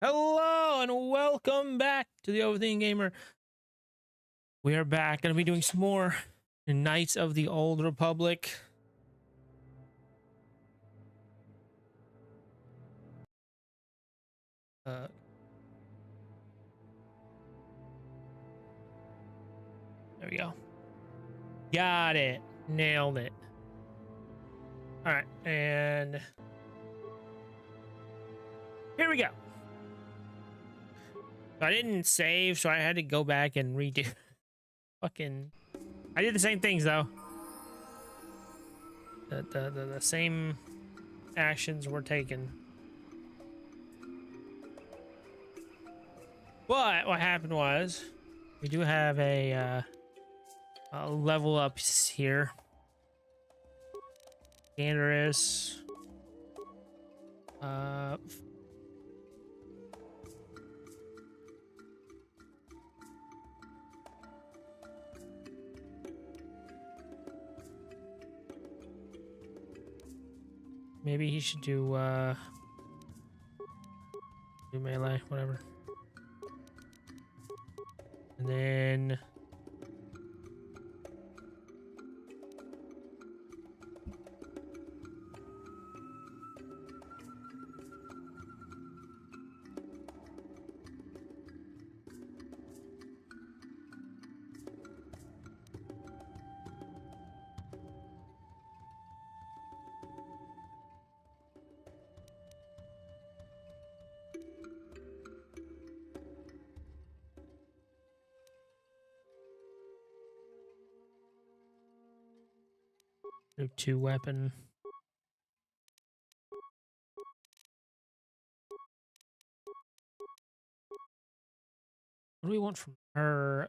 Hello and welcome back to the Overthinking Gamer. We are back. Gonna be doing some more Knights of the Old Republic. There we go. Got it. Nailed it. All right, and here we go. I didn't save, so I had to go back and redo. I did the same things though. The same actions were taken. But what happened was, we do have a level up here. Ganderous. Maybe he should do melee, whatever. And then do 2 weapon. What do we want from her?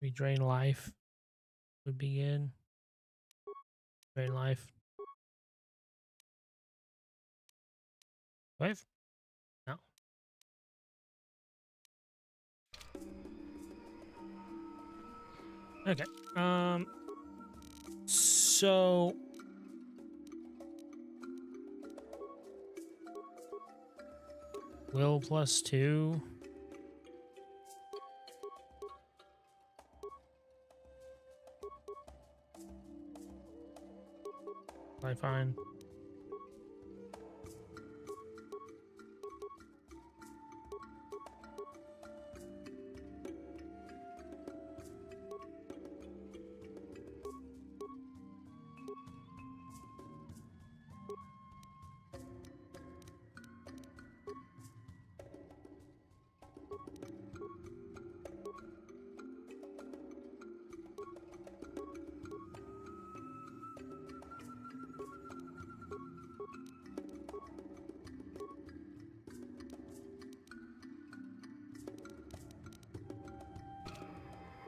We drain life. Would begin. Drain life. 5? No. Okay. So will +2. Fine.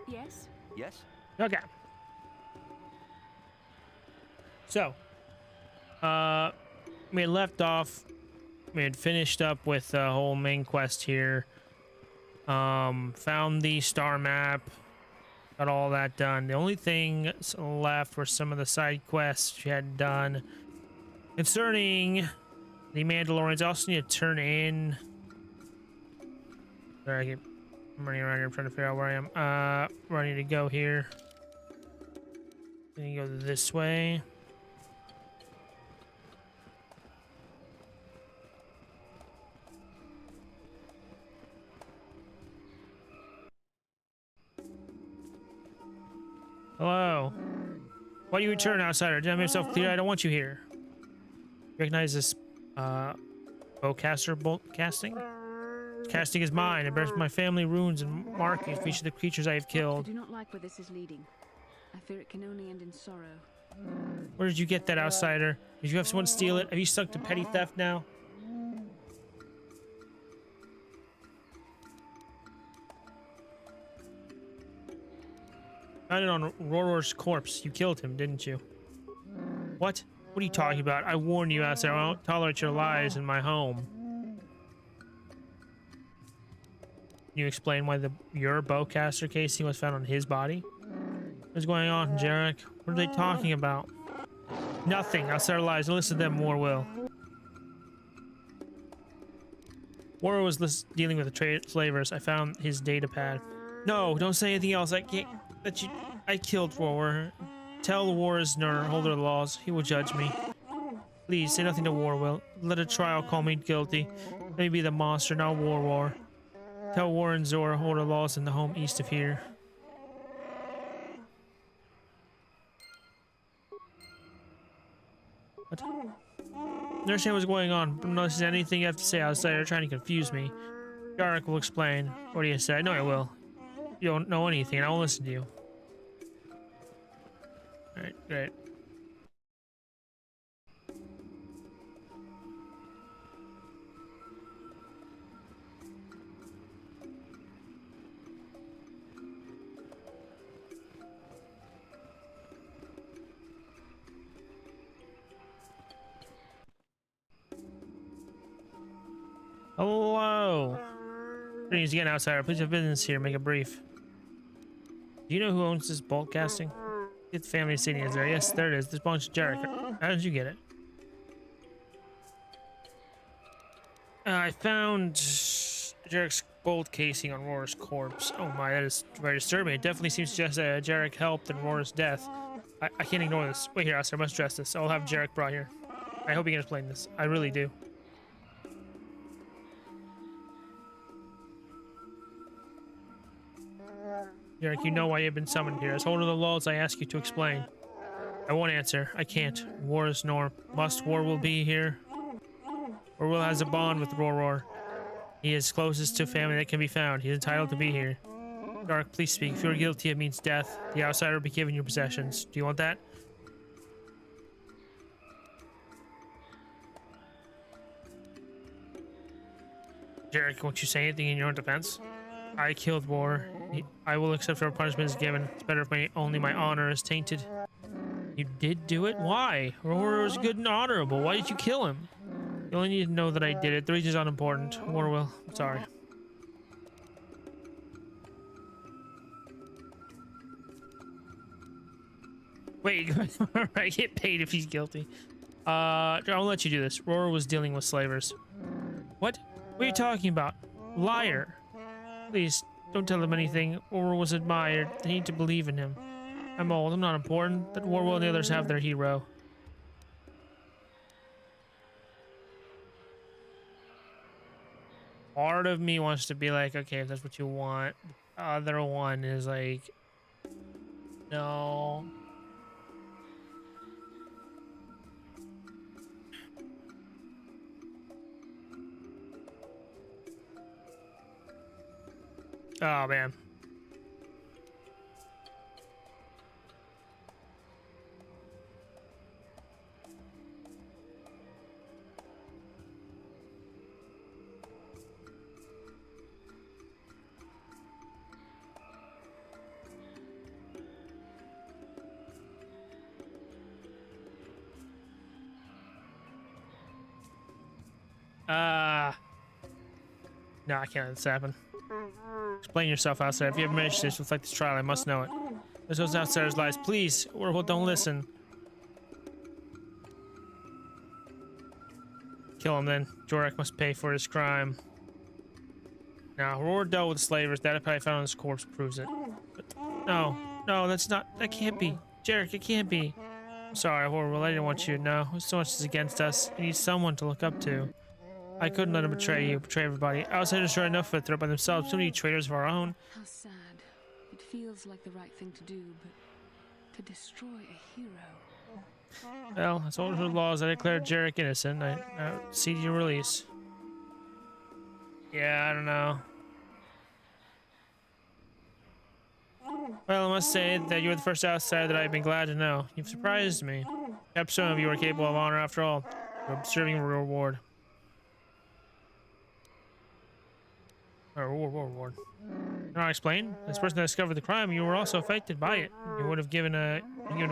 Yes? Yes? Okay. So, we had left off. We had finished up with the whole main quest here. Found the star map. Got all that done. The only thing left were some of the side quests she had done. Concerning the Mandalorians, I also need to turn in. Sorry, I'm running around here trying to figure out where I am. Where I need to go here. Then you go this way. Hello. Why do you return, outsider? Did I make myself clear? I don't want you here. Recognize this bowcaster bolt casting? Casting is mine. It bears my family runes and markings for each of the creatures I have killed. I do not like where this is leading. I fear it can only end in sorrow. Where did you get that, outsider? Did you have someone steal it? Have you stuck to petty theft now? Found it on Roror's corpse. You killed him, didn't you? What? What are you talking about? I warn you, outsider. I won't tolerate your lies in my home. Can you explain why your bowcaster casing was found on his body? What's going on, Jarek? What are they talking about? Nothing outside our lives. Listen to them, War will. War was dealing with the slavers. I found his data pad. No, don't say anything else. I can't. I killed War. Tell the War's nor holder of the laws. He will judge me. Please say nothing to War will. Let a trial call me guilty. Let me be the monster, not War. Tell War and Zora holder laws in the home east of here. What? I understand what's going on, but unless there's anything you have to say outside, you're trying to confuse me. Jarek will explain. What do you say? No, I will. You don't know anything, and I won't listen to you. Alright, great. Hello. Greetings again, outsider. Please have business here. Make it brief. Do you know who owns this bolt casting? Get the family seating is there. Yes, there it is. This belongs to Jarek. How did you get it? I found Jarek's bolt casing on Roar's corpse. Oh my, that is very disturbing. It definitely seems to suggest that Jarek helped in Roar's death. I can't ignore this. Wait here, outsider. I must address this. I'll have Jarek brought here. I hope you can explain this. I really do. Jarek, you know why you've been summoned here. As holder of the laws, I ask you to explain. I won't answer. I can't. War is norm. Must War will be here. War will has a bond with Roar. He is closest to family that can be found. He is entitled to be here. Jarek, please speak. If you are guilty, it means death. The outsider will be given your possessions. Do you want that? Jarek, won't you say anything in your own defense? I killed War. I will accept whatever punishment is given. It's better if only my honor is tainted. You did do it? Why? War was good and honorable. Why did you kill him? You only need to know that I did it. The reason is unimportant. War will. I'm sorry. Wait, I get paid if he's guilty. I'll let you do this. Roar was dealing with slavers. What? What are you talking about? Liar. Please, don't tell him anything. War was admired. They need to believe in him. I'm old. I'm not important. That War will and the others have their hero. Part of me wants to be like, okay, if that's what you want. The other one is like, no. Oh, man. No, I can't let this happen. Explain yourself, outsider. If you have managed this with like this trial, I must know it. There's those outsiders' lies. Please, or don't listen. Kill him then. Jorek must pay for his crime. Now, Roar dealt with slavers. That I found on his corpse proves it. But no, that's not. That can't be. Jarek, it can't be. I'm sorry, Horrible. I didn't want you to know. So much is against us. You need someone to look up to. I couldn't let him betray you, betray everybody. Outsiders are enough for a threat by themselves. Too many traitors of our own. How sad. It feels like the right thing to do, but to destroy a hero. Well, that's all the laws. I declared Jarek innocent. I see your release. Yeah, I don't know. Well, I must say that you're the first outsider that I've been glad to know. You've surprised me. Perhaps some of you are capable of honor after all. You're serving a reward. Reward. Can I explain? This person that discovered the crime, you were also affected by it. You would have given a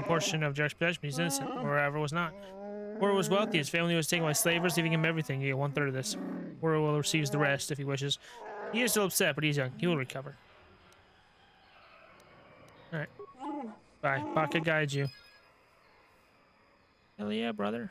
portion of Jarek's possession, he's innocent, or whoever was not. Wara was wealthy, his family was taken by slavers, leaving him everything. You get 1/3 of this. Wara will receive the rest if he wishes. He is still upset, but he's young. He will recover. Alright. Bye. Baka guides you. Hell yeah, brother.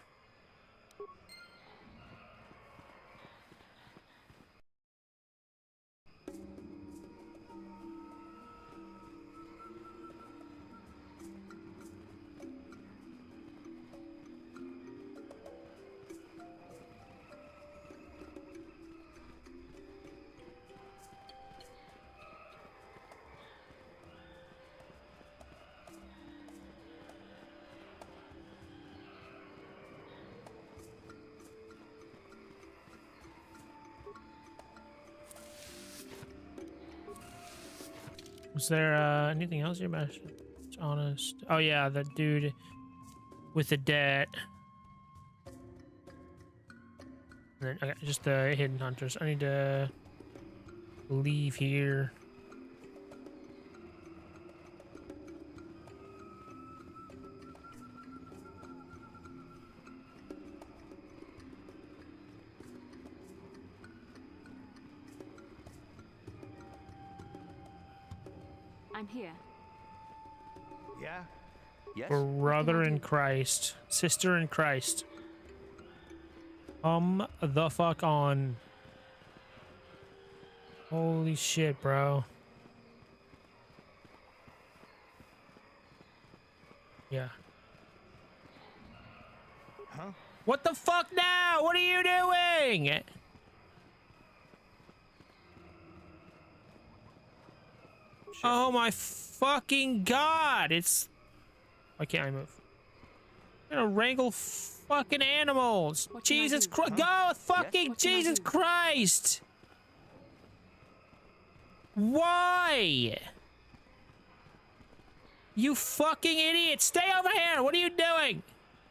Was there anything else here? Honest. Oh yeah, the dude with the debt. And then, okay, just the hidden hunters. I need to leave here. I'm here. Yeah? Yes? Brother in Christ. Sister in Christ. The fuck on. Holy shit, bro. Yeah. Huh? What the fuck now? What are you doing? Oh my fucking god! It's... Why can't I move? I'm gonna wrangle fucking animals! Jesus Christ! Go! Fucking Jesus Christ! Why? You fucking idiot! Stay over here! What are you doing?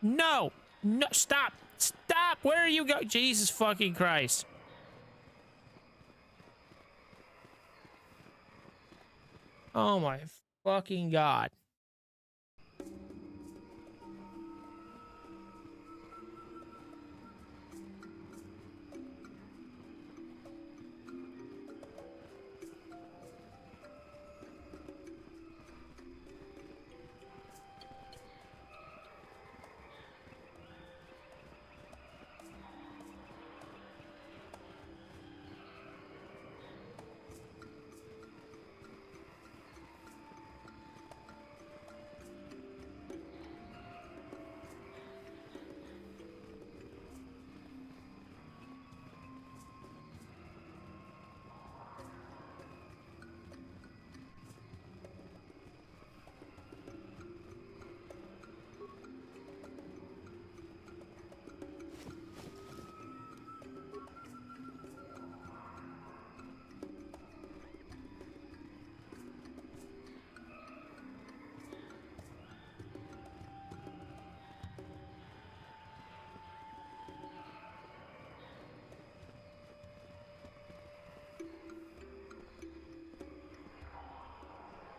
No! No! Stop! Stop! Where are you going? Jesus fucking Christ! Oh my fucking god.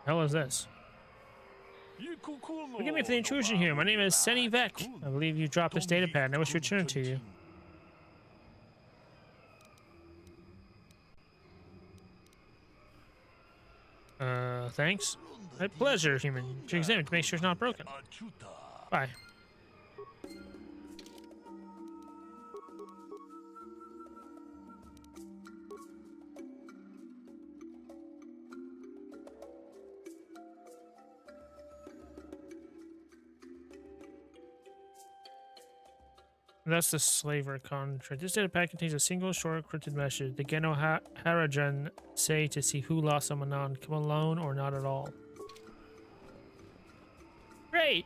Hell is this? Forgive me for the intrusion here. My name is Seni Vec. I believe you dropped this data pad and I wish to return it to you. Thanks. My pleasure, human. You should examine it to make sure it's not broken. Bye. That's the slaver contract. This data pack contains a single short encrypted message. The Geno Harajan say to see who lost someone on. Come alone or not at all. Great!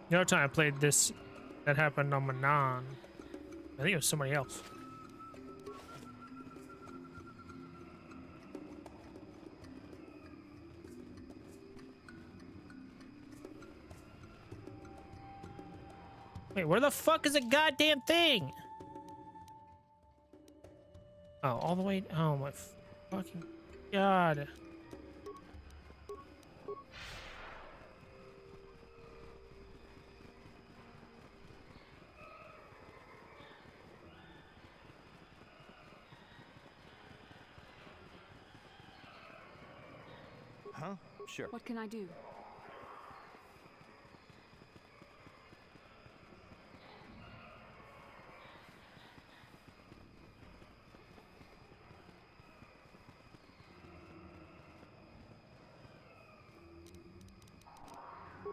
The other time I played this, that happened on Manan. I think it was somebody else. Wait, where the fuck is the goddamn thing? Oh, all the way. Oh my fucking god. Huh? Sure. What can I do?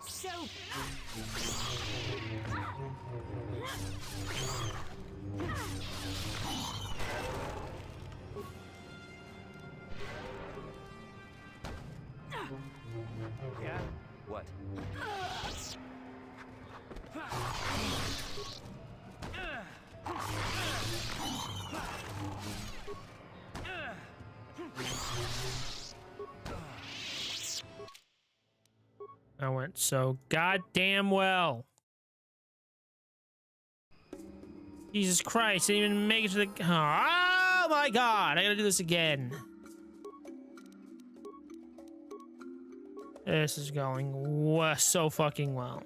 So. Yeah? What? I went so goddamn well. Jesus Christ, I didn't even make it to the... Oh my god, I gotta do this again. This is going so fucking well.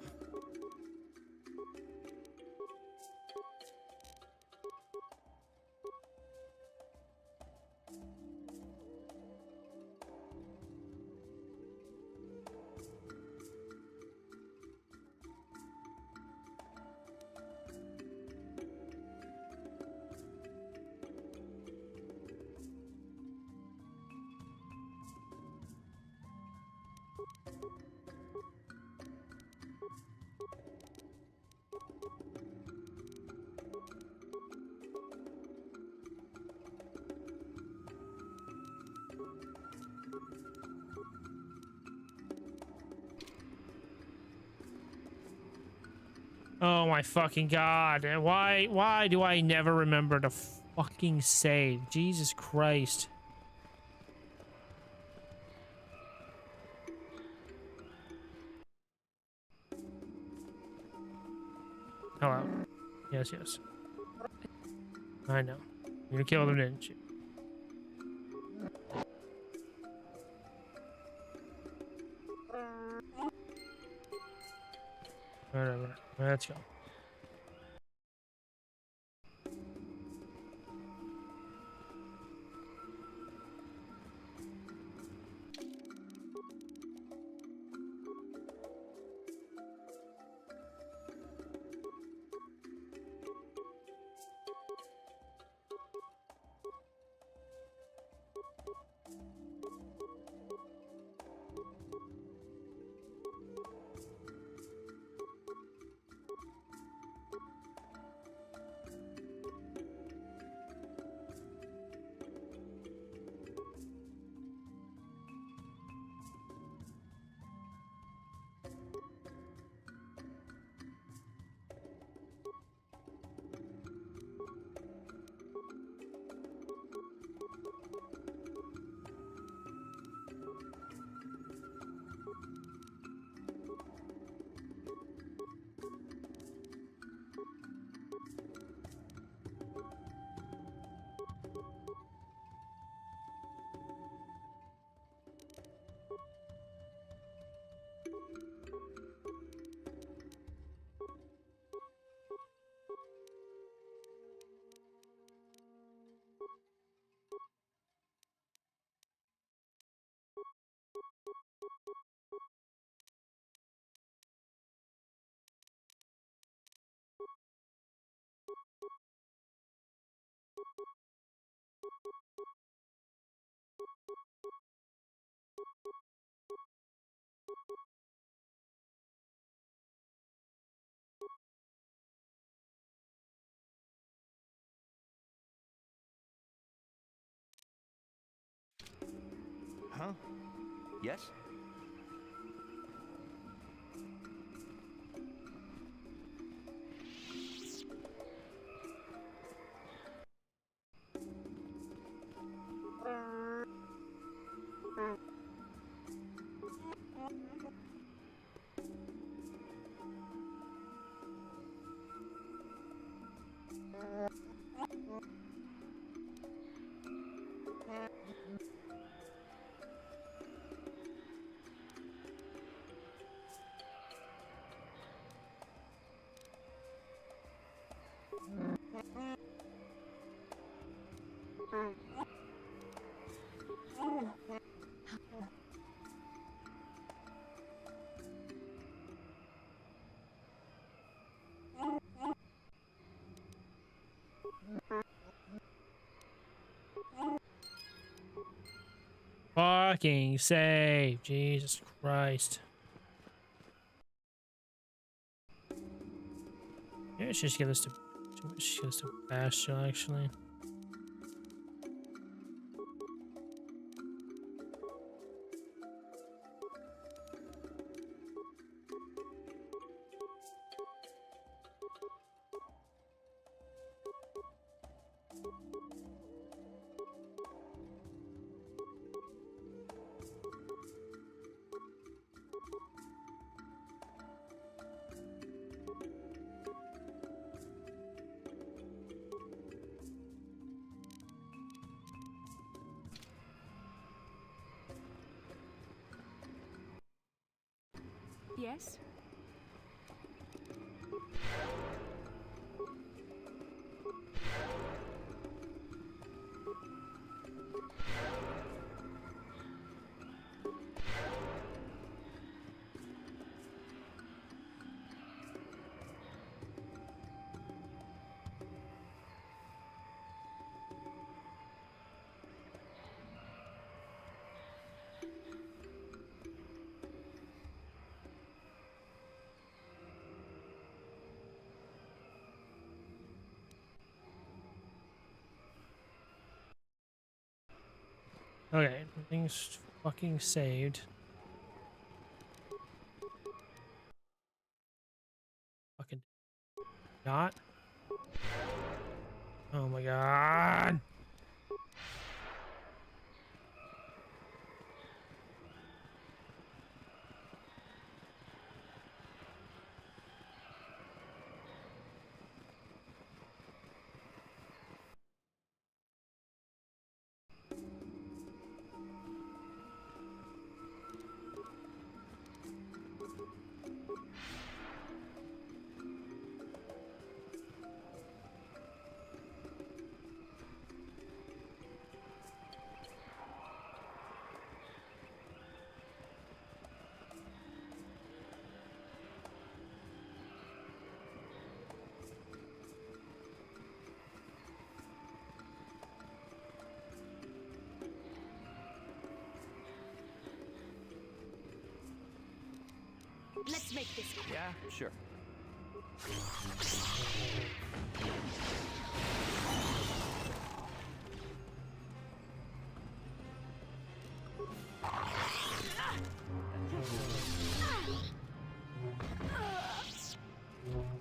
Oh my fucking god. Why do I never remember to fucking save? Jesus Christ. Hello. Yes, yes. I know. You killed him, didn't you? Whatever. Let's go. Huh? Yes? Fucking save. Jesus Christ. Maybe I should just give this to Bastille, actually. Yes? Okay, everything's fucking saved. Fucking not. Oh my god. Let's make this quick. Yeah, sure.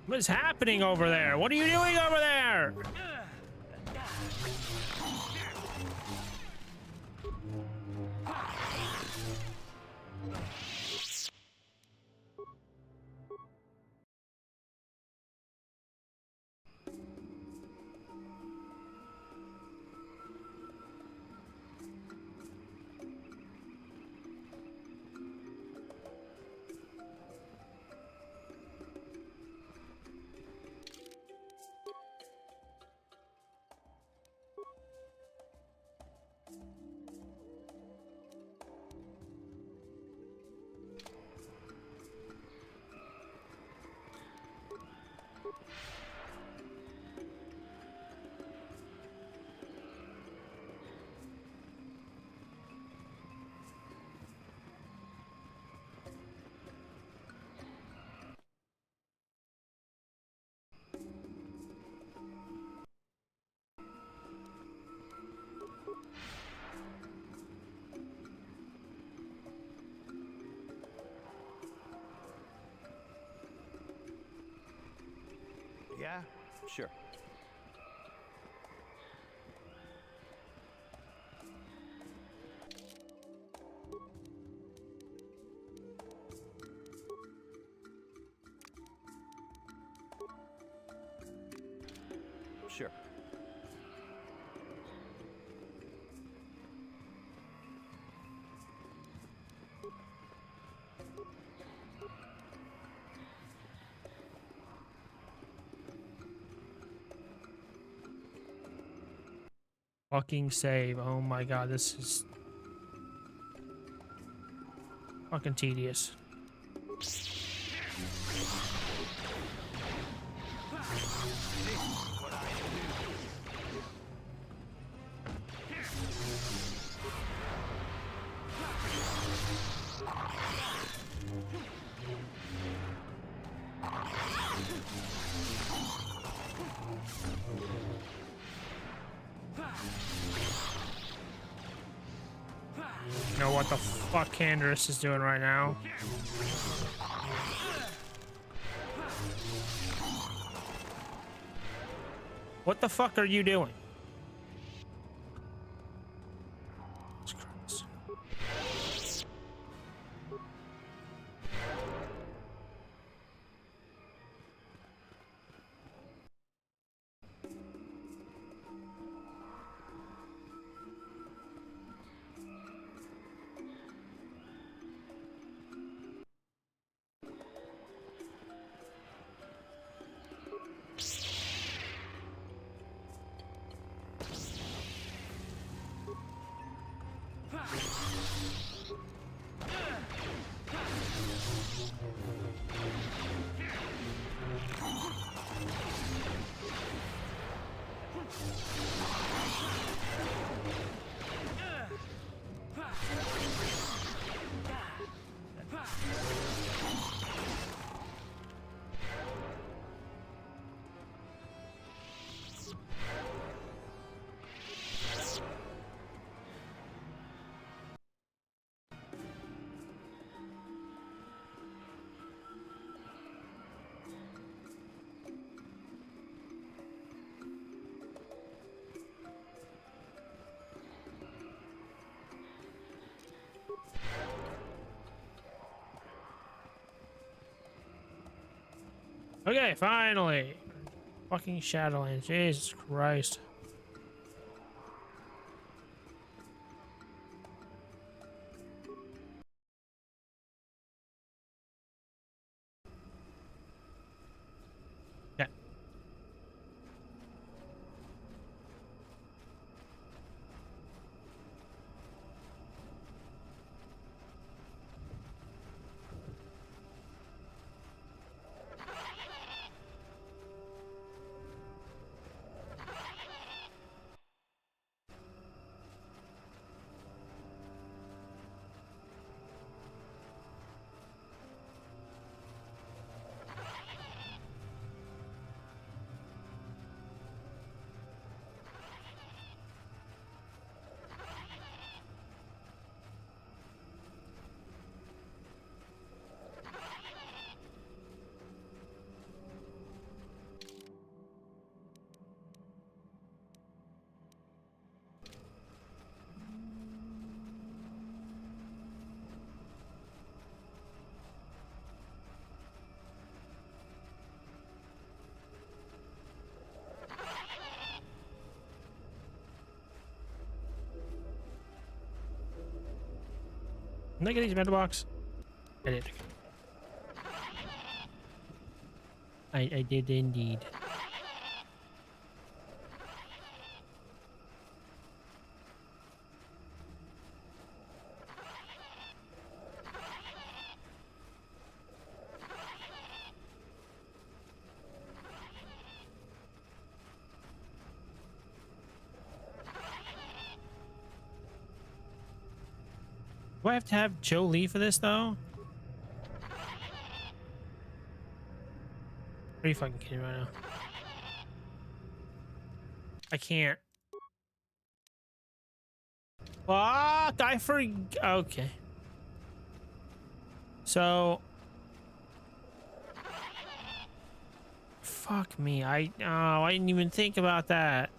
What is happening over there? What are you doing over there? Yeah, sure. Sure. Fucking save. Oh my god, this is fucking tedious. You know what the fuck Canderous is doing right now? What the fuck are you doing? Jesus Christ. Okay, finally. Fucking Shadowlands. Jesus Christ. Yeah. Did I get these metal box? I did. I did indeed. Do I have to have Jolie for this though? Are you fucking kidding right now? I can't. Fuck! I forgot. Okay. So. Fuck me. I didn't even think about that.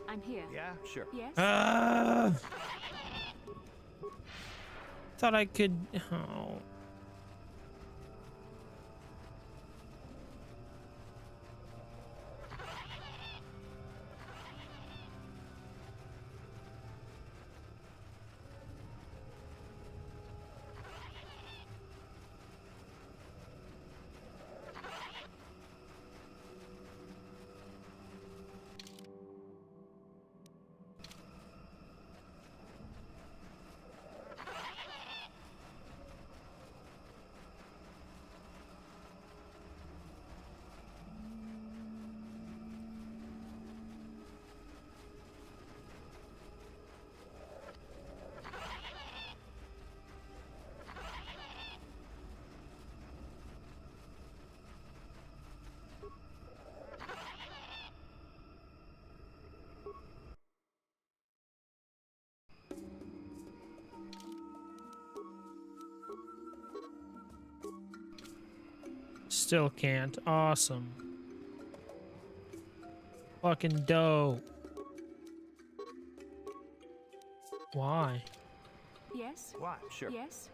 I'm here. Yeah, sure. Yes? Thought I could. Oh. Still can't. Awesome. Fucking dope. Why? Yes? Why? Sure. Yes?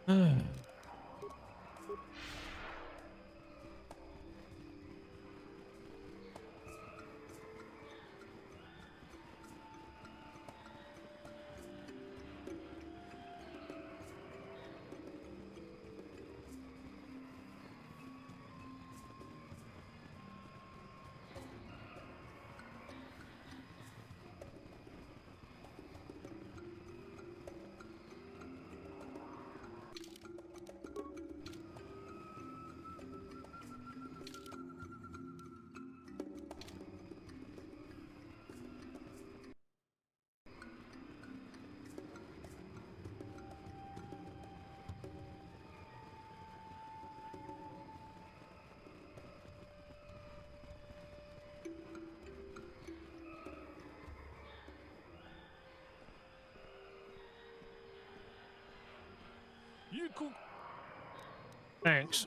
Thanks.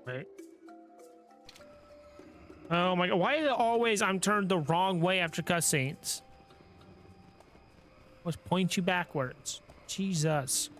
Wait. Oh my god, why is it always I'm turned the wrong way after cutscenes? Let's point you backwards. Jesus.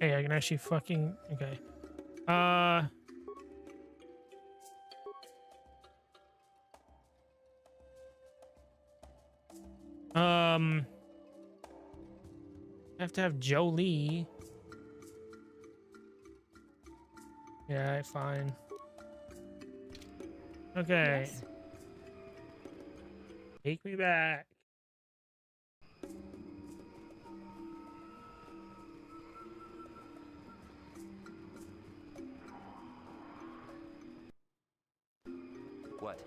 Hey, I can actually fucking... Okay. I have to have Jolie. Yeah, fine. Okay. Yes? Take me back. What?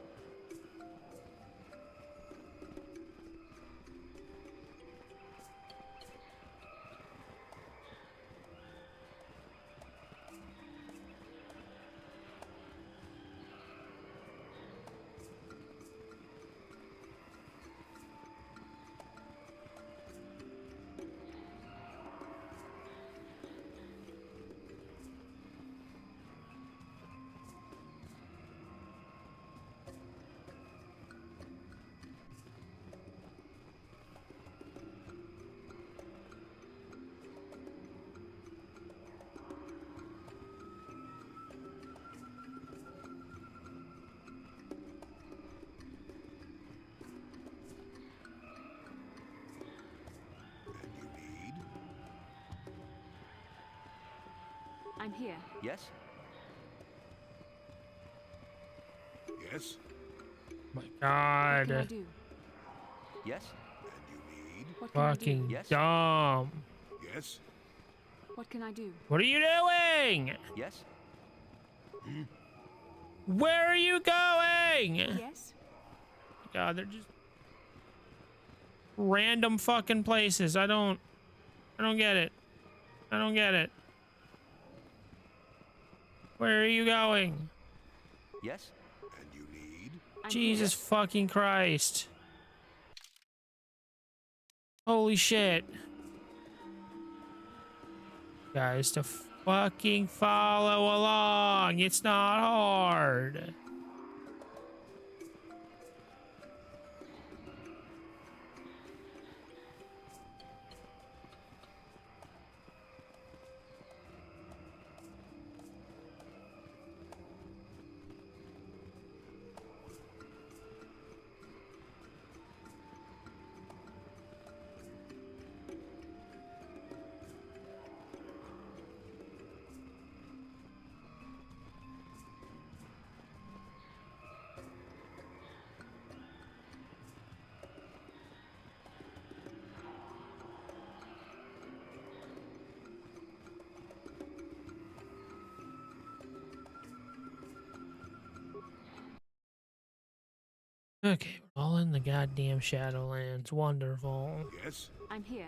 I'm here. Yes? Yes? My What can I god. do? Yes? And you need? What can I do? Fucking Yes? dumb. Yes? What can I do? What are you doing? Yes? Where are you going? Yes? God, they're just random fucking places. I don't get it. I don't get it. Where are you going? Yes? And you need? I'm Jesus fucking Christ. Holy shit. Guys, to fucking follow along. It's not hard. Okay, we're all in the goddamn Shadowlands. Wonderful. Yes? I'm here.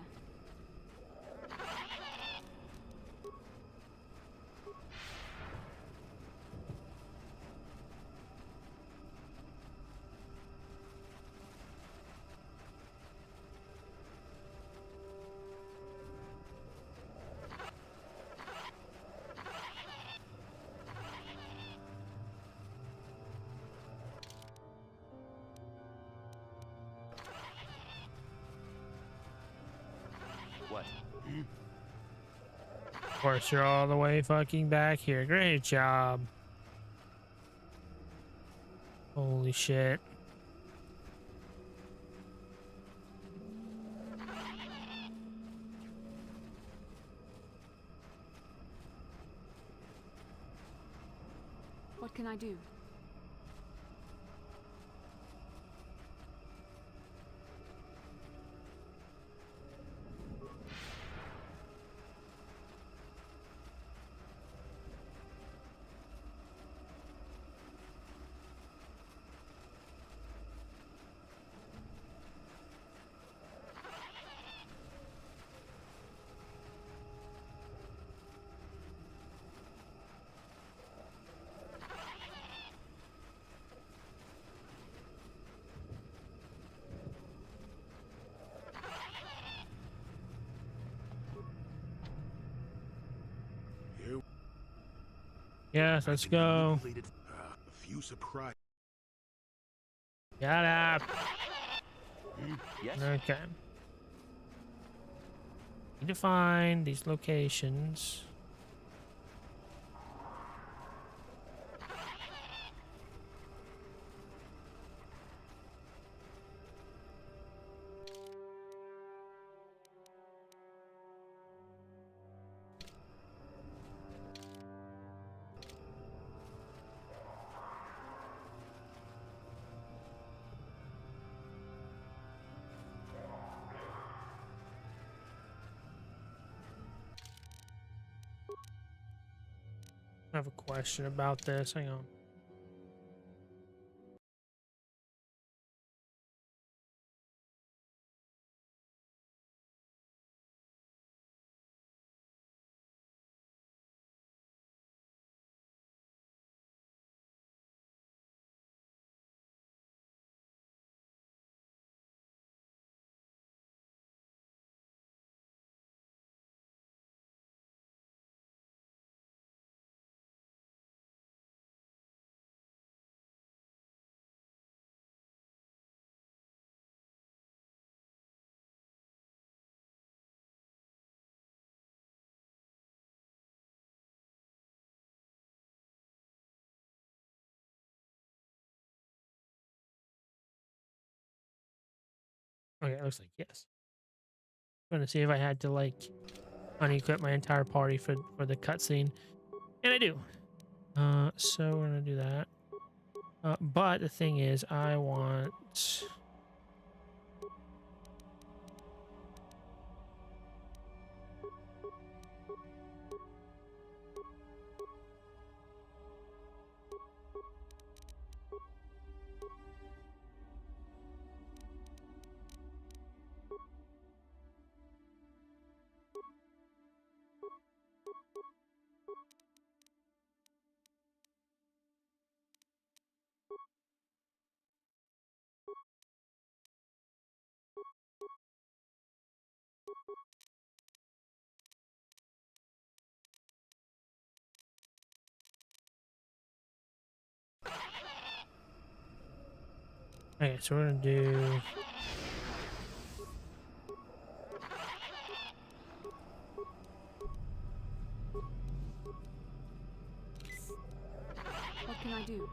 What? Of course, you're all the way fucking back here. Great job. Holy shit. What can I do? Here. Yes, let's go. Completed. A few surprise. Shut up. Yes? Okay. Need to find these locations. I have a question about this. Hang on. Okay, it looks like yes. I'm gonna see if I had to like unequip my entire party for the cutscene, and I do. So we're gonna do that. But the thing is, I want. Okay, so we're gonna do. What can I do?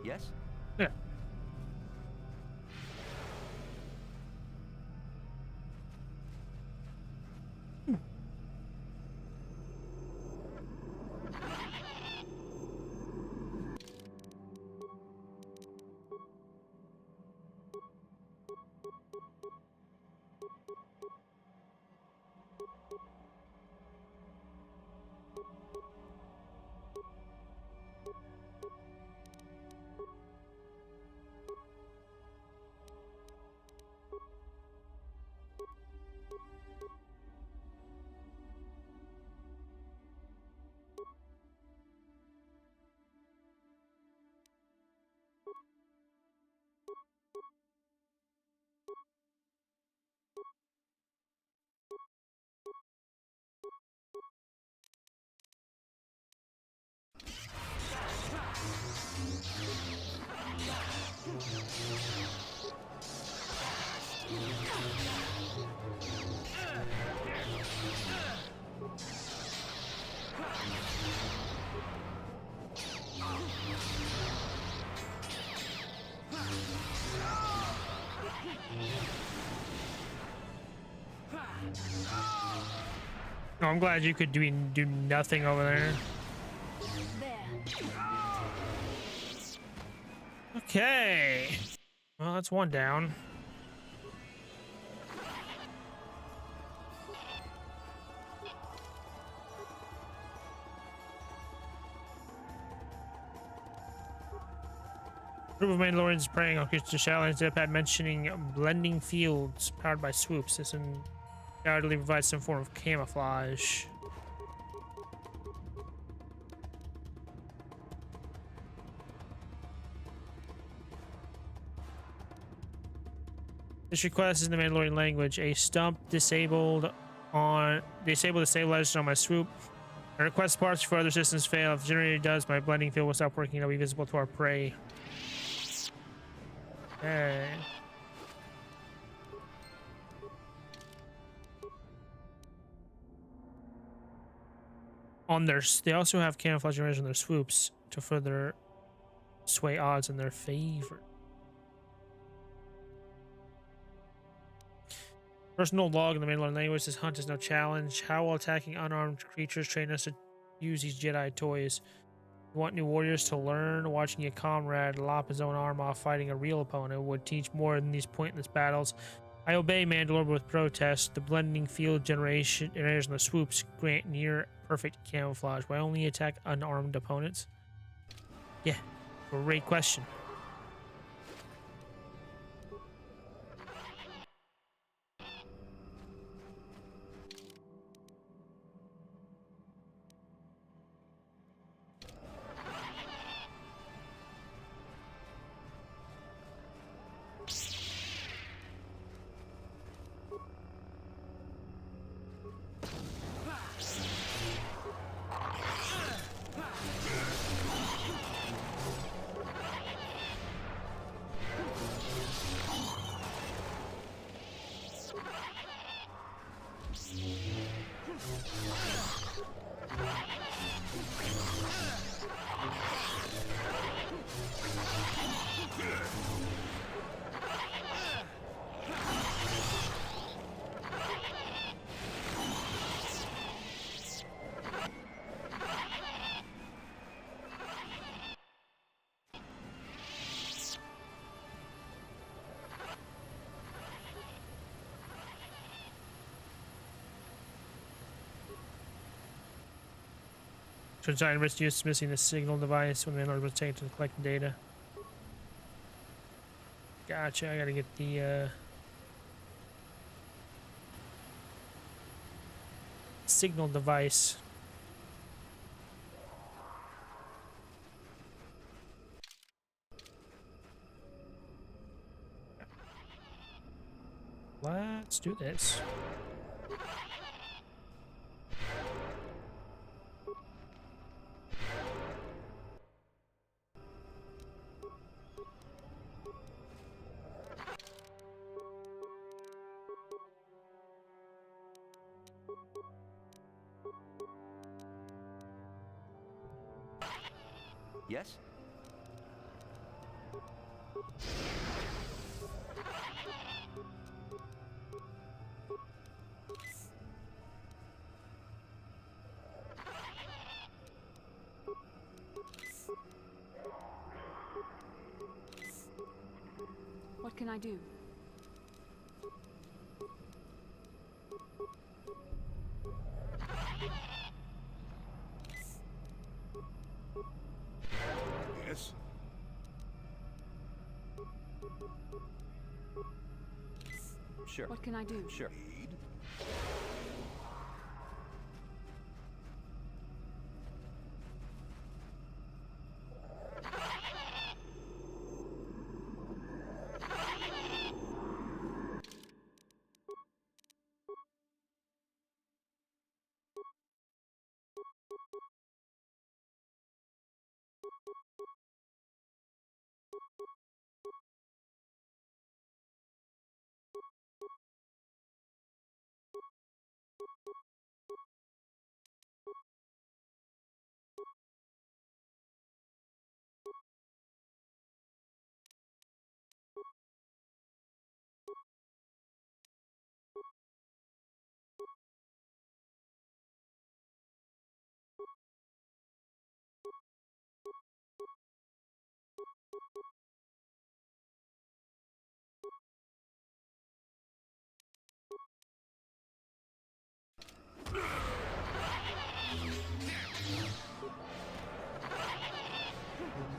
Yes? Yeah. Oh, I'm glad you could do nothing over there. Okay. Well, that's one down. Group of Mandalorians preying on creatures to shallow Zepad mentioning blending fields powered by swoops. This undoubtedly provides some form of camouflage. This request is in the Mandalorian language. A stump disabled the stabilizer on my swoop. I request parts for other systems fail. If the generator does, my blending field will stop working. It'll be visible to our prey. Okay. They also have camouflage generators on their swoops to further sway odds in their favor. Personal log in the Mandalorian language. This hunt is no challenge. How will attacking unarmed creatures train us to use these Jedi toys? You want new warriors to learn? Watching a comrade lop his own arm off fighting a real opponent would teach more than these pointless battles. I obey Mandalore with protest. The blending field generators and the swoops grant near perfect camouflage. Why only attack unarmed opponents? Yeah, great question. Giant risk dismissing the signal device when the Mandalore was taken to collect data. Gotcha. I gotta get the signal device. Let's do this. Yes? What can I do? Yes? Sure. What can I do? Sure. Need?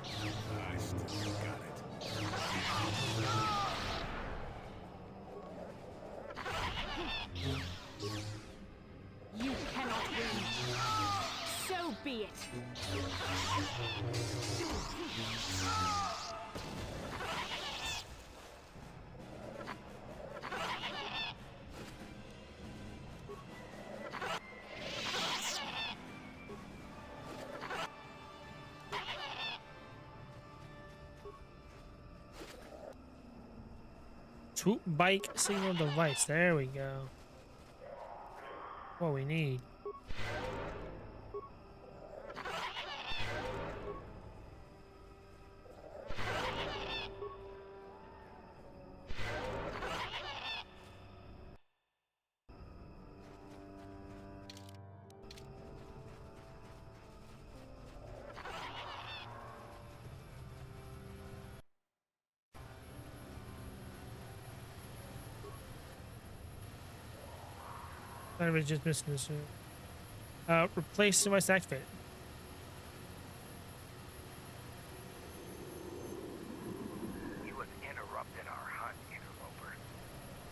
I still got it. You cannot win. So be it. Swoop bike signal device. There we go. What we need. I was just missing this. Replace device activated. You have interrupted our hunt, interloper.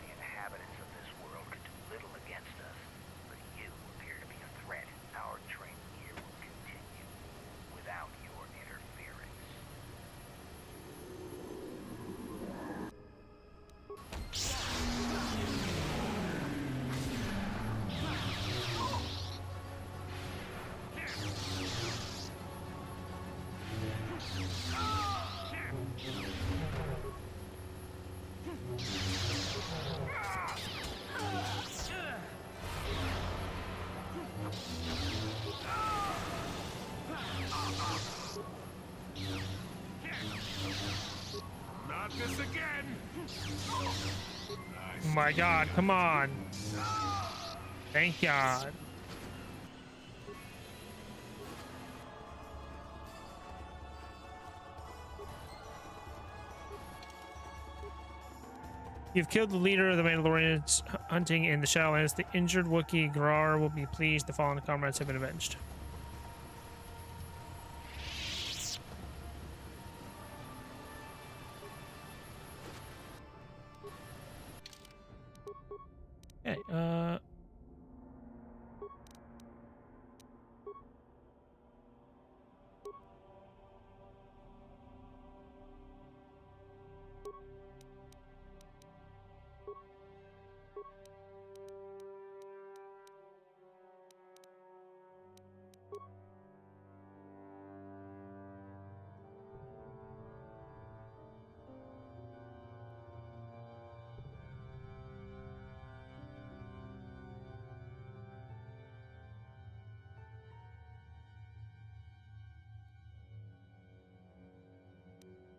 The inhabitants of this world could do little against us, but you appear to be a threat. Our training here will continue without your interference. Not this again. Oh my god, come on. Thank God. You've killed the leader of the Mandalorians hunting in the Shadowlands. The injured Wookiee Grar will be pleased the fallen comrades have been avenged.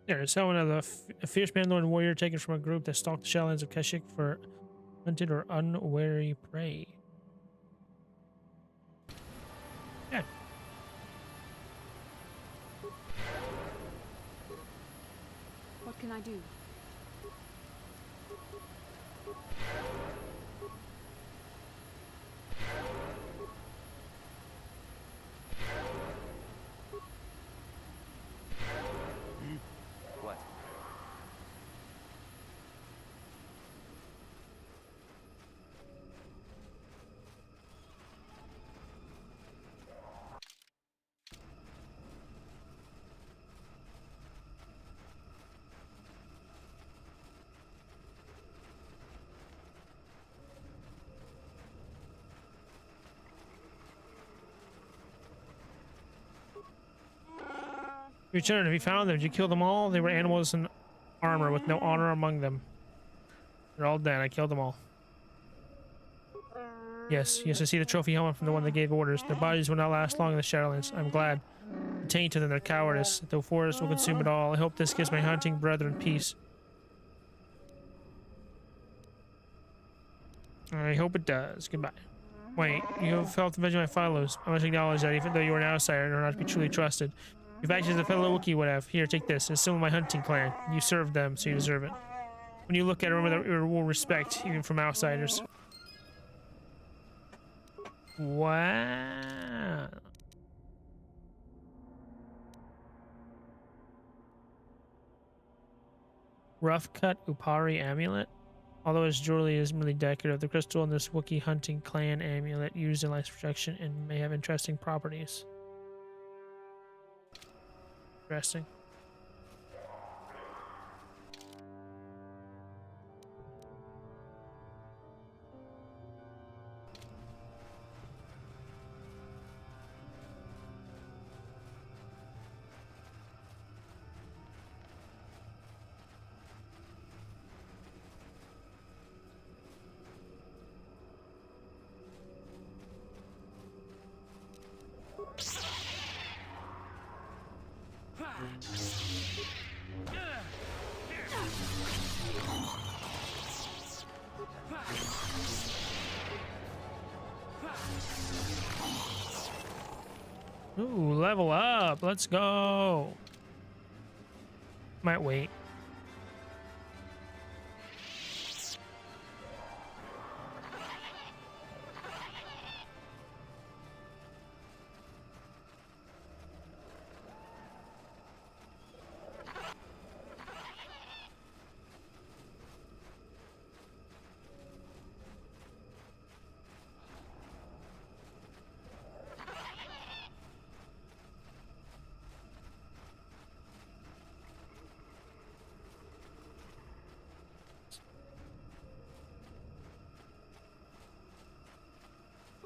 Okay, there's someone of a fierce Mandalorian warrior taken from a group that stalked the Shadowlands of Kashyyyk for hunted or unwary prey. Yeah. What can I do? What? Return, have you found them? Did you kill them all? They were animals in armor with no honor among them. They're all dead. I killed them all. Yes, I see the trophy helmet from the one that gave orders. Their bodies will not last long in the Shadowlands. I'm glad. The taint to them, their cowardice. The forest will consume it all. I hope this gives my hunting brethren peace. I hope it does. Goodbye. Wait, you have helped avenge my fellows. I must acknowledge that even though you are an outsider and are not to be truly trusted, you've acted as a fellow Wookiee would have. Here, take this. It's still my hunting clan. You served them, so you deserve it. When you look at it, remember that we will respect, even from outsiders. Wow. Rough cut Upari amulet. Although its jewelry isn't really decorative, the crystal in this Wookiee hunting clan amulet used in life protection and may have interesting properties. Interesting. Ooh, level up. Let's go. Might wait.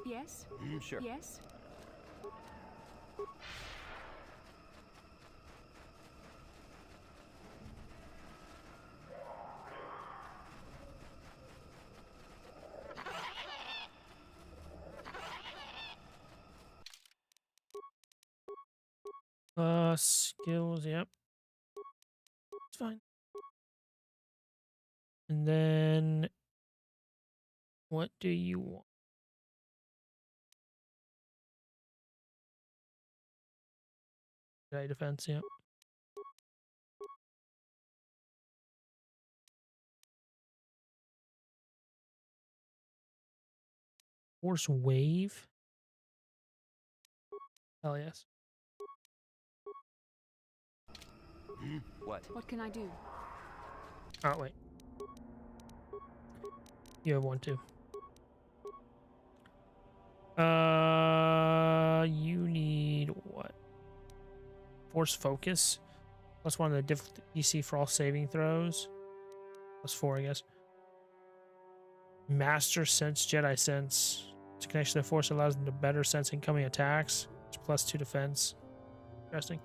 Yes? Sure. Yes? Skills, yep. It's fine. And then what do you want? Defense, yep. Force wave? Hell yes. What? What can I do? Oh, wait. You have one too. You need what? Force focus. Plus one of the diff DC for all saving throws. Plus 4, I guess. Master sense, Jedi sense. It's a connection to the force allows them to better sense incoming attacks. It's plus 2 defense. Interesting.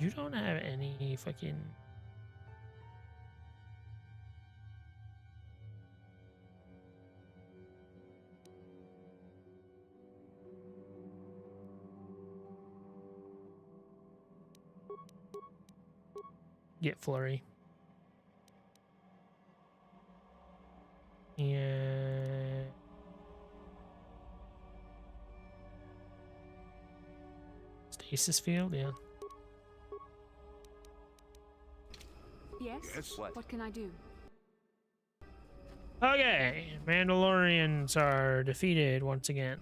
You don't have any fucking. Get flurry. Yeah. Stasis field, yeah. Yes? Yes? What can I do? Okay, Mandalorians are defeated once again.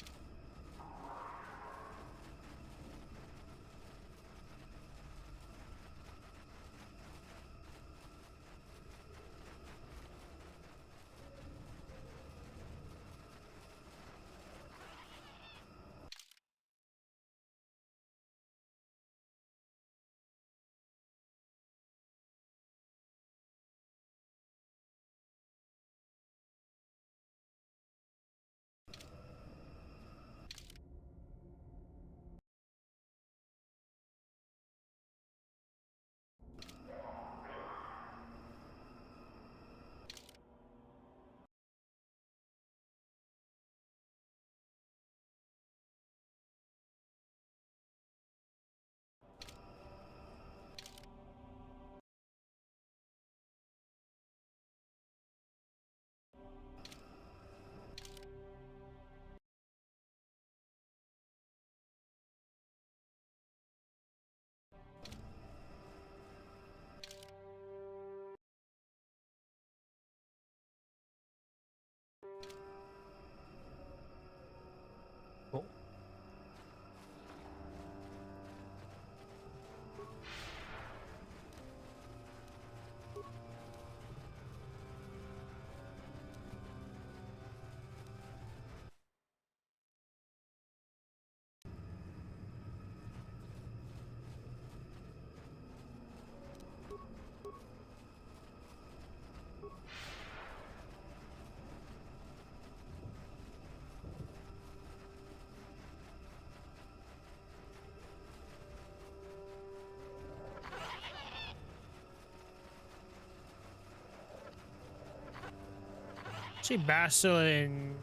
See, Basil and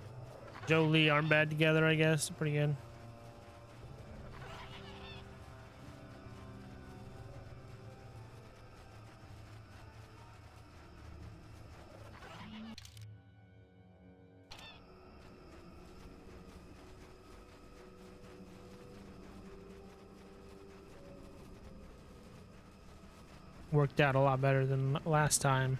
Jolie aren't bad together, I guess. Pretty good. Worked out a lot better than last time.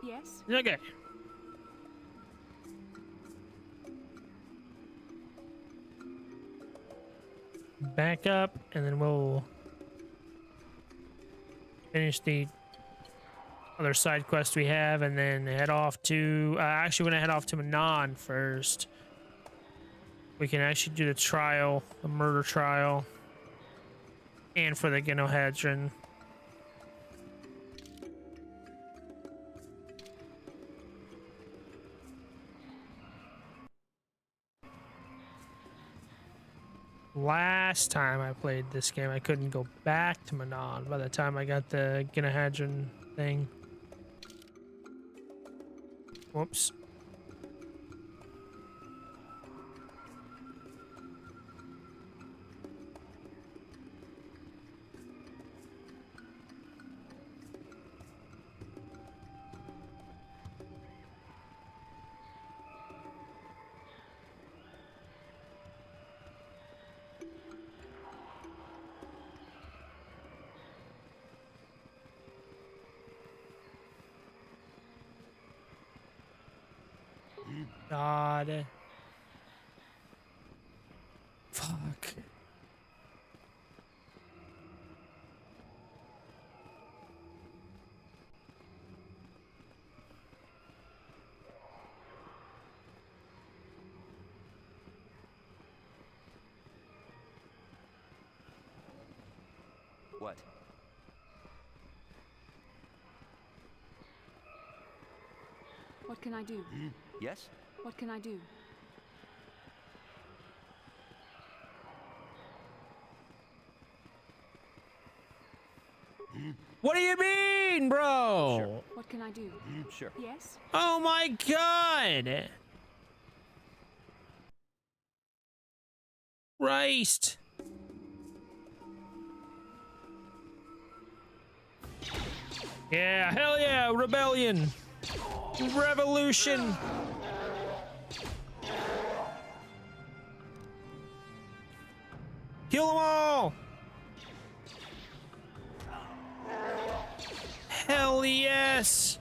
Yes? Okay. Back up, and then we'll finish the other side quest we have, and then head off to. Actually, we're gonna head off to Manon first. We can actually do the trial, the murder trial, and for the Genohadron. Last time I played this game, I couldn't go back to Manon by the time I got the Genohadron thing. Whoops. God. Fuck. What? What can I do? Yes? What can I do? What do you mean, bro? Sure. What can I do? Sure. Yes? Oh my god. Christ. Yeah, hell yeah, rebellion. Revolution. Kill them all. Hell yes.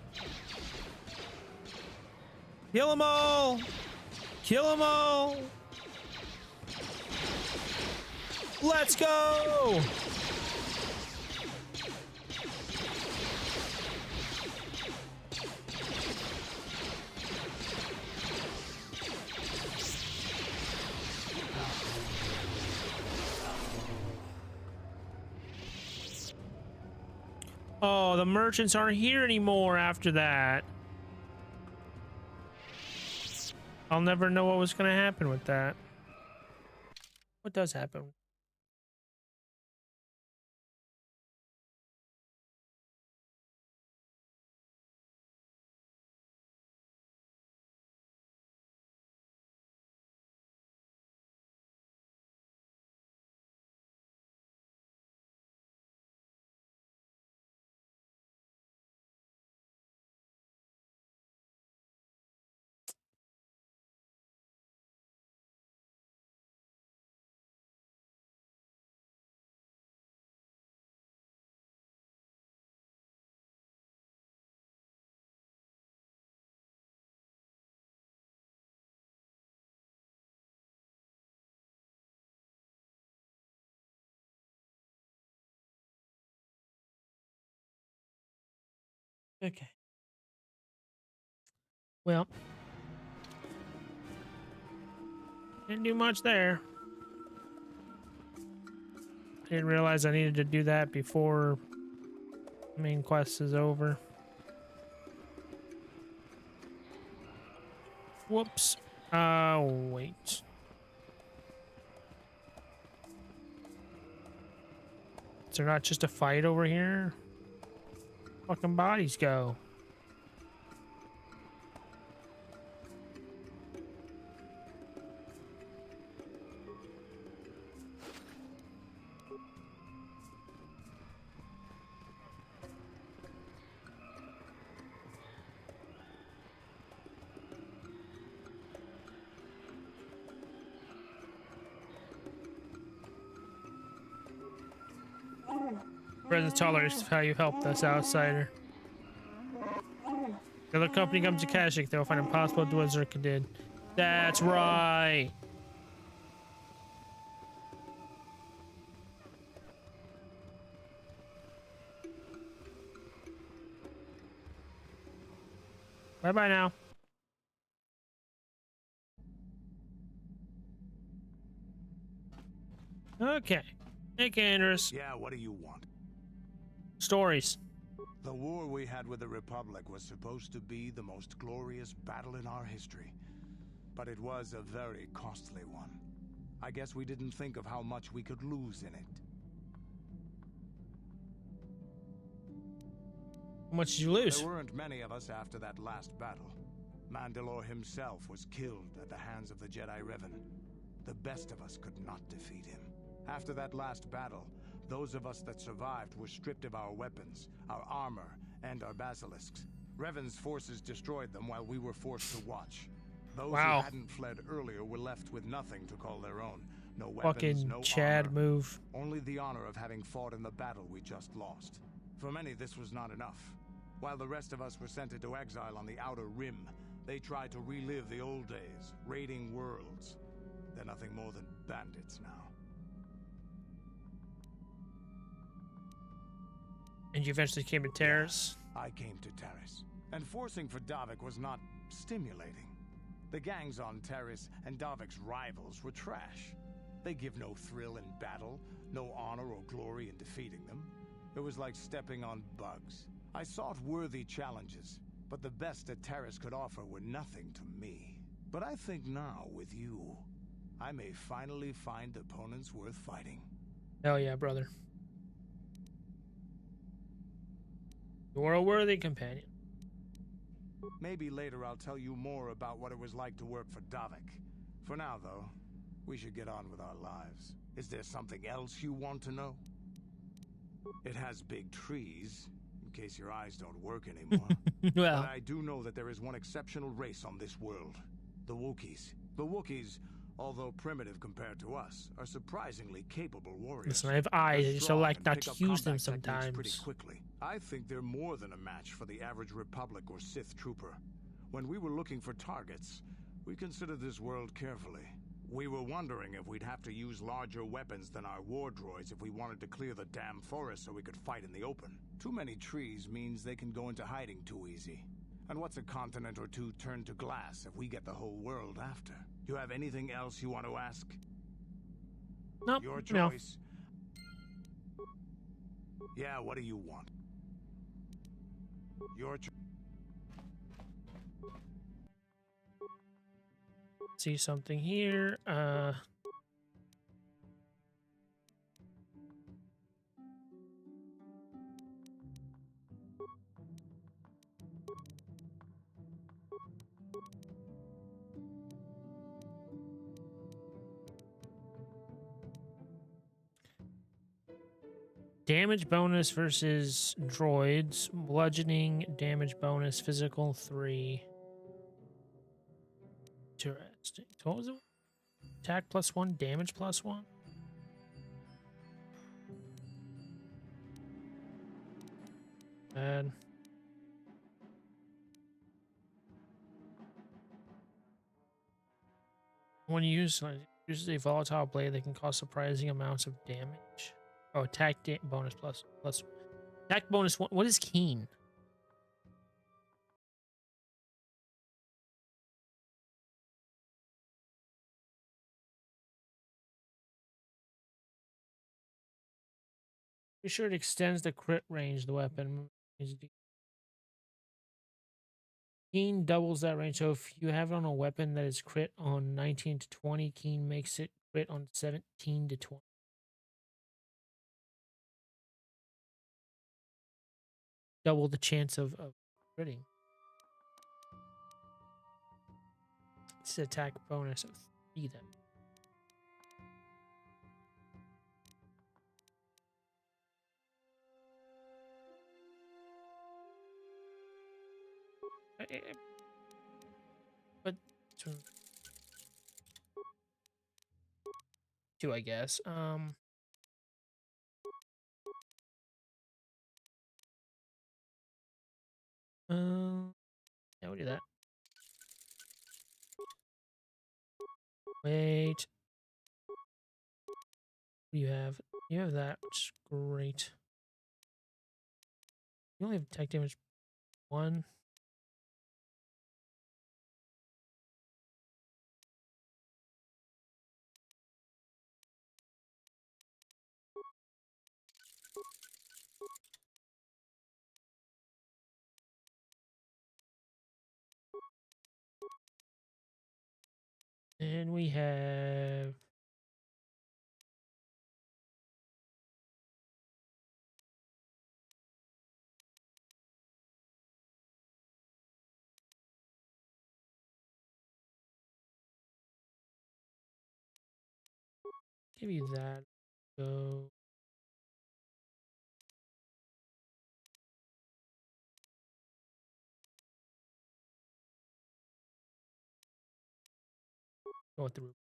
Kill them all. Kill them all. Let's go. Oh, the merchants aren't here anymore after that. I'll never know what was going to happen with that. What does happen? Okay. Well. Didn't do much there. I didn't realize I needed to do that before the main quest is over. Whoops. Wait. Is there not just a fight over here? Fucking bodies go. Presence tolerance is how you help this outsider. The other company comes to Kashyyyk, they'll find impossible to do what Zerka did. That's right. Bye-bye now. Okay. Nick Andrews. Yeah, what do you want? Stories. The war we had with the Republic was supposed to be the most glorious battle in our history. But it was a very costly one. I guess we didn't think of how much we could lose in it. How much did you lose? There weren't many of us after that last battle. Mandalore himself was killed at the hands of the Jedi Revan. The best of us could not defeat him. After that last battle, those of us that survived were stripped of our weapons, our armor, and our basilisks. Revan's forces destroyed them while we were forced to watch. Those who hadn't fled earlier were left with nothing to call their own. No weapons, fucking no Chad armor, move. only the honor of having fought in the battle we just lost. For many, this was not enough. While the rest of us were sent into exile on the Outer Rim, they tried to relive the old days, raiding worlds. They're nothing more than bandits now. And you eventually came to Terrace? I came to Terrace. And forcing for Davik was not stimulating. The gangs on Terrace and Davik's rivals were trash. They give no thrill in battle, no honor or glory in defeating them. It was like stepping on bugs. I sought worthy challenges, but the best that Terrace could offer were nothing to me. But I think now, with you, I may finally find opponents worth fighting. Hell yeah, brother. You're a worthy companion. Maybe later I'll tell you more about what it was like to work for Davik. For now, though, we should get on with our lives. Is there something else you want to know? It has big trees, in case your eyes don't work anymore. Well, but I do know that there is one exceptional race on this world. The Wookiees. The Wookiees, although primitive compared to us, are surprisingly capable warriors. listen, I have eyes. I They're just strong elect and not pick to up use them combat techniques sometimes. pretty quickly. I think they're more than a match for the average Republic or Sith trooper. When we were looking for targets, we considered this world carefully. We were wondering if we'd have to use larger weapons than our war droids if we wanted to clear the damn forest so we could fight in the open. Too many trees means they can go into hiding too easy. And what's a continent or two turned to glass if we get the whole world after? You have anything else you want to ask? Nope, Your no. choice. Yeah, what do you want? Your choice. See something here. Damage bonus versus droids. Bludgeoning damage bonus, physical 3. Interesting. So what was it? Attack +1, damage +1. And when you use a volatile blade, they can cause surprising amounts of damage. Oh, attack bonus plus attack bonus. What is keen? Be sure it extends the crit range of the weapon. Keen doubles that range. So if you have it on a weapon that is crit on 19 to 20, Keen makes it crit on 17 to 20. Double the chance of critting. It's an attack bonus of 3 then. But 2, I guess. Yeah, we'll do that. Wait. You have that, which is great. You only have attack damage 1. And we have give you that. Go. Go with the root.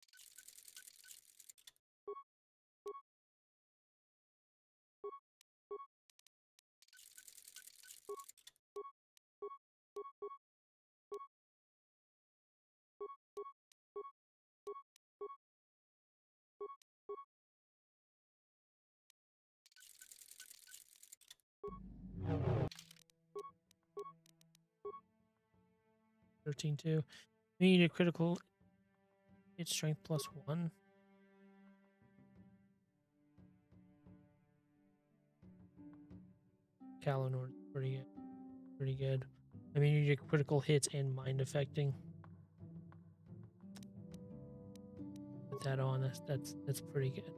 Thirteen two. We need a critical hit strength +1. Kalinor is pretty good. Pretty good. I mean, you need critical hits and mind affecting. Put that on. That's pretty good.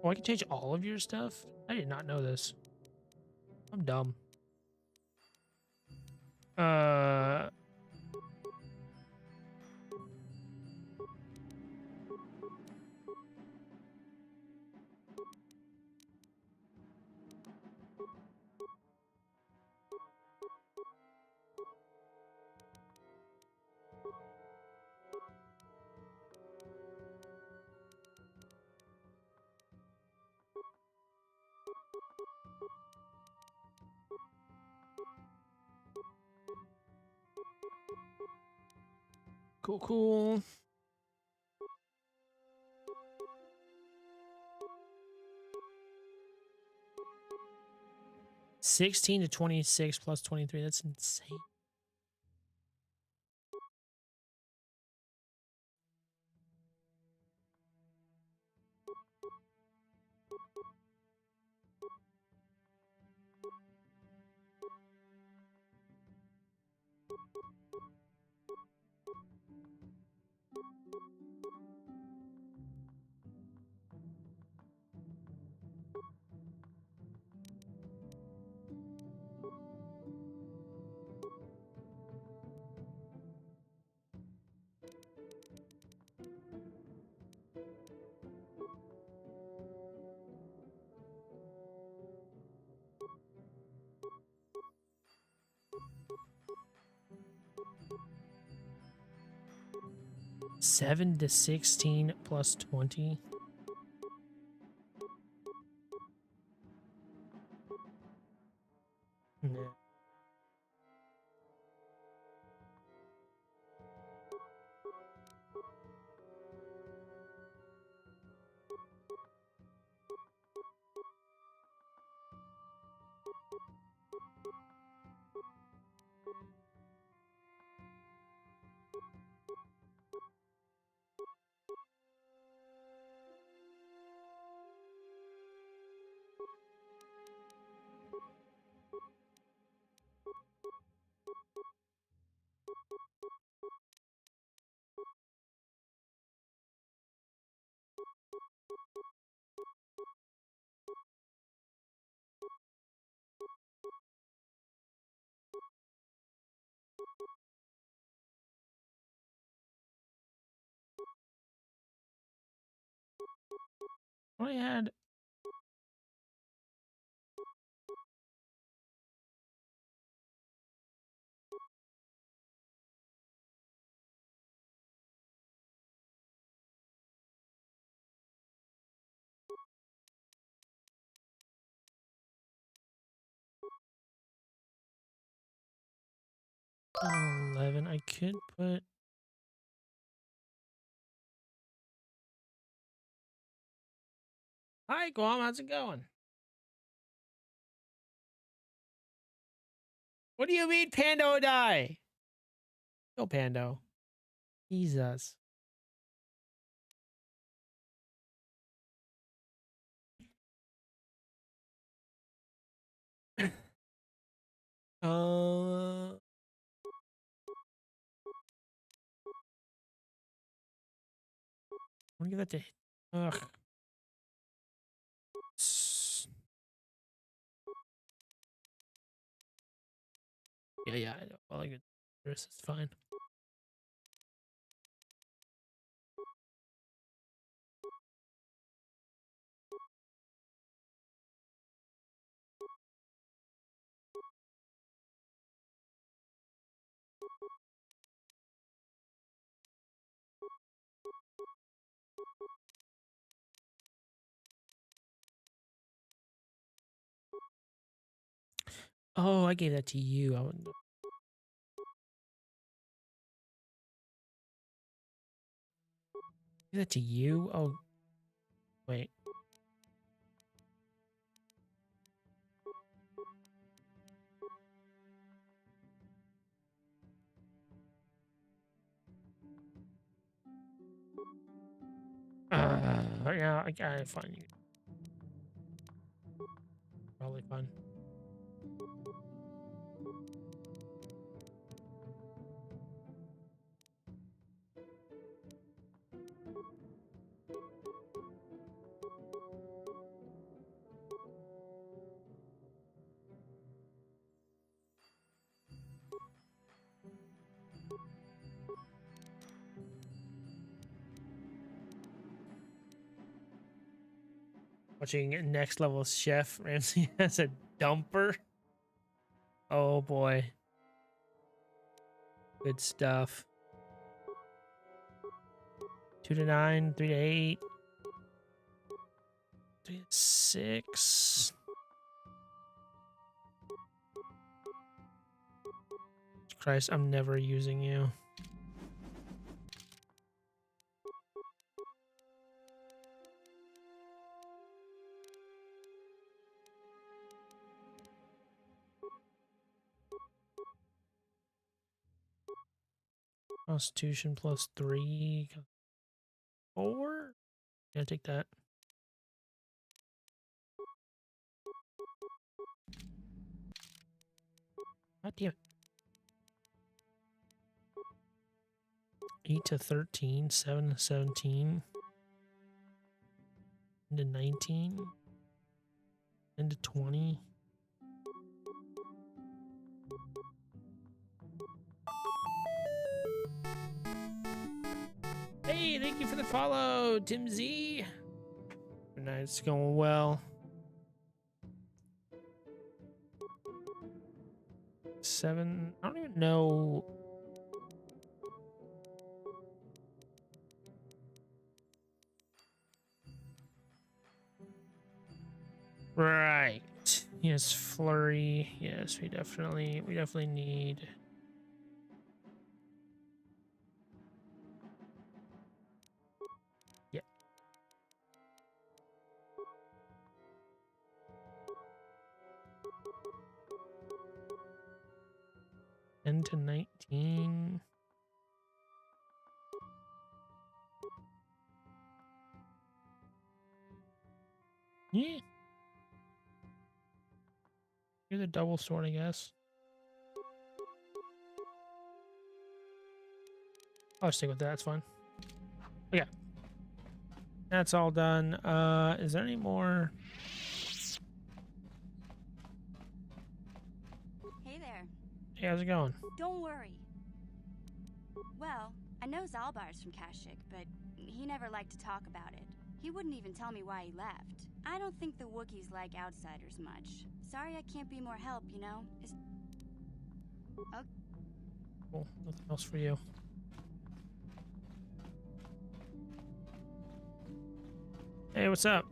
Oh, I can change all of your stuff? I did not know this. I'm dumb. Uh... Cool, cool. $16 to 26 plus 23. That's insane. $7 to 16 plus 20. No. I had. Oh, 11. I could put. Hi, Guam. How's it going? What do you mean, Pando die? Go, Pando. Jesus. I'm gonna give that to. Ugh. Yeah. I know. Well, I could. This is fine. Oh, I gave that to you. I wouldn't. Give that to you? Oh, wait. Yeah, I find you. Probably fun. Watching Next Level Chef Ramsay as a dumper. Oh boy. Good stuff. 2 to 9, 3 to 8, 3 to 6. Christ, I'm never using you. Constitution plus 3, 4. Yeah, take that. God damn it. 8 to 13, 7 to 17, 10 to 19, 10 to 20. Hey, thank you for the follow, Tim Z. Nice, going well. 7. I don't even know. Right. Yes, flurry. Yes, we definitely need. Yeah. Ten to 19. Yeah. You're the double sword, I guess. I'll stick with that. That's fine. Okay. That's all done. Is there any more? Hey there. Hey, how's it going? Don't worry. Well, I know Zalbar's from Kashyyyk, but he never liked to talk about it. He wouldn't even tell me why he left. I don't think the Wookiees like outsiders much. Sorry I can't be more help, you know? Cool. Nothing else for you. Hey, what's up?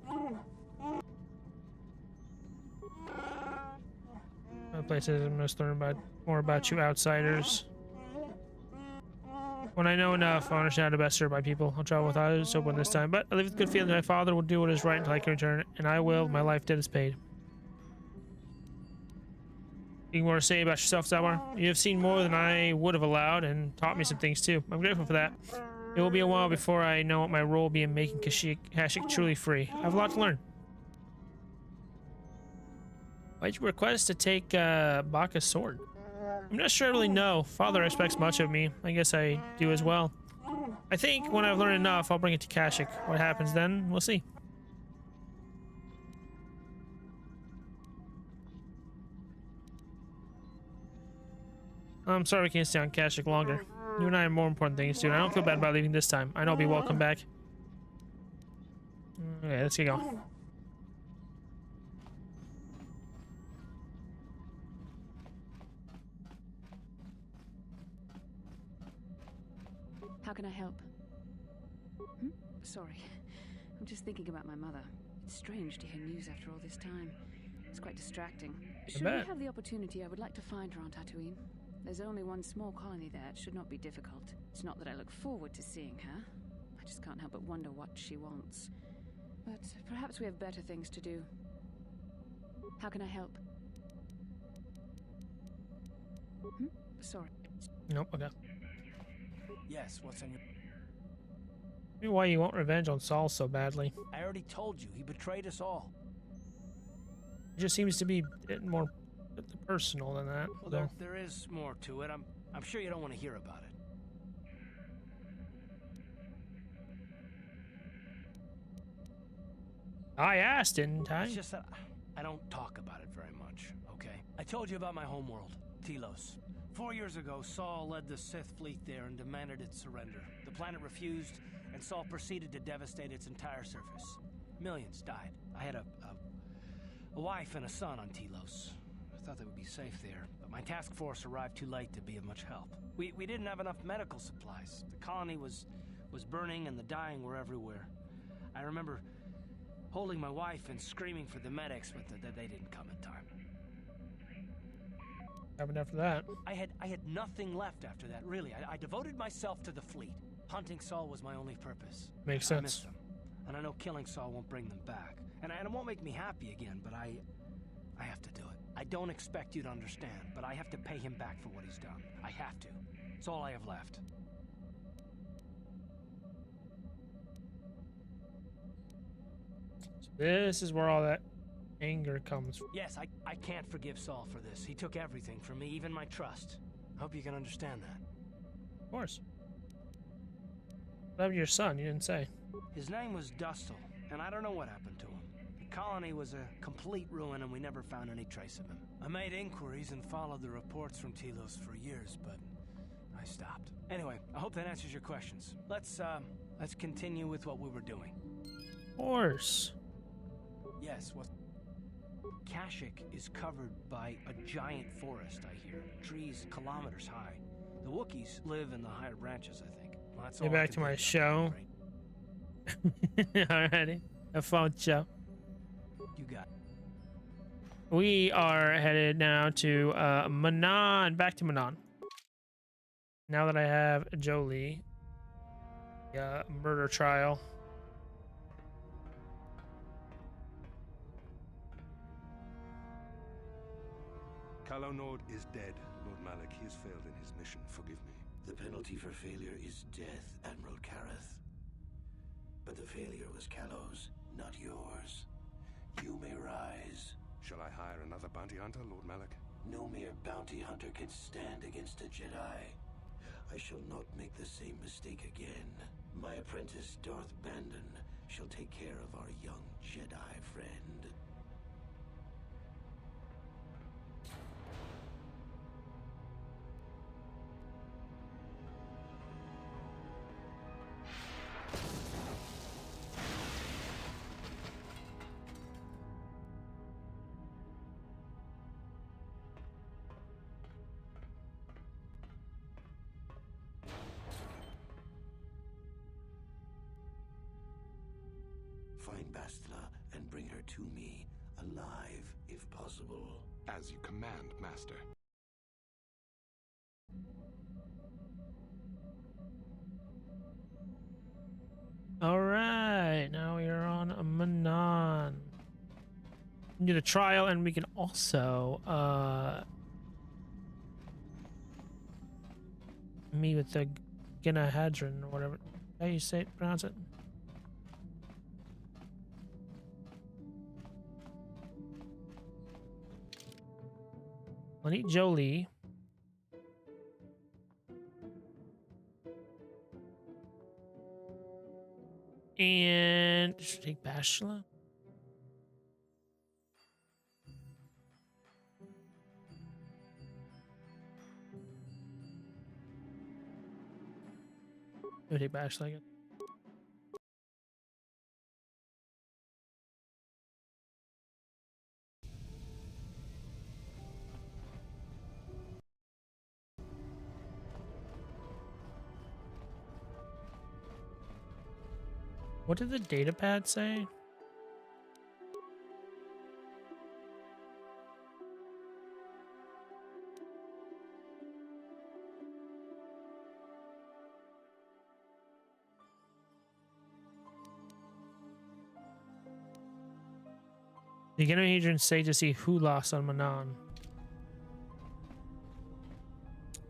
Other places I'm gonna learn more about you outsiders. When I know enough, I understand how to best serve my people. I'll travel without it, so when this time. But I live with good feeling that my father will do what is right until I can return, and I will. My life debt is paid. Anything more to say about yourself, Zawar? You have seen more than I would have allowed, and taught me some things too. I'm grateful for that. It will be a while before I know what my role will be in making Kashyyyk truly free. I have a lot to learn. Why'd you request to take Baka's sword? I'm not sure I really know. Father expects much of me. I guess I do as well. I think when I've learned enough, I'll bring it to Kashyyyk. What happens then, we'll see. I'm sorry we can't stay on Kashyyyk longer. You and I have more important things to do. I don't feel bad about leaving this time. I know I'll be welcome back. Okay, let's get going. How can I help? Sorry. I'm just thinking about my mother. It's strange to hear news after all this time. It's quite distracting. Should we have the opportunity, I would like to find her on Tatooine. There's only one small colony there. It should not be difficult. It's not that I look forward to seeing her. I just can't help but wonder what she wants. But perhaps we have better things to do. How can I help? Sorry. Nope, okay. Yes, what's on your... Maybe why you want revenge on Saul so badly. I already told you, he betrayed us all. It just seems to be a bit more personal than that. Well, there is more to it. I'm sure you don't want to hear about it. I asked, didn't I? It's just that I don't talk about it very much, okay? I told you about my homeworld, Telos. 4 years ago, Saul led the Sith fleet there and demanded its surrender. The planet refused, and Saul proceeded to devastate its entire surface. Millions died. I had a wife and a son on Telos. I thought they would be safe there, but my task force arrived too late to be of much help. We didn't have enough medical supplies. The colony was burning and the dying were everywhere. I remember holding my wife and screaming for the medics, but they didn't come in time. Happened after that. I had nothing left after that, really. I devoted myself to the fleet. Hunting Saul was my only purpose. Makes I sense. miss them. And I know killing Saul won't bring them back. And it won't make me happy again, but I have to do it. I don't expect you to understand, but I have to pay him back for what he's done. I have to. It's all I have left. So this is where all that anger comes from. Yes, I can't forgive Saul for this. He took everything from me, even my trust. I hope you can understand that. Of course. What happened to your son? You didn't say. His name was Dustle, and I don't know what happened to him. The colony was a complete ruin, and we never found any trace of him. I made inquiries and followed the reports from Telos for years, but I stopped. Anyway, I hope that answers your questions. Let's continue with what we were doing. Of course. Yes, what... Kashyyyk is covered by a giant forest, I hear. Trees kilometers high. The Wookiees live in the higher branches, I think. Well, that's Get all I back can to my think of, show. right? Alrighty. A phone show. You got it. We are headed now to Manon. Back to Manon. Now that I have Jolie. Murder trial. Calo Nord is dead, Lord Malik. He has failed in his mission. Forgive me. The penalty for failure is death, Admiral Kareth. But the failure was Calo's, not yours. You may rise. Shall I hire another bounty hunter, Lord Malik? No mere bounty hunter can stand against a Jedi. I shall not make the same mistake again. My apprentice, Darth Bandon, shall take care of our young Jedi friend. Find Bastila and bring her to me, alive if possible. As you command, Master. All right, now we are on Manon. Do the trial, and we can also meet with the Genahadrin or whatever. How you say pronounce it? I'll need Jolie. And should I take Bashla? I'll take Bashla again. What did the data pad say? The Genahadrin say to see who lost on Manon.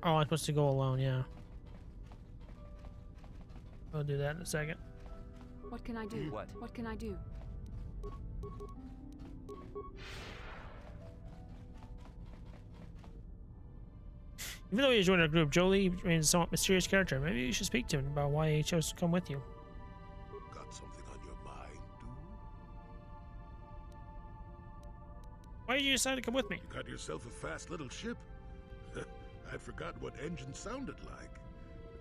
Oh, I'm supposed to go alone, yeah. I'll do that in a second. What can I do? What? What can I do? Even though you joined our group, Jolie remains a somewhat mysterious character. Maybe you should speak to him about why he chose to come with you. Got something on your mind, dude? Why did you decide to come with me? You got yourself a fast little ship. I'd forgotten what engine sounded like.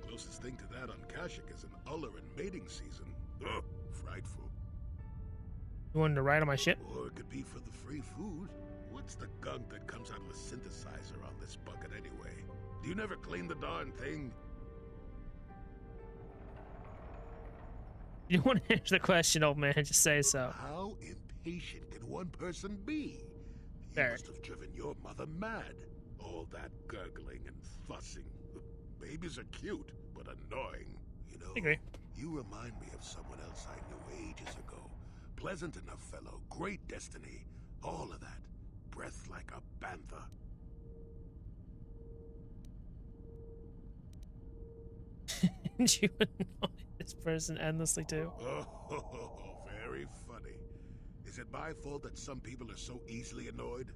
The closest thing to that on Kashyyyk is an Uller in mating season. Ugh, frightful. You wanted to ride on my ship? Or it could be for the free food. What's the gunk that comes out of a synthesizer on this bucket anyway? Do you never clean the darn thing? You don't want to answer the question, old man. Just say so. How impatient can one person be? You Fair. must have driven your mother mad. All that gurgling and fussing. Babies are cute, but annoying. You know, agree. you remind me of someone else I knew ages ago. Pleasant enough fellow, great destiny, all of that. Breath like a bantha. And you annoy this person endlessly too. Oh, very funny. Is it my fault that some people are so easily annoyed?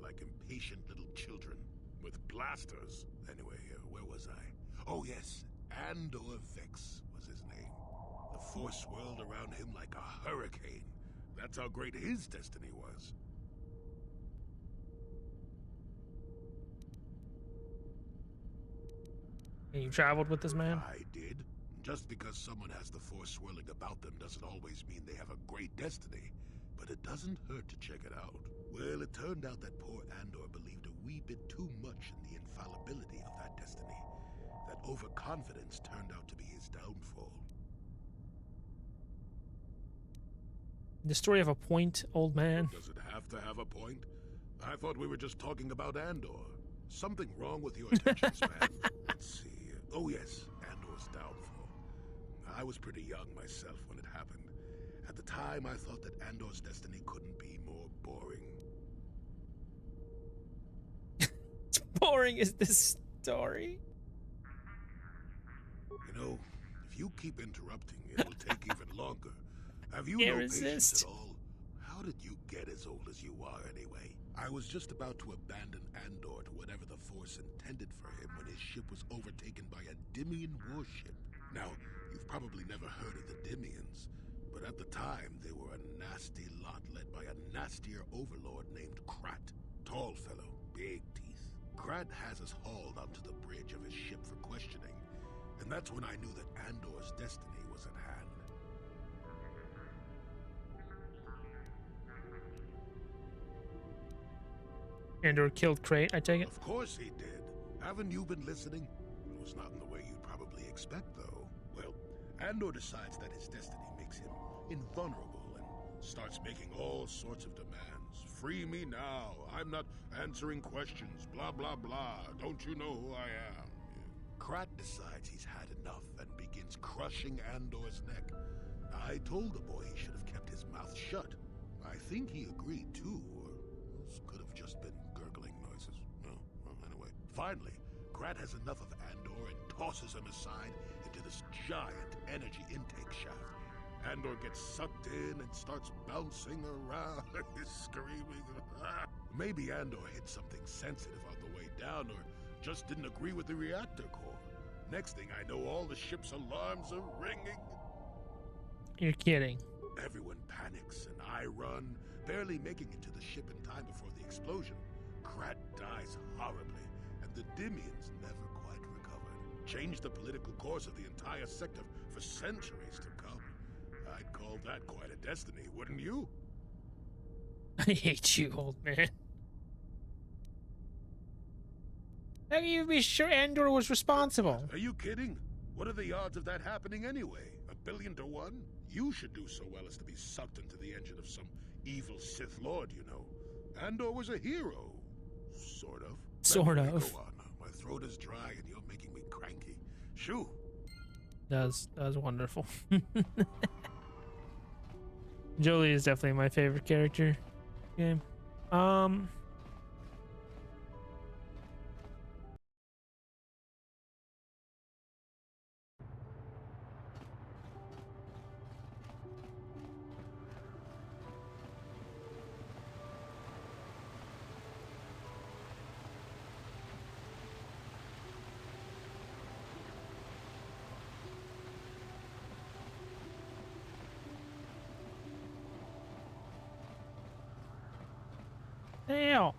Like impatient little children with blasters. Anyway, where was I? Oh yes, Andor Vex was his name. The force swirled around him like a hurricane. That's how great his destiny was. And you traveled with this man? I did. Just because someone has the force swirling about them doesn't always mean they have a great destiny. But it doesn't hurt to check it out. Well, it turned out that poor Andor believed a wee bit too much in the infallibility of that destiny. That overconfidence turned out to be his downfall. The story of a point, old man. Does it have to have a point? I thought we were just talking about Andor. Something wrong with your attention span. Let's see. Oh yes, Andor's downfall. I was pretty young myself when it happened. At the time, I thought that Andor's destiny couldn't be more boring. Boring is this story. You know, if you keep interrupting, it will take even longer. Have you Can't no patience resist. at all? How did you get as old as you are anyway? I was just about to abandon Andor to whatever the Force intended for him when his ship was overtaken by a Dimian warship. Now, you've probably never heard of the Dimians, but at the time they were a nasty lot led by a nastier overlord named Krat. Tall fellow, big teeth. Krat has us hauled onto the bridge of his ship for questioning, and that's when I knew that Andor's destiny was at hand. Andor killed Crate, I take it? Of course he did. Haven't you been listening? It was not in the way you'd probably expect, though. Well, Andor decides that his destiny makes him invulnerable and starts making all sorts of demands. Free me now. I'm not answering questions. Blah, blah, blah. Don't you know who I am? Krat decides he's had enough and begins crushing Andor's neck. I told the boy he should have kept his mouth shut. I think he agreed too, or this could have just been gurgling noises. Well, anyway. Finally, Krat has enough of Andor and tosses him aside into this giant energy intake shaft. Andor gets sucked in and starts bouncing around, screaming. Maybe Andor hit something sensitive on the way down, or just didn't agree with the reactor core. Next thing I know, all the ship's alarms are ringing. You're kidding. Everyone panics, and I run, barely making it to the ship in time before the explosion. Krat dies horribly, and the Dimians never quite recovered. Changed the political course of the entire sector for centuries to come. I'd call that quite a destiny, wouldn't you? I hate you, old man. How can you be sure Andor was responsible? Are you kidding? What are the odds of that happening anyway? 1,000,000,000 to 1? You should do so well as to be sucked into the engine of some evil Sith Lord, you know. Andor was a hero. Sort of. Sort of. Go on. My throat is dry and you're making me cranky. Shoo! That was wonderful. Jolie is definitely my favorite character. Game. Hell.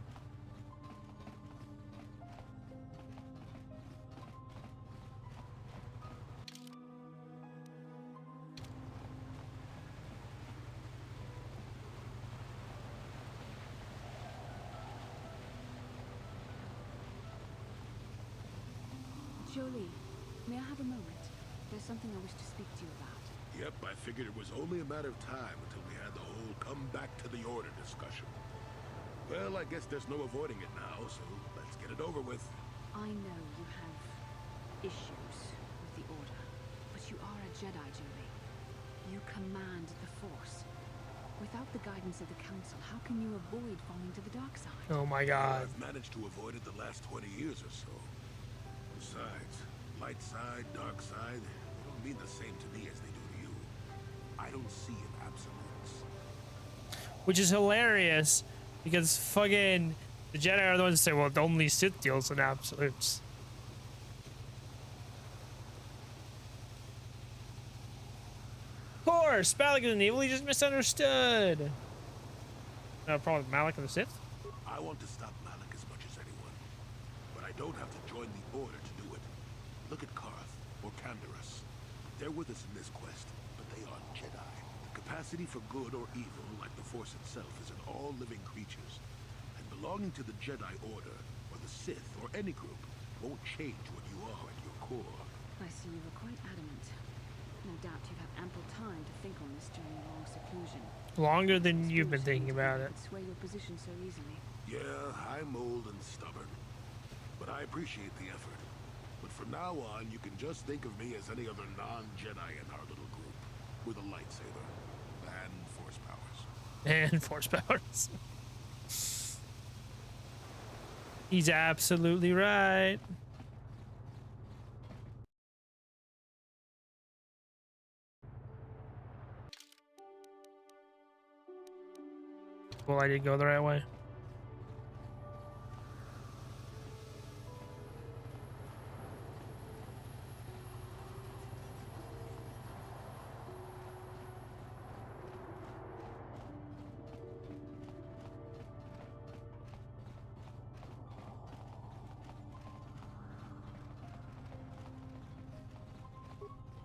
Jolie, may I have a moment? There's something I wish to speak to you about. Yep, I figured it was only a matter of time until we had the whole come back to the order discussion. Well, I guess there's no avoiding it now, so let's get it over with. I know you have issues with the Order, but you are a Jedi, Jolie. You command the Force. Without the guidance of the Council, how can you avoid falling to the dark side? Oh my God. I've managed to avoid it the last 20 years or so. Besides, light side, dark side, they don't mean the same to me as they do to you. I don't see an absolutes. Which is hilarious, because fucking the Jedi are the ones that say, well, only Sith deals in absolutes. Of course, Malak is an evil, he just misunderstood. No problem with Malak and the Sith? I want to stop Malak as much as anyone, but I don't have to join the Order to do it. Look at Karth or Canderous. They're with us in this quest, but they aren't Jedi. The capacity for good or evil, like the Force itself, is in all living creatures. And belonging to the Jedi Order, or the Sith, or any group, won't change what you are at your core. I see you were quite adamant. No doubt you've had ample time to think on this during your long seclusion. Longer than you've been thinking about it. Sway your position so easily. Yeah, I'm old and stubborn, but I appreciate the effort. But from now on, you can just think of me as any other non-Jedi in our little group, with a lightsaber and force powers. And force powers. He's absolutely right. Well, I did go the right way.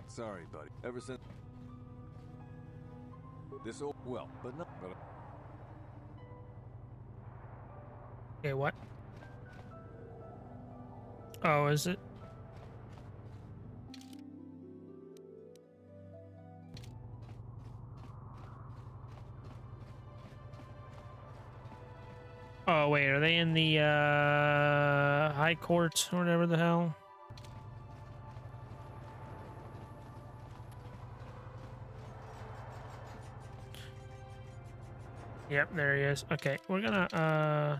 Sorry, buddy. Ever since this old, well, but not, but. Okay, what? Oh, is it? Oh, wait, are they in the High Court or whatever the hell? Yep, there he is. Okay, we're gonna, can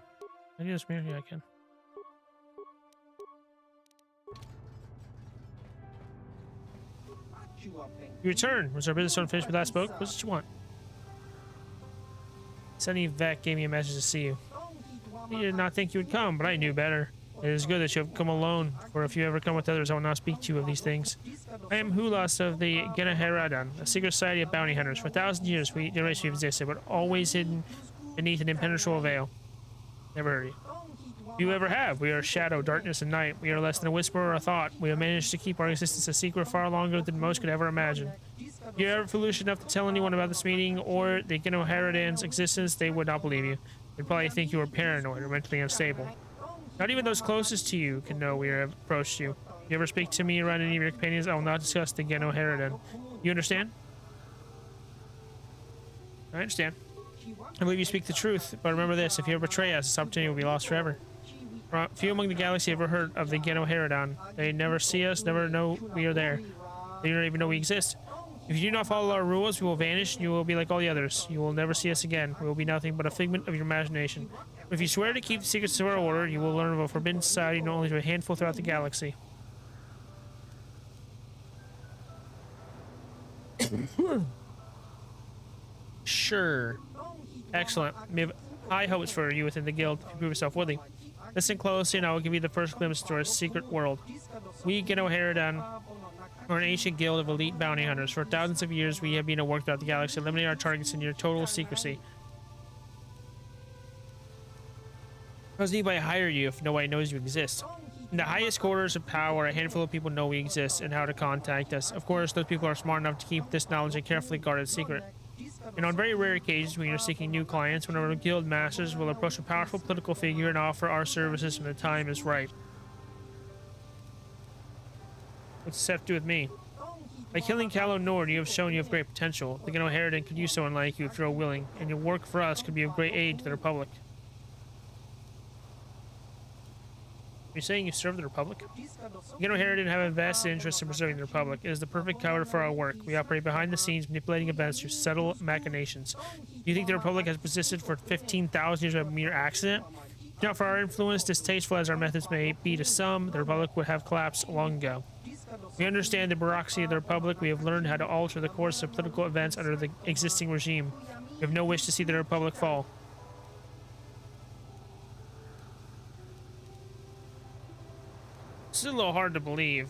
I do this mirror? Yeah, I can. You return. Was our business unfinished with last spoke? What did you want? Sunny Vec gave me a message to see you. He did not think you would come, but I knew better. It is good that you have come alone, for if you ever come with others, I will not speak to you of these things. I am Hulas of the Genaheradan, a secret society of bounty hunters. For 1,000 years, generations we've existed, but always hidden beneath an impenetrable veil. Never heard of you. If you ever have, we are shadow, darkness, and night. We are less than a whisper or a thought. We have managed to keep our existence a secret far longer than most could ever imagine. If you are ever foolish enough to tell anyone about this meeting or the Genoheradan's existence, they would not believe you. They'd probably think you were paranoid or mentally unstable. Not even those closest to you can know we have approached you. If you ever speak to me around any of your companions, I will not discuss the Genoheradan. You understand? I understand. I believe you speak the truth, but remember this, if you ever betray us, this opportunity will be lost forever. Few among the galaxy ever heard of the Genoheradan. They never see us, never know we are there. They don't even know we exist. If you do not follow our rules, we will vanish and you will be like all the others. You will never see us again. We will be nothing but a figment of your imagination. But if you swear to keep the secrets of our order, you will learn of a forbidden society known only to a handful throughout the galaxy. Sure. Excellent. We have high hopes for you within the guild if you prove yourself worthy. Listen closely and I will give you the first glimpse to our secret world. We, Genoheradan, are an ancient guild of elite bounty hunters. For thousands of years, we have been at work throughout the galaxy, eliminating our targets in your total secrecy. How does anybody hire you if nobody knows you exist? In the highest quarters of power, a handful of people know we exist and how to contact us. Of course, those people are smart enough to keep this knowledge a carefully guarded secret. And on very rare occasions, when you're seeking new clients, one of our guild masters will approach a powerful political figure and offer our services when the time is right. What's this have to do with me? By killing Calo Nord, you have shown you have great potential. The Genoheradan could use someone like you if you're willing, and your work for us could be of great aid to the Republic. You're saying you serve the Republic? The Genoheradan have a vested interest in preserving the Republic. It is the perfect cover for our work. We operate behind the scenes, manipulating events through subtle machinations. Do you think the Republic has persisted for 15,000 years by mere accident? If not for our influence, distasteful as our methods may be to some, the Republic would have collapsed long ago. We understand the bureaucracy of the Republic. We have learned how to alter the course of political events under the existing regime. We have no wish to see the Republic fall. This is a little hard to believe.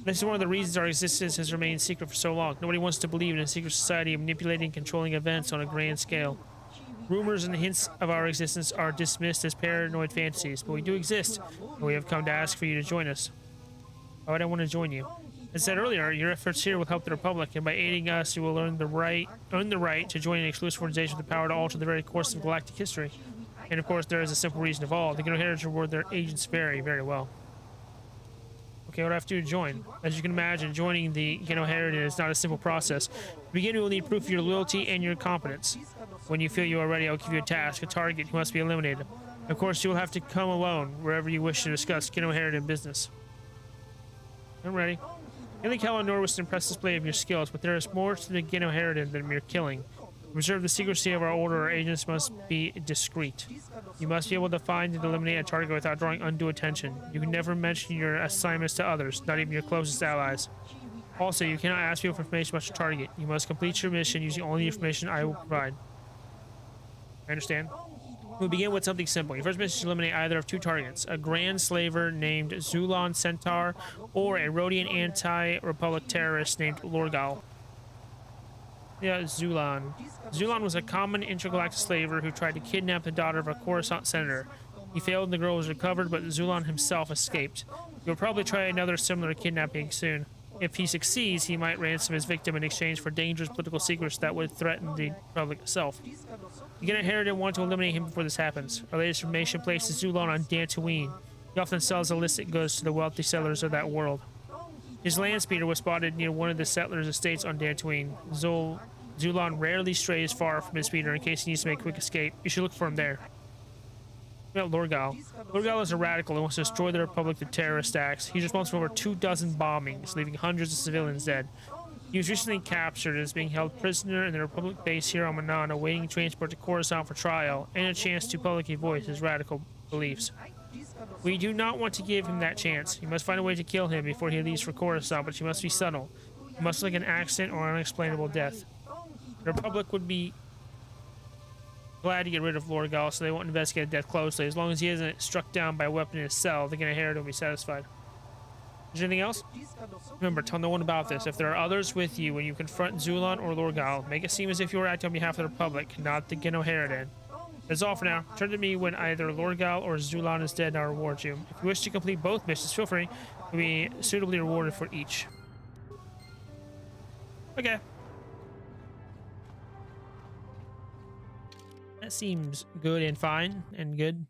This is one of the reasons our existence has remained secret for so long. Nobody wants to believe in a secret society manipulating and controlling events on a grand scale. Rumors and hints of our existence are dismissed as paranoid fantasies, but we do exist, and we have come to ask for you to join us. Why would I want to join you? As said earlier, your efforts here will help the Republic, and by aiding us, you will earn the right to join an exclusive organization with the power to alter the very course of galactic history. And of course, there is a simple reason of all. The Genoheradan reward their agents very, very well. Okay, what do I have to do to join? As you can imagine, joining the Genoheradan is not a simple process. To begin, you will need proof of your loyalty and your competence. When you feel you are ready, I'll give you a task, a target who must be eliminated. Of course, you will have to come alone wherever you wish to discuss Genoheradan business. I'm ready. Killing Calo Nord was an impressive display of your skills, but there is more to the Genoheradan than mere killing. To preserve the secrecy of our order, our agents must be discreet. You must be able to find and eliminate a target without drawing undue attention. You can never mention your assignments to others, not even your closest allies. Also, you cannot ask people for information about your target. You must complete your mission using only the information I will provide. I understand. We'll begin with something simple. Your first mission is to eliminate either of two targets, a Grand Slaver named Zulon Centaur, or a Rhodian anti-Republic terrorist named Lorgal. Yeah, Zulon. Zulon was a common intergalactic slaver who tried to kidnap the daughter of a Coruscant senator. He failed and the girl was recovered, but Zulon himself escaped. You'll probably try another similar kidnapping soon. If he succeeds, he might ransom his victim in exchange for dangerous political secrets that would threaten the Republic itself. The Genoheradan want to eliminate him before this happens. Our latest information places Zulon on Dantooine. He often sells illicit goods to the wealthy settlers of that world. His land speeder was spotted near one of the settlers' estates on Dantooine. Zulon rarely strays far from his speeder in case he needs to make a quick escape. You should look for him there. About Lorgal. Lorgal is a radical and wants to destroy the Republic through terrorist acts. He's responsible for over 24 bombings, leaving hundreds of civilians dead. He was recently captured and is being held prisoner in the Republic base here on Manan, awaiting transport to Coruscant for trial and a chance to publicly voice his radical beliefs. We do not want to give him that chance. You must find a way to kill him before he leaves for Coruscant, but you must be subtle. You must look like an accident or unexplainable death. The Republic would be glad to get rid of Lorgal, so they won't investigate death closely. As long as he isn't struck down by a weapon in his cell, the Inherit will be satisfied. Is there anything else? Remember, tell no one about this. If there are others with you when you confront Zulon or Lorgal, make it seem as if you are acting on behalf of the Republic, not the Inherit. That's all for now. Turn to me when either Lorgal or Zulon is dead and I'll reward you. If you wish to complete both missions, feel free. You'll be suitably rewarded for each. Okay. That seems good and fine and good.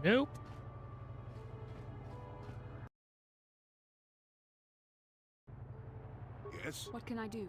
Nope. Yes? What can I do?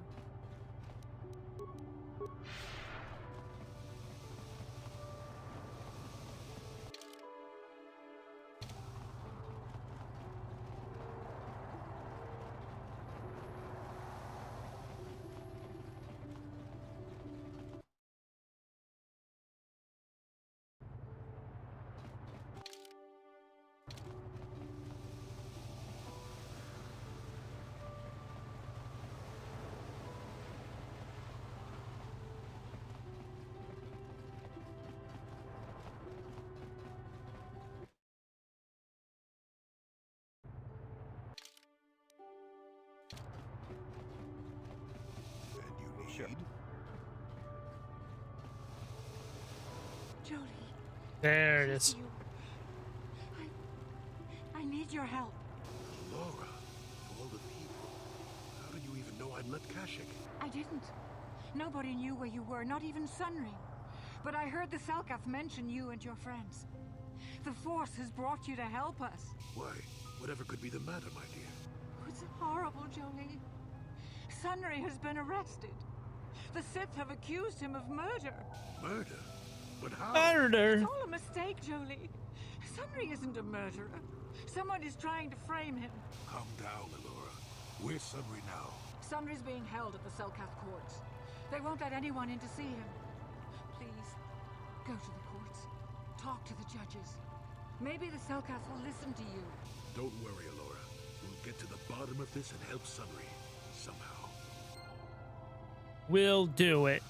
Jolie. There it is. I need your help. Laura, of all the people, how did you even know I'd let Kashyyyk? I didn't. Nobody knew where you were, not even Sunry. But I heard the Selkath mention you and your friends. The Force has brought you to help us. Why? Whatever could be the matter, my dear? It's horrible, Jolie. Sunry has been arrested. The Sith have accused him of murder. Murder? But how? Murder? It's all a mistake, Jolie. Sunry isn't a murderer. Someone is trying to frame him. Calm down, Alora. Where's Sunry now? Sunry's being held at the Selkath courts. They won't let anyone in to see him. Please, go to the courts. Talk to the judges. Maybe the Selkath will listen to you. Don't worry, Alora. We'll get to the bottom of this and help Sunry. Somehow. We'll do it.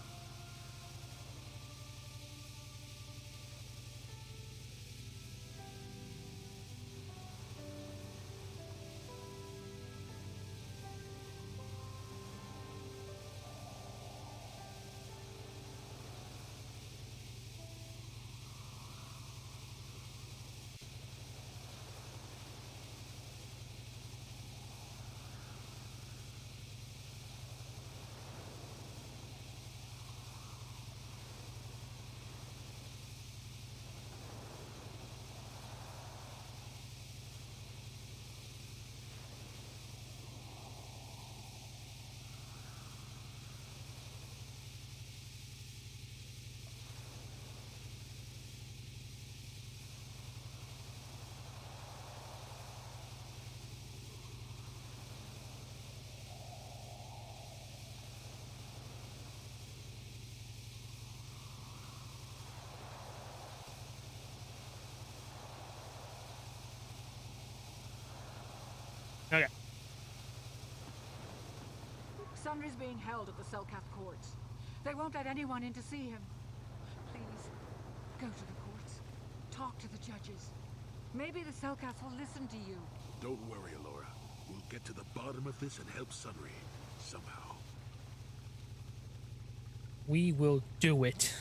Okay. Sunry's being held at the Selkath courts. They won't let anyone in to see him. Please, go to the courts. Talk to the judges. Maybe the Selkath will listen to you. Don't worry, Alora. We'll get to the bottom of this and help Sunry. Somehow. We will do it.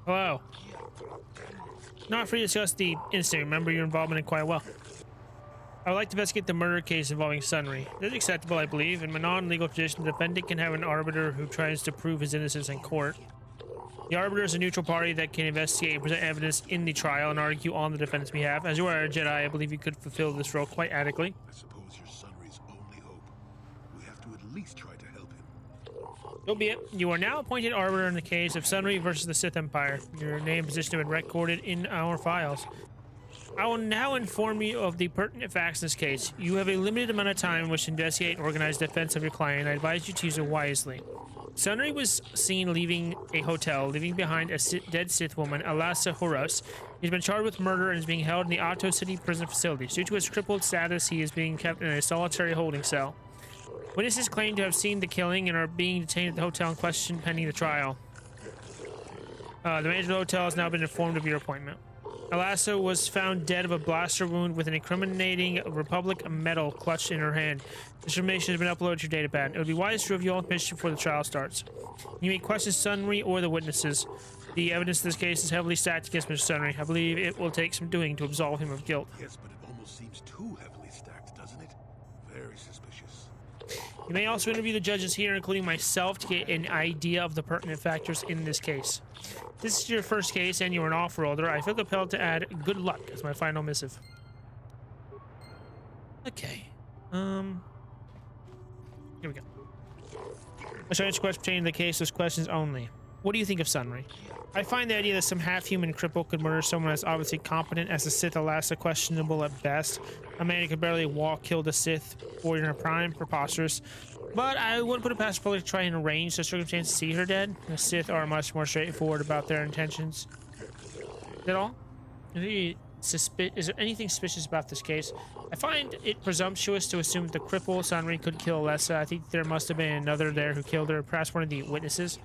Hello. Not free to discuss the incident. Remember your involvement in quite well. I would like to investigate the murder case involving Sunry. This is acceptable, I believe. In a non-legal tradition, the defendant can have an arbiter who tries to prove his innocence in court. The arbiter is a neutral party that can investigate and present evidence in the trial and argue on the defendant's behalf. As you are a Jedi, I believe you could fulfill this role quite adequately. I suppose you're Sunry's only hope. We have to at least try to help him. So be it. You are now appointed arbiter in the case of Sunry versus the Sith Empire. Your name and position have been recorded in our files. I will now inform you of the pertinent facts in this case. You have a limited amount of time in which to investigate and organize the defense of your client. I advise you to use it wisely. Sunry was seen leaving a hotel, leaving behind a dead Sith woman, Alasa Horos. He's been charged with murder and is being held in the Otto City prison facility. Due to his crippled status, he is being kept in a solitary holding cell. Witnesses claim to have seen the killing and are being detained at the hotel in question pending the trial. The manager of the hotel has now been informed of your appointment. Alasa was found dead of a blaster wound with an incriminating Republic medal clutched in her hand. This information has been uploaded to your datapad. It would be wise to review all information before the trial starts. You may question Sunry or the witnesses. The evidence in this case is heavily stacked against Mr. Sunry. I believe it will take some doing to absolve him of guilt. Yes, but it almost seems too heavily stacked, doesn't it? Very suspicious. You may also interview the judges here, including myself, to get an idea of the pertinent factors in this case. This is your first case and you're an off-roader. I feel compelled to add good luck as my final missive. Okay. Here we go. I shall answer questions pertaining to the case. Those questions only. What do you think of Sunry? I find the idea that some half-human cripple could murder someone as obviously competent as the Sith Alasa questionable at best. A man who could barely walk killed a Sith warrior in her prime, preposterous. But I wouldn't put it past Republic to try and arrange the circumstance to see her dead. The Sith are much more straightforward about their intentions. Is that all? Is there anything suspicious about this case? I find it presumptuous to assume that the cripple Sunry could kill Alessa. I think there must have been another there who killed her, perhaps one of the witnesses.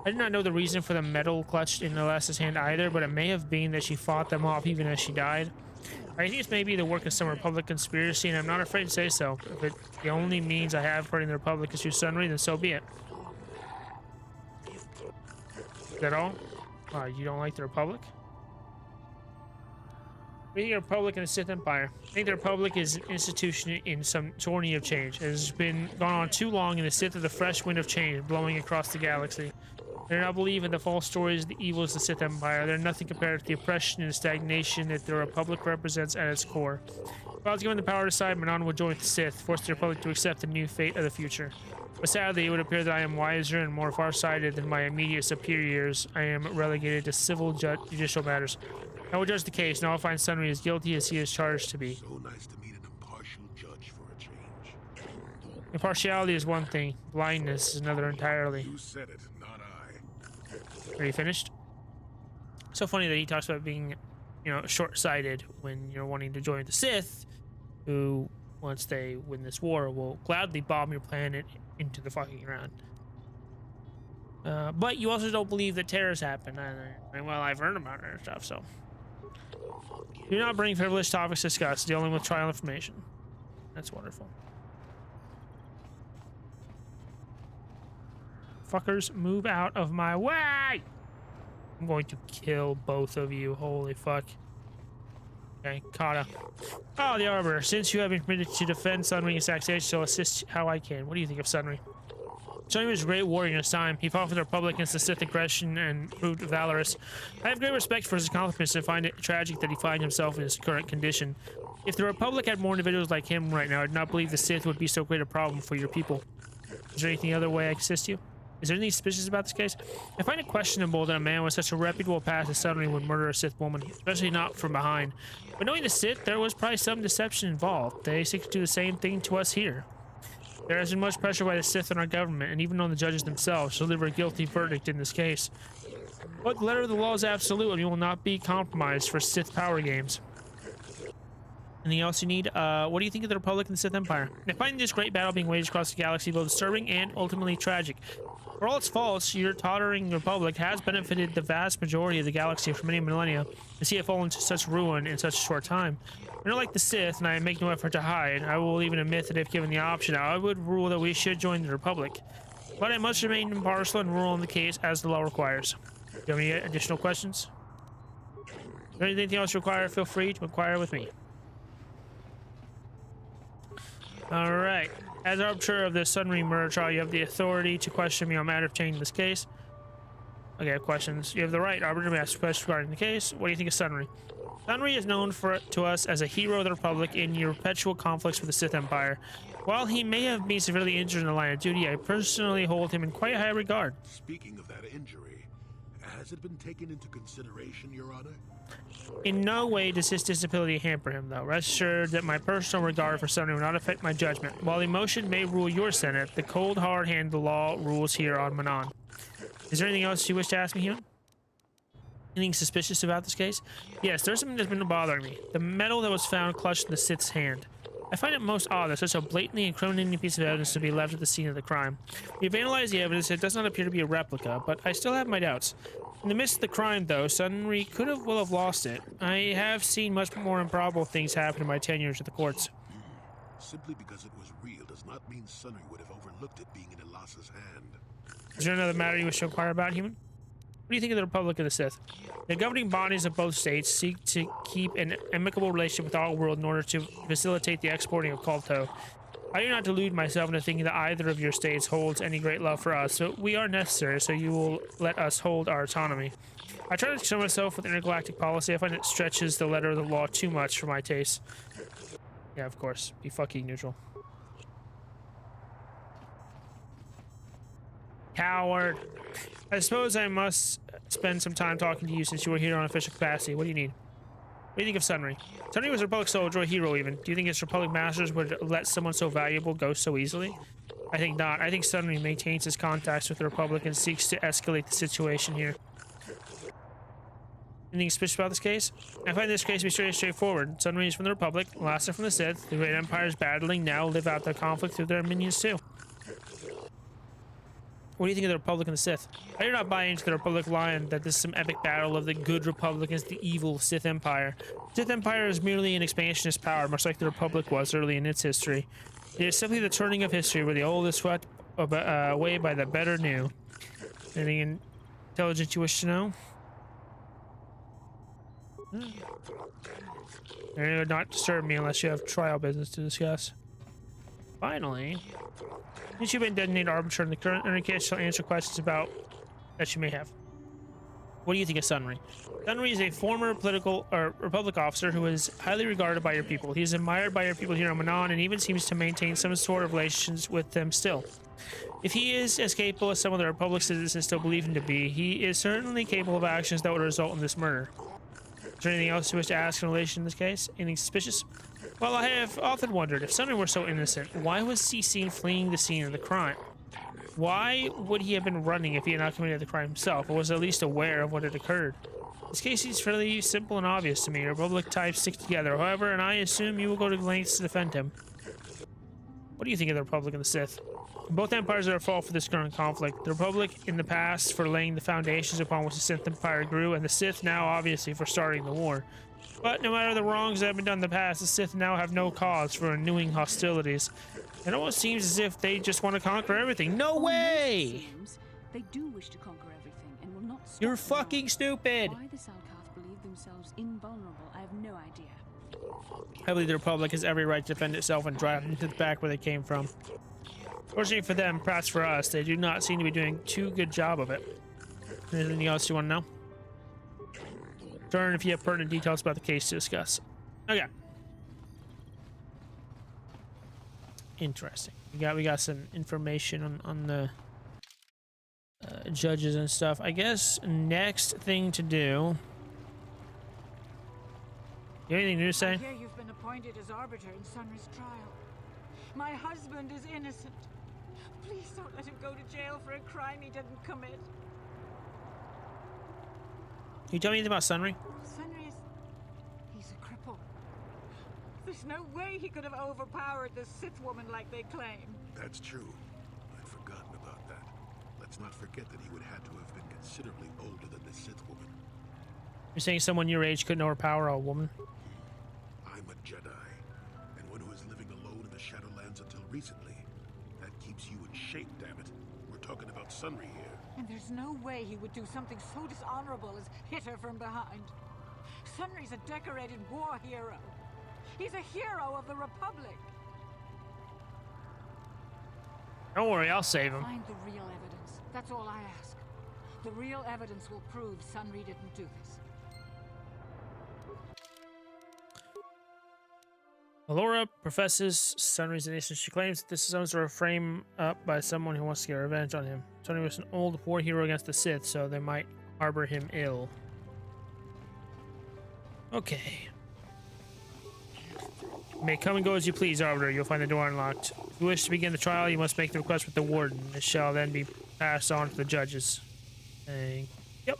I did not know the reason for the medal clutched in Alessa's hand either, but it may have been that she fought them off even as she died. I think it's maybe the work of some Republic conspiracy, and I'm not afraid to say so. If it, the only means I have for hurting the Republic is through Sunry, then so be it. Is that all? You don't like the Republic? I think the Republic and the Sith Empire. I think the Republic is an institution in some journey of change. It has been gone on too long, and the Sith are the fresh wind of change blowing across the galaxy. They do not believe in the false stories of the evils of the Sith Empire. They're nothing compared to the oppression and stagnation that the Republic represents at its core. If I was given the power to decide, Manon would join the Sith, force the Republic to accept the new fate of the future. But sadly, it would appear that I am wiser and more farsighted than my immediate superiors. I am relegated to civil judicial matters. I will judge the case, and I will find Sunry as guilty as he is charged to be. So nice to meet an impartial judge for a change. Impartiality is one thing. Blindness is another entirely. You said it, not I. Are you finished? So funny that he talks about being, short-sighted when you're wanting to join the Sith, who, once they win this war, will gladly bomb your planet into the fucking ground. But you also don't believe that terrors happen either. Well, I've heard about it and stuff, so. Do not bring frivolous topics to discuss, dealing with trial information. That's wonderful. Fuckers, move out of my way! I'm going to kill both of you. Holy fuck. Okay, Kata. Oh, the Arbiter. Since you have been permitted to defend Sunry against taxation, so assist how I can. What do you think of Sunry? Sunry was a great warrior in his time. He fought for the Republic against the Sith aggression and proved valorous. I have great respect for his accomplishments and find it tragic that he finds himself in his current condition. If the Republic had more individuals like him right now, I do not believe the Sith would be so great a problem for your people. Is there anything other way I can assist you? Is there anything suspicious about this case? I find it questionable that a man with such a reputable past as Sunry would murder a Sith woman, especially not from behind. But knowing the Sith, there was probably some deception involved. They seek to do the same thing to us here. There has been much pressure by the Sith on our government and even on the judges themselves to deliver a guilty verdict in this case. But the letter of the law is absolute and we will not be compromised for Sith power games. Anything else you need? What do you think of the Republic and the Sith Empire? I find this great battle being waged across the galaxy both disturbing and ultimately tragic. For all its faults, your tottering Republic has benefited the vast majority of the galaxy for many millennia. To see it fall into such ruin in such a short time. We're not like the Sith, and I make no effort to hide. I will even admit that if given the option, I would rule that we should join the Republic. But I must remain impartial and rule on the case as the law requires. Do you have any additional questions? Is there anything else you require? Feel free to inquire with me. Alright. As arbiter of the Sunry murder trial, you have the authority to question me on matter pertaining to this case. Okay, I have questions. You have the right, arbiter, to ask questions regarding the case. What do you think of Sunry? Sunry is known to us as a hero of the Republic in your perpetual conflicts with the Sith Empire. While he may have been severely injured in the line of duty, I personally hold him in quite high regard. Speaking of that injury, has it been taken into consideration, Your Honor? In no way does his disability hamper him, though. Rest assured that my personal regard for Sunny will not affect my judgment. While emotion may rule your Senate, the cold, hard hand of the law rules here on Manon. Is there anything else you wish to ask me, Human? Anything suspicious about this case? Yes, there's something that's been bothering me. The medal that was found clutched in the Sith's hand. I find it most odd that such a blatantly incriminating piece of evidence to be left at the scene of the crime. We've analyzed the evidence. It does not appear to be a replica, but I still have my doubts. In the midst of the crime, though, Sunry could well have lost it. I have seen much more improbable things happen in my tenures at the courts. Simply because it was real does not mean Sunry would have overlooked it being in Elas's hand. Is there another matter you wish to inquire about, Human? What do you think of the Republic of the Sith? The governing bodies of both states seek to keep an amicable relationship with our world in order to facilitate the exporting of KOTOR. I do not delude myself into thinking that either of your states holds any great love for us, so we are necessary, so you will let us hold our autonomy. I try to concern myself with intergalactic policy. I find it stretches the letter of the law too much for my taste. Yeah, of course. Be fucking neutral. Coward. I suppose I must spend some time talking to you since you were here on official capacity. What do you need? What do you think of Sunry? Sunry was a Republic soldier, a hero even. Do you think his Republic masters would let someone so valuable go so easily? I think not. I think Sunry maintains his contacts with the Republic and seeks to escalate the situation here. Anything suspicious about this case? I find this case to be straightforward. Sunry is from the Republic, Lhasa from the Sith. The great empires battling now live out their conflict through their minions too. What do you think of the Republic and the Sith? I do not buy into the Republic line that this is some epic battle of the good Republic against the evil Sith Empire. The Sith Empire is merely an expansionist power, much like the Republic was early in its history. It is simply the turning of history where the old is swept away by the better new. Anything intelligent you wish to know? Do not disturb me unless you have trial business to discuss. Finally, since you've been designated arbiter in the current case, shall answer questions about that you may have. What do you think of Sunry? Sunry is a former Republic officer who is highly regarded by your people. He is admired by your people here on Manon and even seems to maintain some sort of relations with them still. If he is as capable as some of the Republic citizens still believe him to be, he is certainly capable of actions that would result in this murder. Is there anything else you wish to ask in relation to this case? Anything suspicious? Well, I have often wondered, if Sunry were so innocent, why was he seen fleeing the scene of the crime? Why would he have been running if he had not committed the crime himself, or was at least aware of what had occurred? This case seems fairly simple and obvious to me. Republic types stick together, however, and I assume you will go to lengths to defend him. What do you think of the Republic and the Sith? Both empires are at fault for this current conflict. The Republic in the past for laying the foundations upon which the Sith Empire grew, and the Sith now obviously for starting the war. But no matter the wrongs that have been done in the past, the Sith now have no cause for renewing hostilities. It almost seems as if they just want to conquer everything. No way! They do wish to conquer everything and will not stop. You're fucking stupid! Why the Salkath believe themselves invulnerable, I have no idea. I believe the Republic has every right to defend itself and drive them to the back where they came from. Fortunately for them, perhaps for us, they do not seem to be doing too good job of it. Anything else you want to know? Turn if you have pertinent details about the case to discuss. Okay. Interesting. We got some information on the judges and stuff. I guess next thing to do. You have anything new to say? I hear you've been appointed as arbiter in Sunry's trial. My husband is innocent. Please don't let him go to jail for a crime he didn't commit. Can you tell me anything about Sunry? Sunry is... he's a cripple. There's no way he could have overpowered the Sith woman like they claim. That's true. I'd forgotten about that. Let's not forget that he would have to have been considerably older than the Sith woman. You're saying someone your age couldn't overpower a woman? I'm a Jedi, and one who was living alone in the Shadowlands until recently. That keeps you in shape, damn it. We're talking about Sunry here. And there's no way he would do something so dishonorable as hit her from behind. Sunry's a decorated war hero. He's a hero of the Republic. Don't worry, I'll save him. Find the real evidence. That's all I ask. The real evidence will prove Sunry didn't do this. Alora professes Sunry's innocence. She claims that this is some sort of frame up by someone who wants to get revenge on him. Sunry was an old war hero against the Sith, so they might harbor him ill. Okay. You may come and go as you please, Arbiter. You'll find the door unlocked. If you wish to begin the trial, you must make the request with the Warden. It shall then be passed on to the judges. Yep.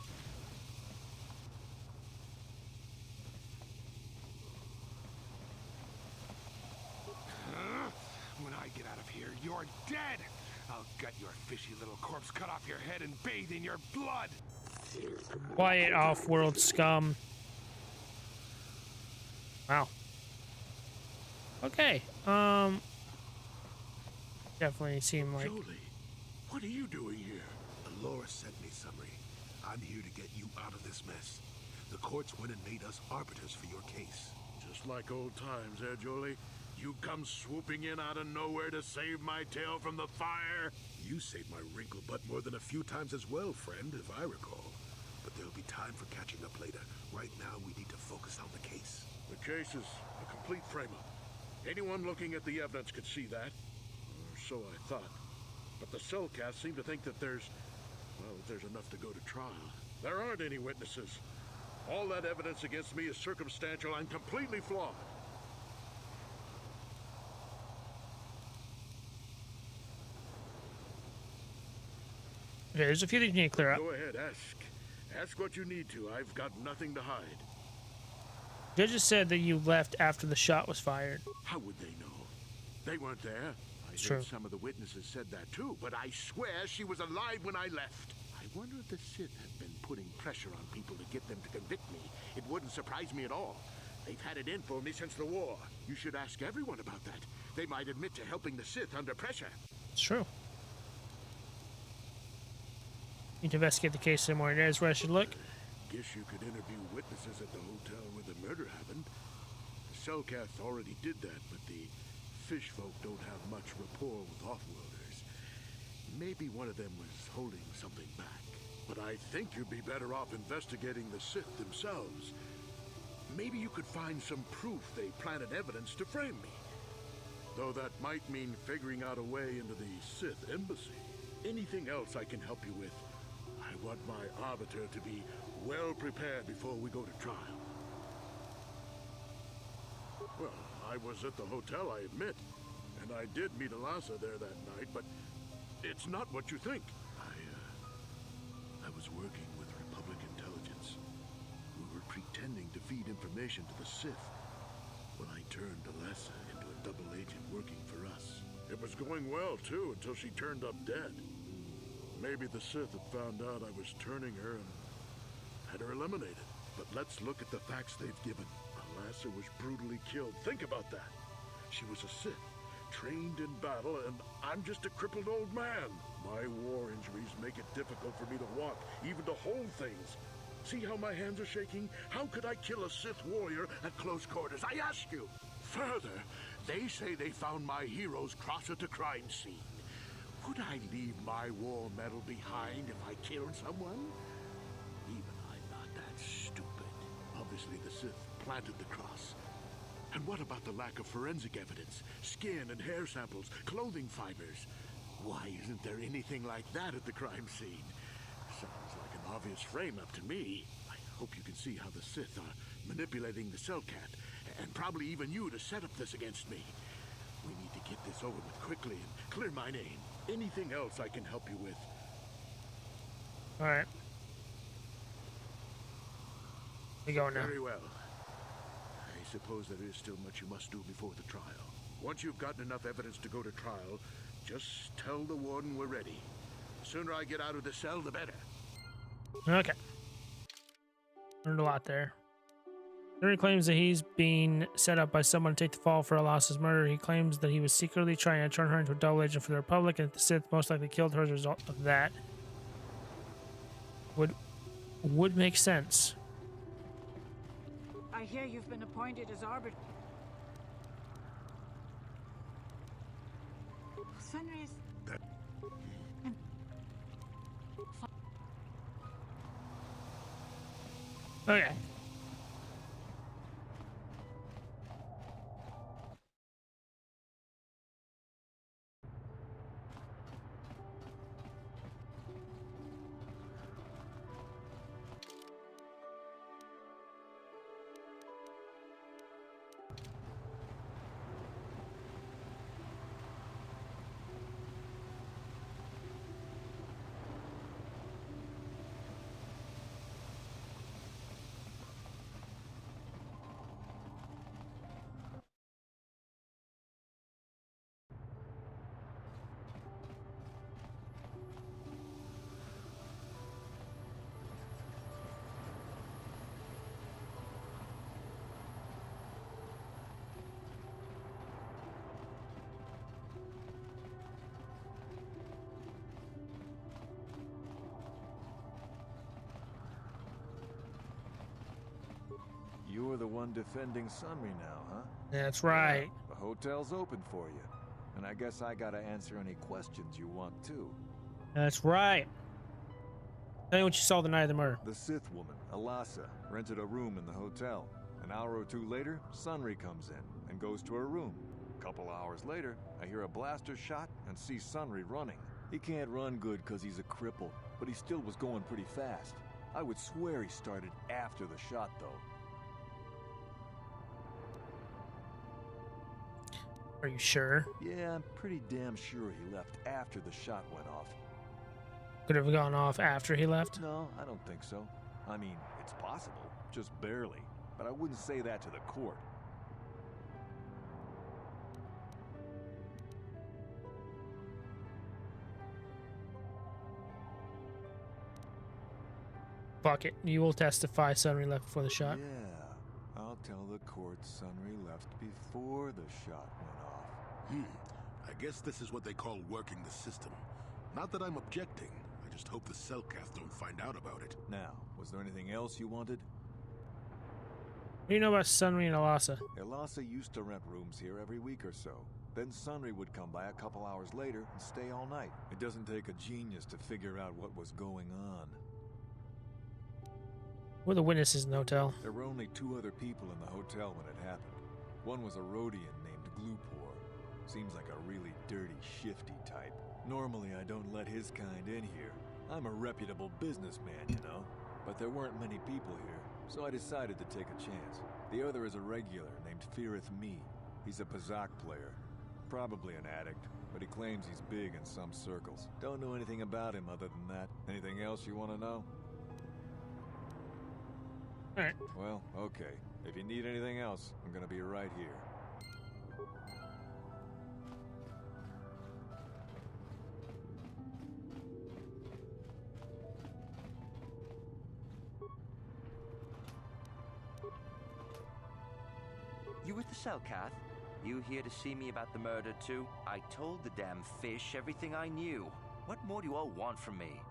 When I get out of here, you're dead! I'll gut your fishy little corpse, cut off your head, and bathe in your blood! Quiet, off-world scum. Wow. Okay. Definitely seem like... Jolie, what are you doing here? Alora sent me, Sunry. I'm here to get you out of this mess. The courts went and made us arbiters for your case. Just like old times, eh, Jolie? You come swooping in out of nowhere to save my tail from the fire? You saved my wrinkle butt more than a few times as well, friend, if I recall. But there'll be time for catching up later. Right now, we need to focus on the case. The case is a complete frame-up. Anyone looking at the evidence could see that. Or so I thought. But the cellcasts seem to think that there's enough to go to trial. There aren't any witnesses. All that evidence against me is circumstantial and completely flawed. Okay, there's a few things you need to clear up. Go ahead, ask. Ask what you need to. I've got nothing to hide. Judges said that you left after the shot was fired. How would they know? They weren't there. I True. heard some of the witnesses said that too, but I swear she was alive when I left. I wonder if the Sith have been putting pressure on people to get them to convict me. It wouldn't surprise me at all. They've had it in for me since the war. You should ask everyone about that. They might admit to helping the Sith under pressure. It's true. Need to investigate the case some more. There's where I should look. Guess you could interview witnesses at the hotel where the murder happened. The Cellcath already did that, but the fish folk don't have much rapport with offworlders. Maybe one of them was holding something back. But I think you'd be better off investigating the Sith themselves. Maybe you could find some proof they planted evidence to frame me. Though that might mean figuring out a way into the Sith embassy. Anything else I can help you with? I want my arbiter to be well prepared before we go to trial. Well, I was at the hotel, I admit. And I did meet Alasa there that night, but it's not what you think. I was working with Republic intelligence. We were pretending to feed information to the Sith when I turned Alasa into a double agent working for us. It was going well, too, until she turned up dead. Maybe the Sith had found out I was turning her and had her eliminated. But let's look at the facts they've given. Alasa was brutally killed. Think about that. She was a Sith, trained in battle, and I'm just a crippled old man. My war injuries make it difficult for me to walk, even to hold things. See how my hands are shaking? How could I kill a Sith warrior at close quarters? I ask you. Further, they say they found my heroes cross at the crime scene. Would I leave my war medal behind if I killed someone? Even I'm not that stupid. Obviously, the Sith planted the cross. And what about the lack of forensic evidence? Skin and hair samples, clothing fibers. Why isn't there anything like that at the crime scene? Sounds like an obvious frame-up to me. I hope you can see how the Sith are manipulating the Cellcat, and probably even you to set up this against me. We need to get this over with quickly and clear my name. Anything else I can help you with? All right. We going now. Very well. I suppose there is still much you must do before the trial. Once you've gotten enough evidence to go to trial, just tell the warden we're ready. The sooner I get out of the cell, the better. Okay. Learned a lot there. Henry claims that he's being set up by someone to take the fall for Alassa's murder. He claims that he was secretly trying to turn her into a double agent for the Republic, and that the Sith most likely killed her as a result of that. Would make sense. I hear you've been appointed as arbiter. Sunrise. Okay. You're the one defending Sunry now, huh? That's right. Yeah, the hotel's open for you. And I guess I gotta answer any questions you want too. That's right. Tell me what you saw the night of the murder. The Sith woman, Alassa, rented a room in the hotel. An hour or two later, Sunry comes in and goes to her room. A couple hours later, I hear a blaster shot and see Sunry running. He can't run good because he's a cripple, but he still was going pretty fast. I would swear he started after the shot, though. Are you sure? Yeah, I'm pretty damn sure he left after the shot went off. Could have gone off after he left? No, I don't think so. I mean, it's possible, just barely. But I wouldn't say that to the court. Fuck it. You will testify Sunry left before the shot. Yeah, I'll tell the court Sunry left before the shot went off. I guess this is what they call working the system. Not that I'm objecting. I just hope the Cellcath don't find out about it. Now, was there anything else you wanted? What do you know about Sunry and Alassa? Alassa used to rent rooms here every week or so. Then Sunry would come by a couple hours later and stay all night. It doesn't take a genius to figure out what was going on. Who are the witnesses in the hotel? There were only two other people in the hotel when it happened. One was a Rhodian named Glupor. Seems like a really dirty, shifty type. Normally I don't let his kind in here. I'm a reputable businessman, you know. But there weren't many people here, so I decided to take a chance. The other is a regular named Feareth Me. He's a Pazak player. Probably an addict, but he claims he's big in some circles. Don't know anything about him other than that. Anything else you want to know? Alright. Well, okay. If you need anything else, I'm gonna be right here. You with the Cellcath? You here to see me about the murder too? I told the damn fish everything I knew. What more do you all want from me?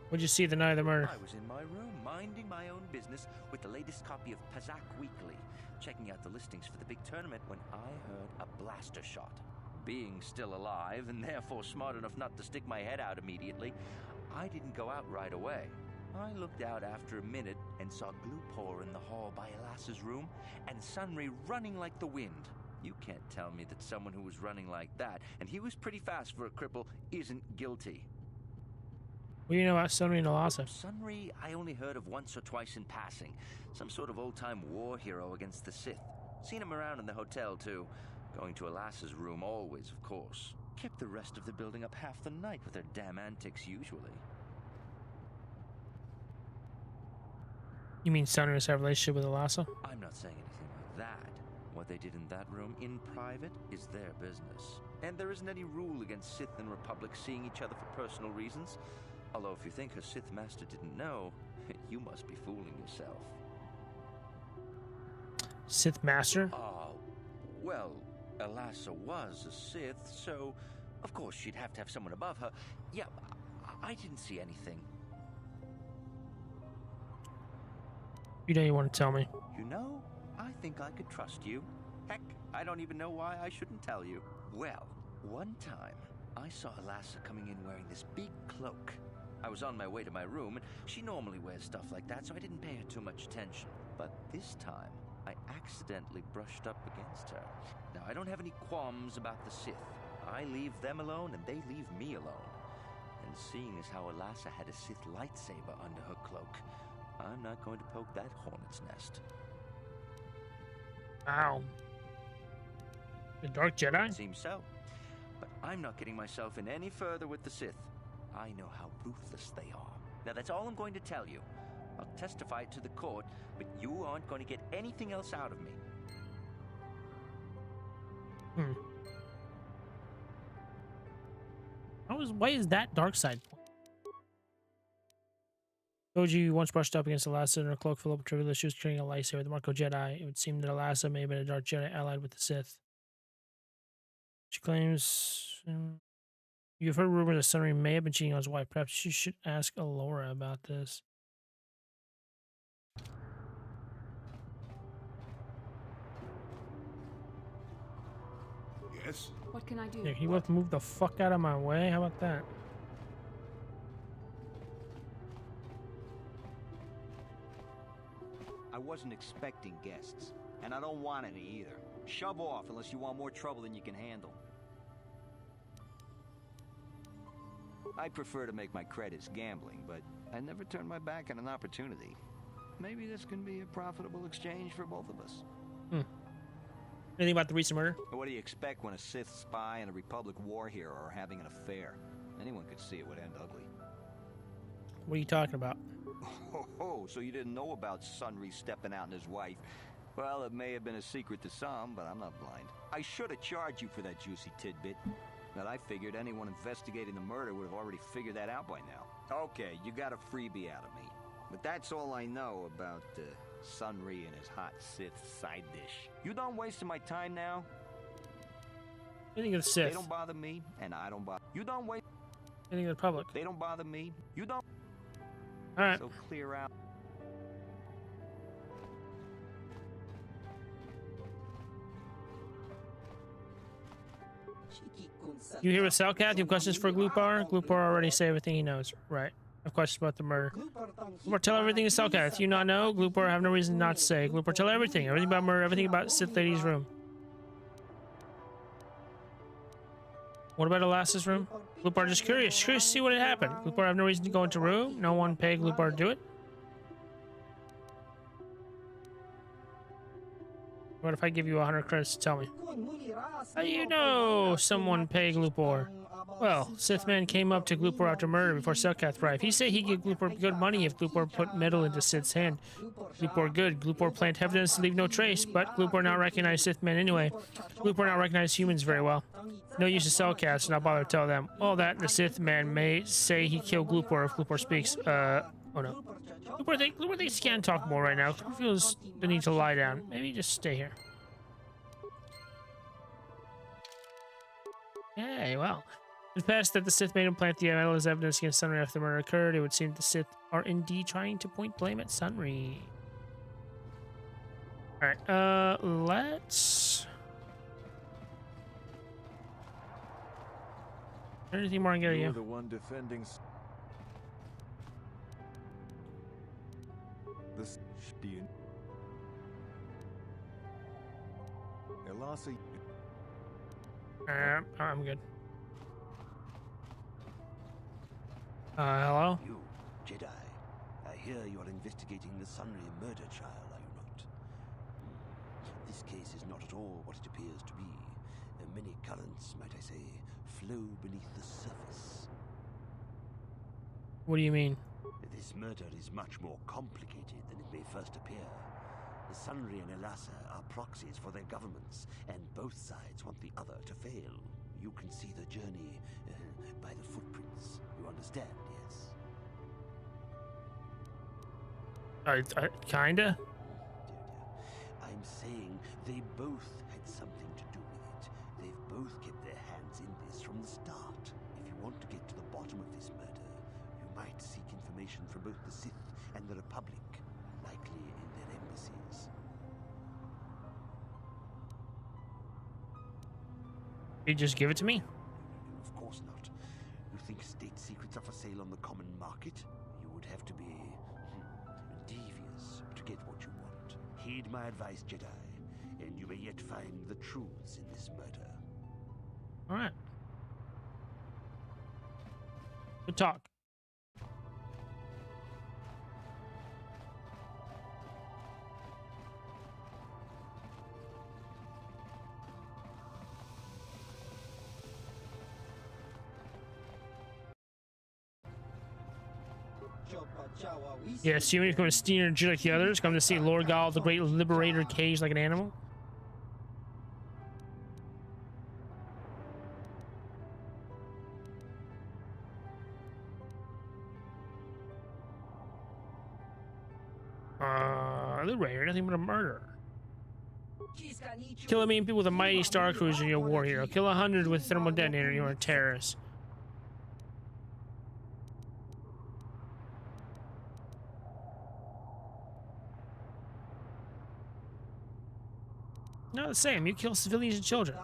What'd you see the night of the murder? I was in my room, minding my own business with the latest copy of Pazak Weekly, checking out the listings for the big tournament when I heard a blaster shot. Being still alive, and therefore smart enough not to stick my head out immediately, I didn't go out right away. I looked out after a minute and saw Glupor in the hall by Alassa's room, and Sunry running like the wind. You can't tell me that someone who was running like that, and he was pretty fast for a cripple, isn't guilty. What do you know about Sunry and Alassa? Sunry I only heard of once or twice in passing. Some sort of old-time war hero against the Sith. Seen him around in the hotel, too. Going to Alassa's room always, of course. Kept the rest of the building up half the night with her damn antics usually. You mean Sunrise have a relationship with Alassa? I'm not saying anything like that. What they did in that room in private is their business. And there isn't any rule against Sith and Republic seeing each other for personal reasons. Although if you think her Sith master didn't know, you must be fooling yourself. Sith master? Well, Alassa was a Sith, so of course she'd have to have someone above her. Yeah, I didn't see anything. You know you want to tell me. You know, I think I could trust you. Heck, I don't even know why I shouldn't tell you. Well, one time, I saw Alassa coming in wearing this big cloak. I was on my way to my room, and she normally wears stuff like that, so I didn't pay her too much attention. But this time, I accidentally brushed up against her. Now, I don't have any qualms about the Sith. I leave them alone, and they leave me alone. And seeing as how Alassa had a Sith lightsaber under her cloak, I'm not going to poke that hornet's nest. Ow. The Dark Jedi? Seems so. But I'm not getting myself in any further with the Sith. I know how ruthless they are. Now that's all I'm going to tell you. I'll testify it to the court, but you aren't going to get anything else out of me. Why is that dark side? Goji once brushed up against Alassa in her cloak full of trivial issues, carrying a lightsaber with the Marco Jedi. It would seem that Alassa may have been a Dark Jedi allied with the Sith. She claims you've heard rumors that Sunray may have been cheating on his wife. Perhaps you should ask Alora about this. Yes? What can I do? Yeah, he will move the fuck out of my way. How about that? I wasn't expecting guests, and I don't want any either. Shove off unless you want more trouble than you can handle. I'd prefer to make my credits gambling, but I never turn my back on an opportunity. Maybe this can be a profitable exchange for both of us. Anything about the recent murder? What do you expect when a Sith spy and a Republic war hero are having an affair? Anyone could see it would end ugly. What are you talking about? Oh, so you didn't know about Sunry stepping out on his wife. Well, it may have been a secret to some, but I'm not blind. I should have charged you for that juicy tidbit. But I figured anyone investigating the murder would have already figured that out by now. Okay, you got a freebie out of me. But that's all I know about Sunry and his hot Sith side dish. You done wasting my time now? Anything of the Sith. They don't bother me, and I don't bother. You don't waste. Anything of the Republic. They don't bother me. You don't. All right. So clear out. You here with Selkath? You have questions for Gloopar? Gloopar already said everything he knows. Right. I have questions about the murder. Gloopar, tell everything to Selkath. You not know? Gloopar, I have no reason not to say. Gloopar, tell everything. Everything about murder, everything about Sith Lady's room. What about Alassa's room? Gloopar, just curious. Curious to see what had happened. Gloopar, I have no reason to go into room. No one paid Gloopar to do it. What if I give you 100 credits to tell me? How do you know someone paid Gloopar? Well, Sithman came up to Gloopar after murder before Selkath arrived. He said he'd give Gloopar good money if Gloopar put metal into Sith's hand. Gloopar good. Gloopar planted evidence to leave no trace, but Gloopar now recognized Sithman anyway. Gloopar now recognized humans very well. No use to Selkath, so not bother to tell them. All that, the Sithman may say he killed Gloopar if Gloopar speaks. Oh no. Gloopar thinks he can't talk more right now. Gloopar feels the need to lie down. Maybe just stay here. Hey, well. It's past that the Sith made him plant the metal as evidence against Sunry after the murder occurred. It would seem the Sith are indeed trying to point blame at Sunry. Alright, let's... Anything more I can get you? You're the one defending... This... Elasa... I'm good. Hello? You, Jedi. I hear you are investigating the Sunry murder trial, are you not? This case is not at all what it appears to be. Many currents, might I say, flow beneath the surface. What do you mean? This murder is much more complicated than it may first appear. Sunry and Elassa are proxies for their governments, and both sides want the other to fail. You can see the journey by the footprints. You understand, yes? Kinda. I'm saying they both had something to do with it. They've both kept their hands in this from the start. If you want to get to the bottom of this murder, you might seek information from both the Sith and the Republic, likely in their embassies. You just give it to me? Of course not. You think state secrets are for sale on the common market? You would have to be devious to get what you want. Heed my advice, Jedi, and you may yet find the truths in this murder. All right. Good talk. Yeah, assuming you're going to steer energy like the others, come to see Lord Gaul, the great liberator, caged like an animal. Liberator, nothing but a murderer. Kill a million people with a mighty star cruiser, you're a war hero. Kill 100 with thermal detonator, you're a terrorist. No, the same. You kill civilians and children.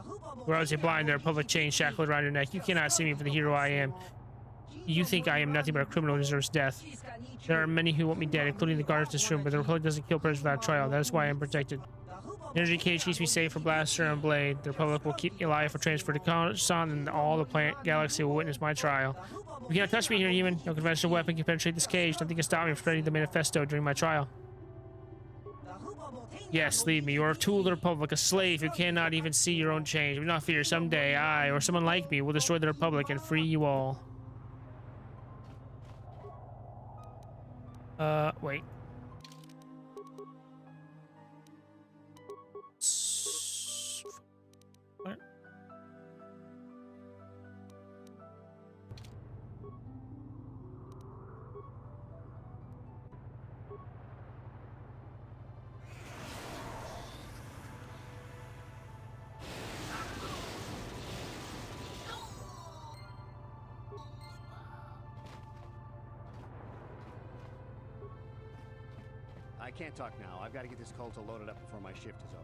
Whereas you're blind, there are public chains shackled around your neck. You cannot see me for the hero I am. You think I am nothing but a criminal who deserves death. There are many who want me dead, including the guards in this room, but the Republic doesn't kill prisoners without trial. That is why I am protected. Energy cage keeps me safe from blaster and blade. The Republic will keep me alive for transfer to Coruscant, and all the planet galaxy will witness my trial. You cannot touch me here, human. No conventional weapon can penetrate this cage. Nothing can stop me from spreading the manifesto during my trial. Yes, leave me. You are a tool of the Republic, a slave who cannot even see your own change. Do not fear. Someday I, or someone like me, will destroy the Republic and free you all. Wait. What? I can't talk now. I've got to get this Colto loaded up before my shift is over.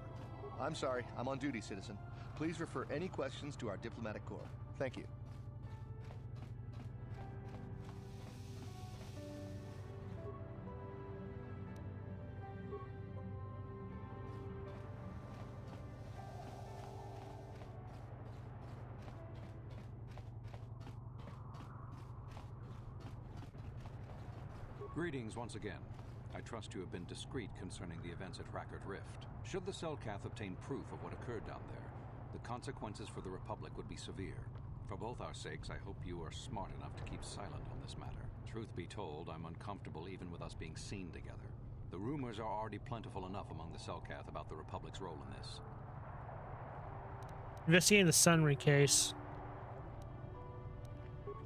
I'm sorry. I'm on duty, citizen. Please refer any questions to our diplomatic corps. Thank you. Greetings once again. I trust you have been discreet concerning the events at Rackard Rift. Should the Selkath obtain proof of what occurred down there, the consequences for the Republic would be severe. For both our sakes, I hope you are smart enough to keep silent on this matter. Truth be told, I'm uncomfortable even with us being seen together. The rumors are already plentiful enough among the Selkath about the Republic's role in this. Investigating the Sunry case.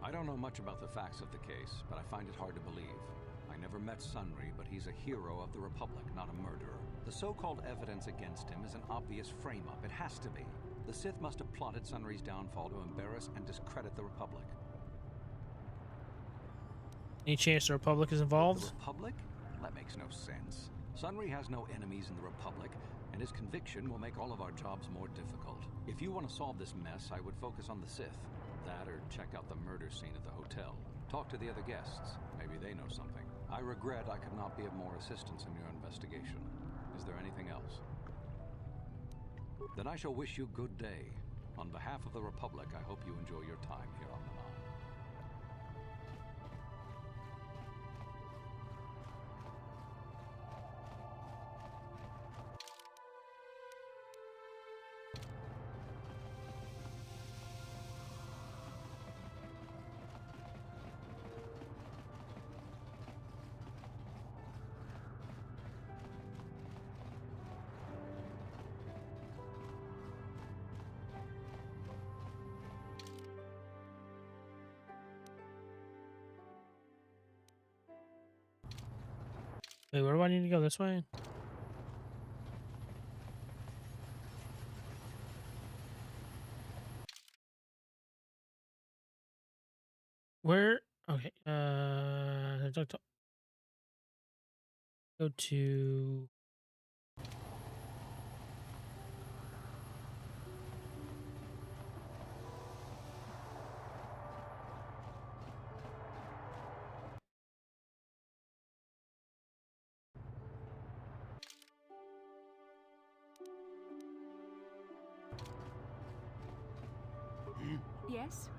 I don't know much about the facts of the case, but I find it hard to believe. I never met Sunry, but he's a hero of the Republic, not a murderer. The so-called evidence against him is an obvious frame-up. It has to be. The Sith must have plotted Sunry's downfall to embarrass and discredit the Republic. Any chance the Republic is involved? The Republic? That makes no sense. Sunry has no enemies in the Republic, and his conviction will make all of our jobs more difficult. If you want to solve this mess, I would focus on the Sith. That or check out the murder scene at the hotel. Talk to the other guests. Maybe they know something. I regret I could not be of more assistance in your investigation. Is there anything else? Then I shall wish you good day. On behalf of the Republic, I hope you enjoy your time here on Manan. Wait, where do I need to go? This way? Where? Okay. Go to. Yes?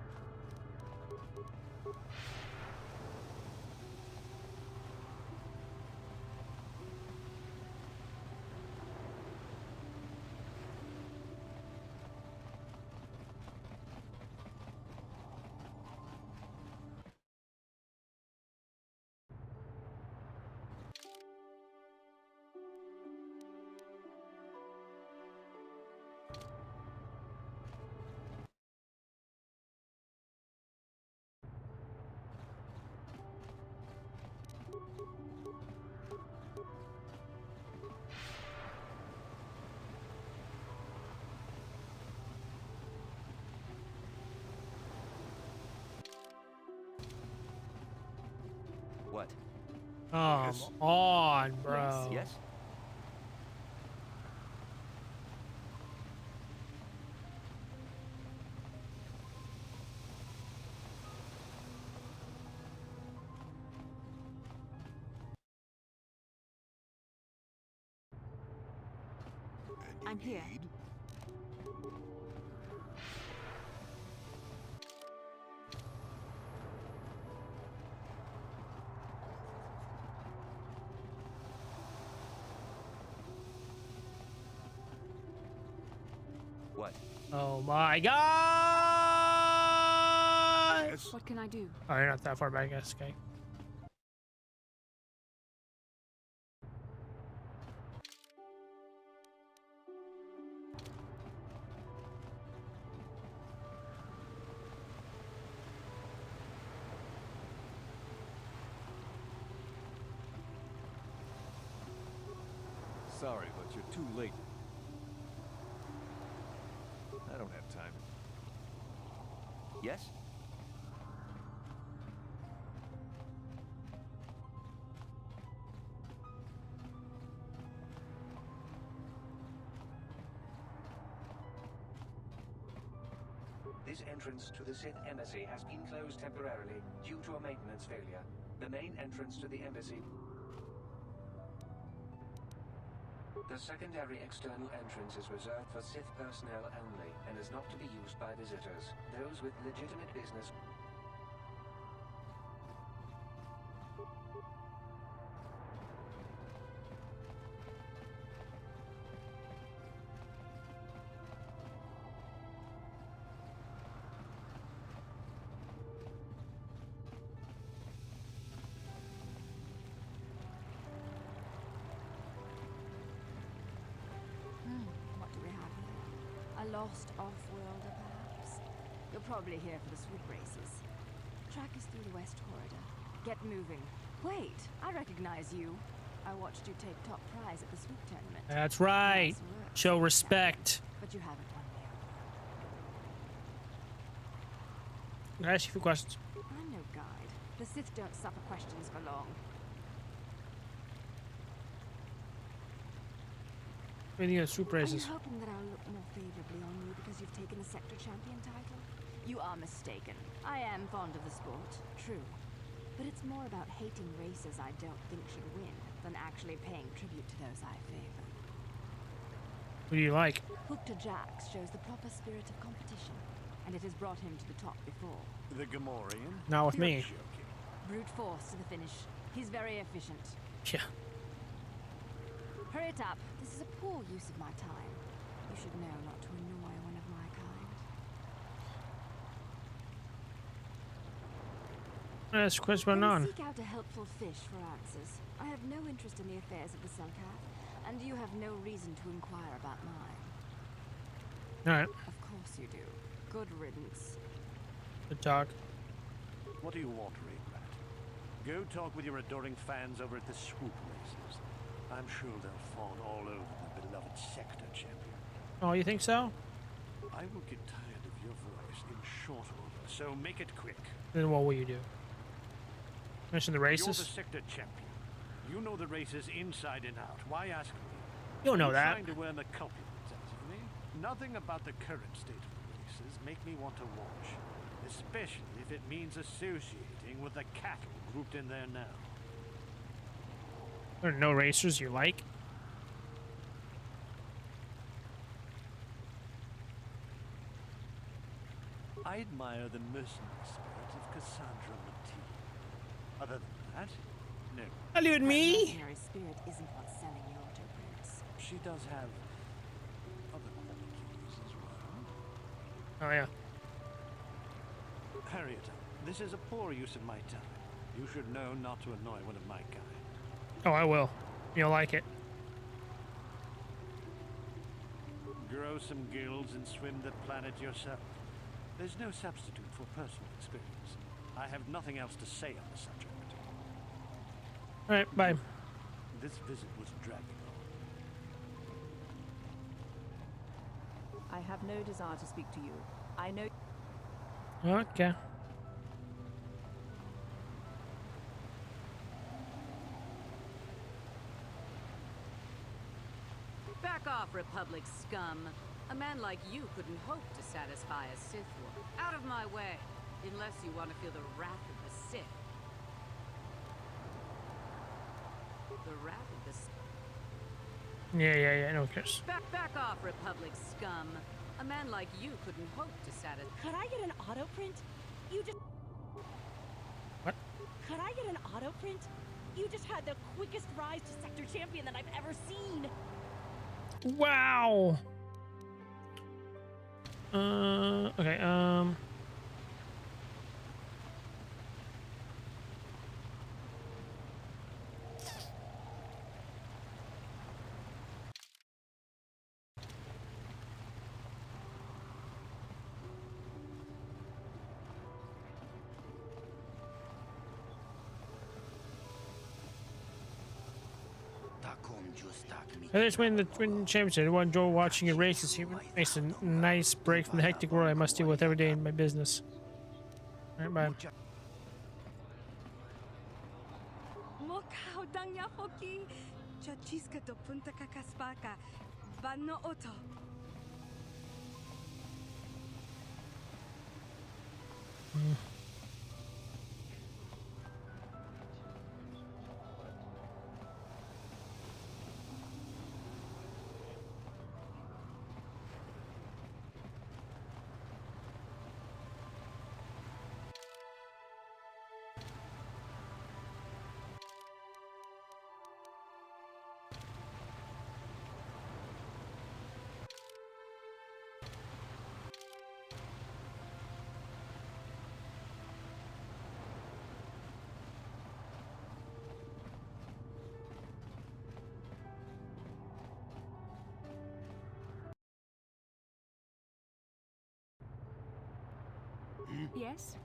What? Come on, bro. Yes? I'm here. What? Oh my god! What can I do? Oh, you're not that far back, I guess. Okay. Sorry, but you're too late. I don't have time. Yes? This entrance to the Sith Embassy has been closed temporarily due to a maintenance failure. The main entrance to the embassy... The secondary external entrance is reserved for Sith personnel only and is not to be used by visitors. Those with legitimate business... What do we have here? A lost off-worlder, perhaps? You're probably here for the swoop races. Track us through the west corridor. Get moving. Wait, I recognize you. I watched you take top prize at the swoop tournament. That's right. Nice work, Show respect. but you haven't won me over. Can I ask you a few questions? I'm no guide. The Sith don't suffer questions for long. Anything at swoop races? Are you hoping that I'll look more favorably on you because you've taken the sector champion title? You are mistaken. I am fond of the sport, true. But it's more about hating races I don't think should win than actually paying tribute to those I favor. Who do you like? Hookta Jax shows the proper spirit of competition, and it has brought him to the top before. The Gamorrean? Not with me. Brute force to the finish. He's very efficient. Yeah. Hurry it up. This is a poor use of my time. You should know not to annoy one of my kind. That's what's going on. Seek out a helpful fish for answers. I have no interest in the affairs of the Selkath, and you have no reason to inquire about mine. Alright. Of course you do. Good riddance. Good talk. What do you want, Rat? Go talk with your adoring fans over at the swoop races. I'm sure they'll fawn all over the beloved sector champion. Oh, you think so? I will get tired of your voice in short order, so make it quick. Then what will you do? Mention the races? You're the sector champion. You know the races inside and out. Why ask me? You don't know You're that. trying to worm a compliment out of me. Nothing about the current state of the races make me want to watch, especially if it means associating with the cattle grouped in there now. There are no racers you like? I admire the mercenary spirit of Cassandra Matee. Other than that, no. Hello, and me? Mercenary spirit isn't what's selling your autographs. She does have other qualities as well. Oh, yeah. Harriet, this is a poor use of my time. You should know not to annoy one of my kind. Oh, I will. You'll like it. Grow some gills and swim the planet yourself. There's no substitute for personal experience. I have nothing else to say on the subject. Alright, bye. This visit was dragging on. I have no desire to speak to you. I know. Okay. Back off, Republic scum. A man like you couldn't hope to satisfy a Sith Lord. Out of my way, unless you want to feel the wrath of the Sith. The wrath of the Sith. Yeah, no cares. Back off, Republic scum. A man like you couldn't hope to satisfy. Could I get an auto print? You just. What? Could I get an auto print? You just had the quickest rise to sector champion that I've ever seen. Wow. Okay, I just win the championship. I enjoy watching your races. It makes a nice break from the hectic world I must deal with every day in my business. Alright, bye. Yes?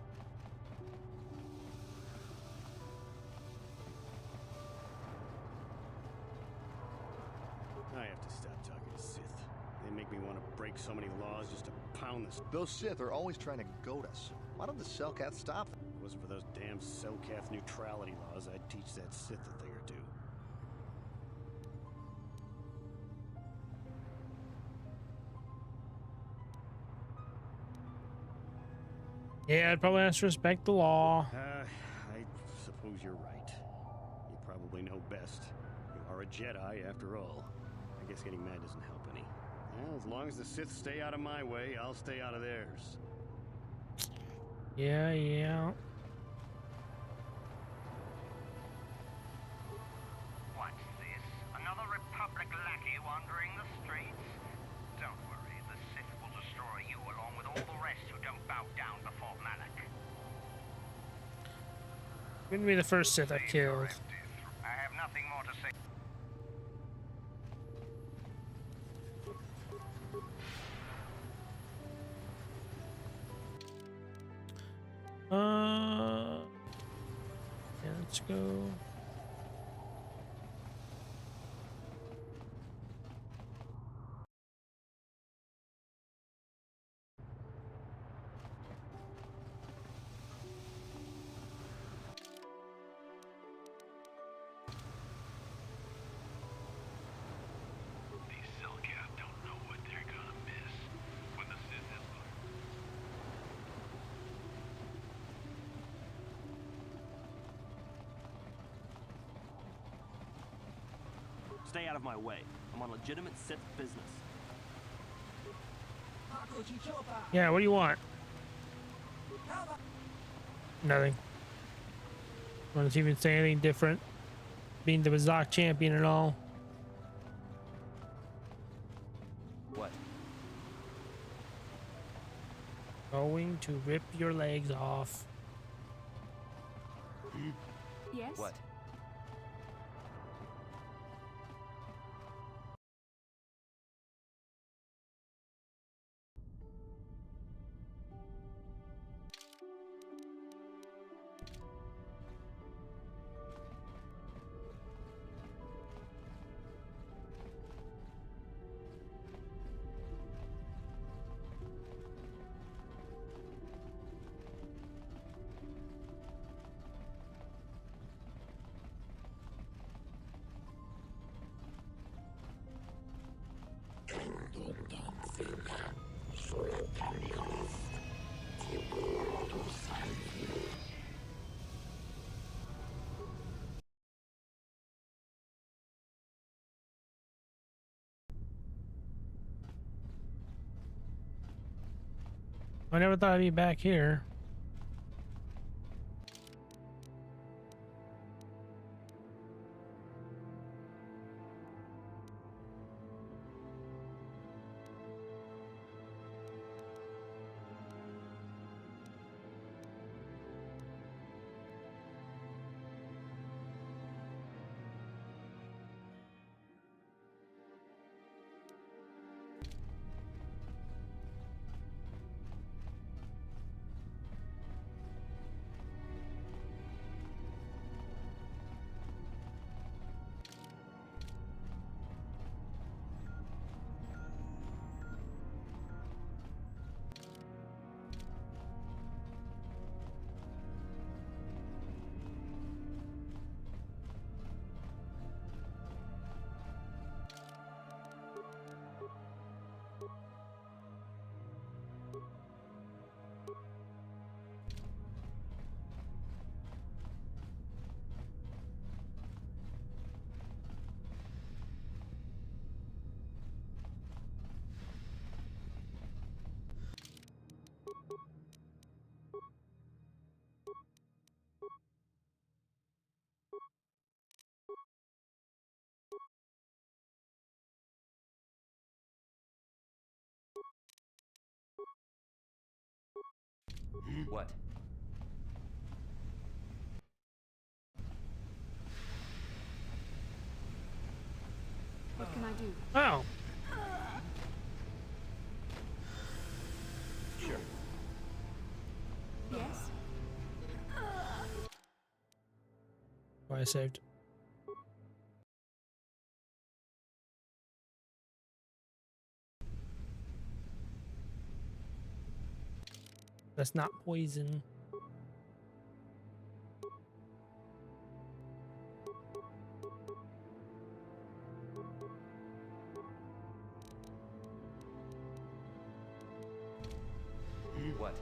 I have to stop talking to Sith. They make me want to break so many laws just to pound this. Those Sith are always trying to goad us. Why don't the Selkath stop them? If it wasn't for those damn Selkath neutrality laws, I'd teach that Sith a thing or two. Yeah, I'd probably have to respect the law. I suppose you're right. You probably know best. You are a Jedi, after all. I guess getting mad doesn't help any. Well, as long as the Sith stay out of my way, I'll stay out of theirs. Yeah. What's this? Another Republic lackey wandering the streets? Don't worry, the Sith will destroy you along with all the rest who don't bow down before Malak. Wouldn't be the first Sith I've killed. I have nothing more to say. Yeah, let's go. These Cellcath don't know what they're gonna miss when the Sith is Stay out of my way. I'm on legitimate Sith business. Yeah, what do you want? Nothing. Want to even say anything different? Being the Bazak champion and all. What? Going to rip your legs off. Yes? What? I never thought I'd be back here. What? What can I do? Oh. Sure. Yes? Why I saved. That's not poison. What?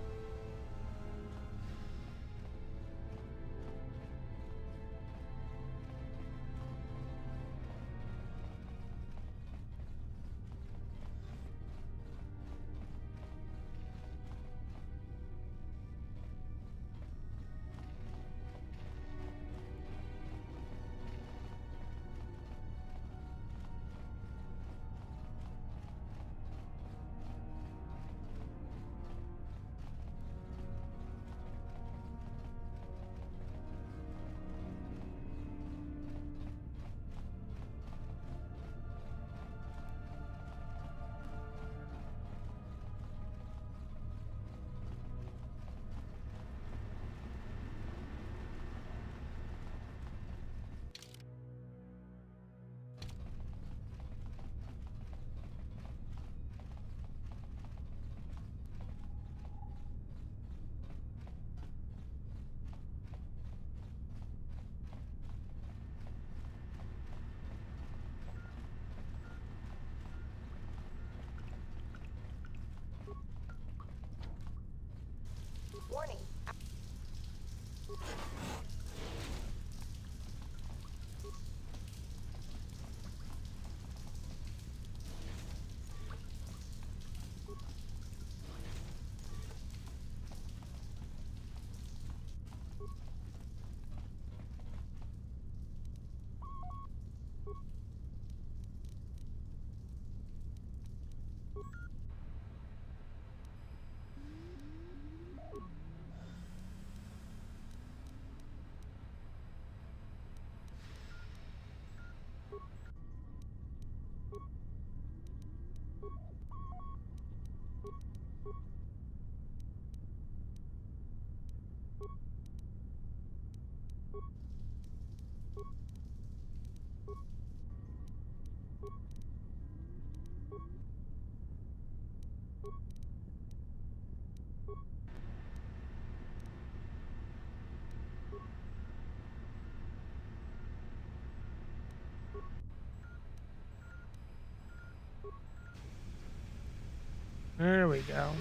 There we go.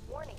Warning.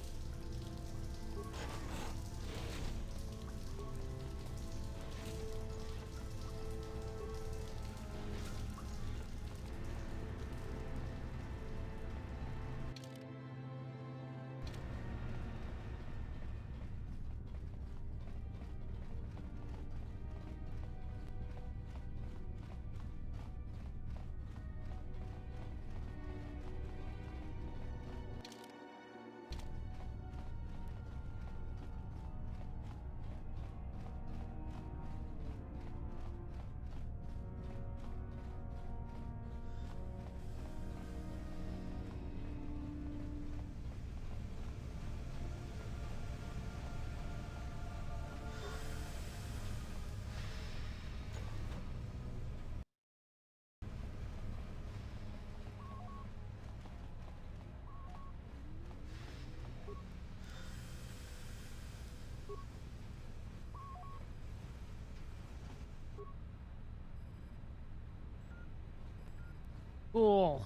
Cool.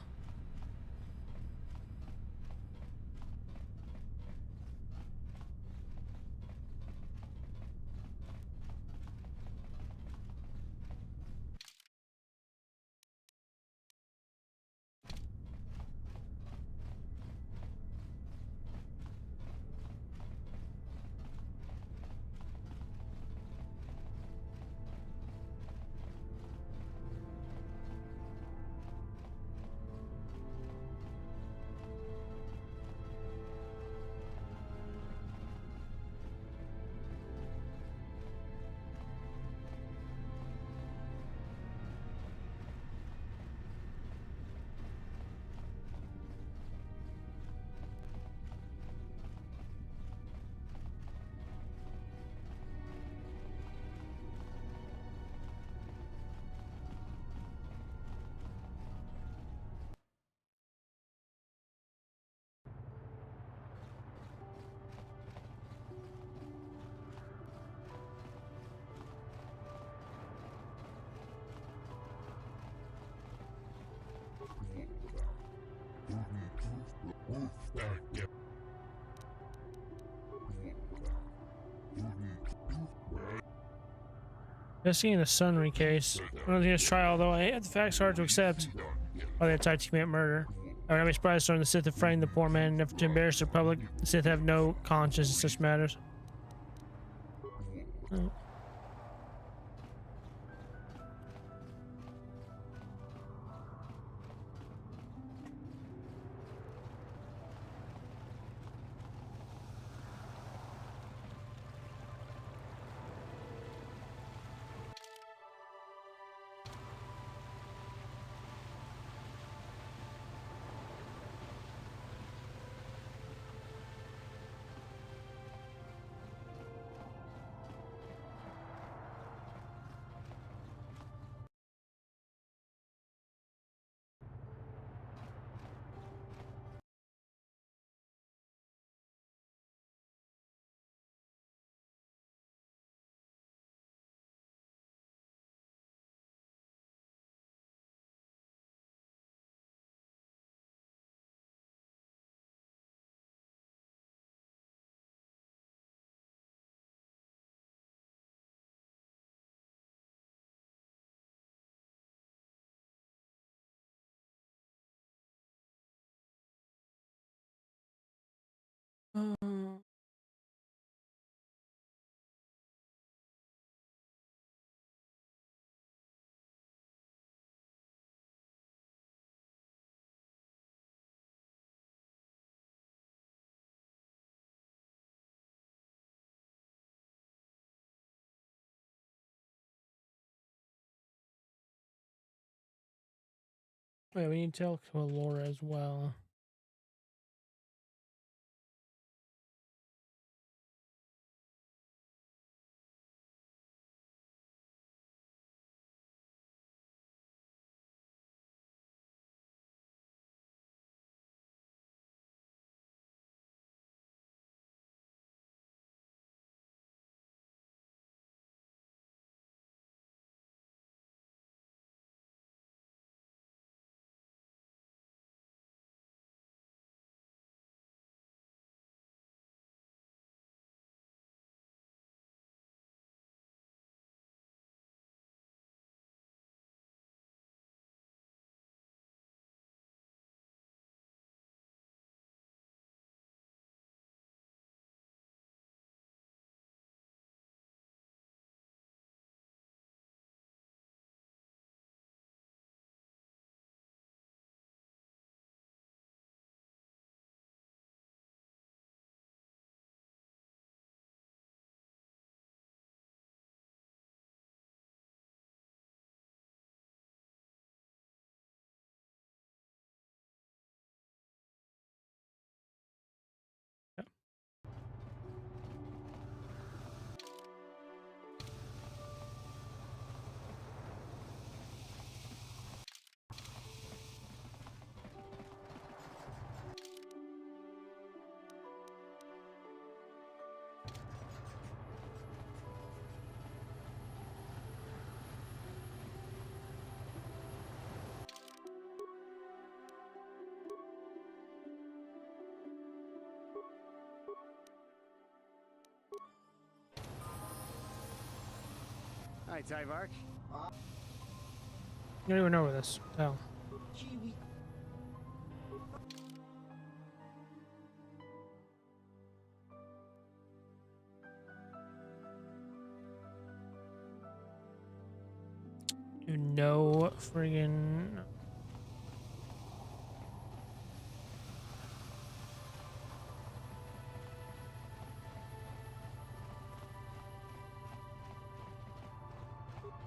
Investigating the Sunry case. I don't think it's trial, although I have the facts hard to accept. Why they tried to commit murder. I would not be surprised to learn the Sith have framed the poor man enough to embarrass the public. The Sith have no conscience in such matters. Oh. Wait, we need to tell Laura as well. Hi, Tyvark. You don't even know where this. Oh. No friggin'.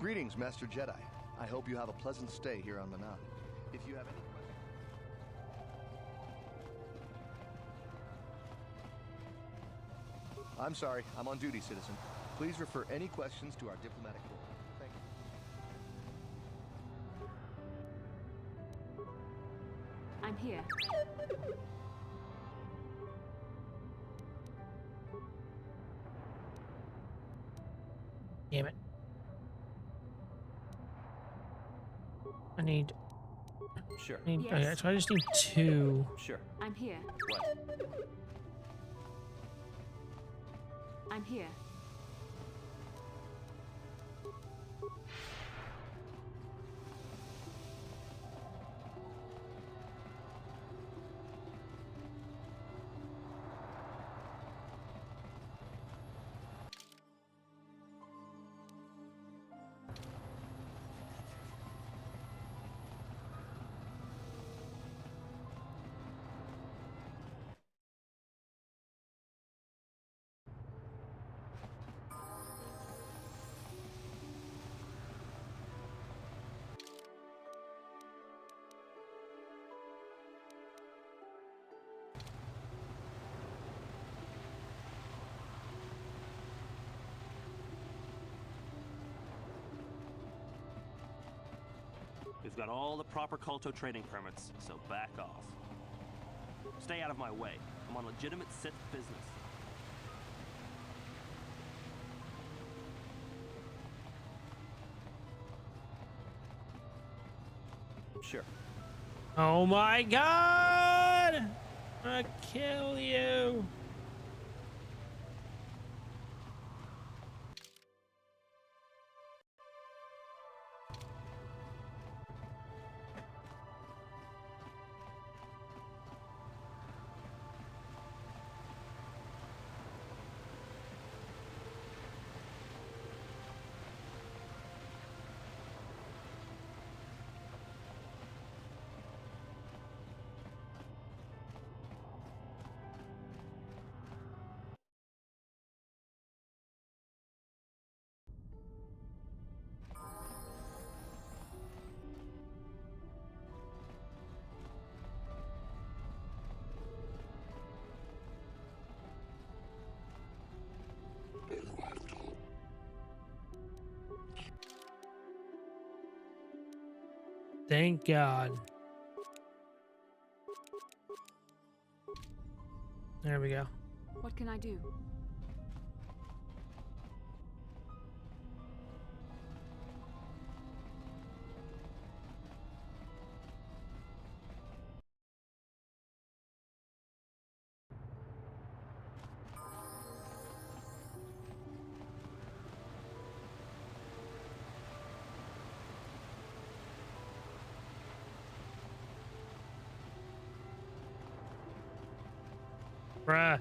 Greetings, Master Jedi. I hope you have a pleasant stay here on Manan. If you have any questions... I'm sorry, I'm on duty, citizen. Please refer any questions to our diplomatic corps. Thank you. I'm here. Damn it. I need. Sure. I need, Yes. okay, so I just need 2. Sure. I'm here. What? I'm here. We've got all the proper KOTOR trading permits, so back off. Stay out of my way. I'm on legitimate Sith business. Sure. Oh my god! I'll kill you. Thank God. There we go. What can I do? Bruh.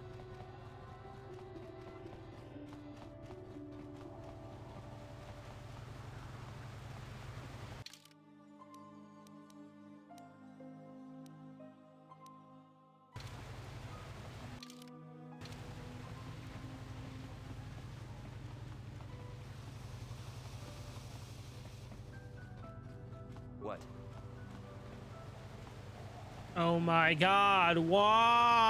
What? Oh my God, why?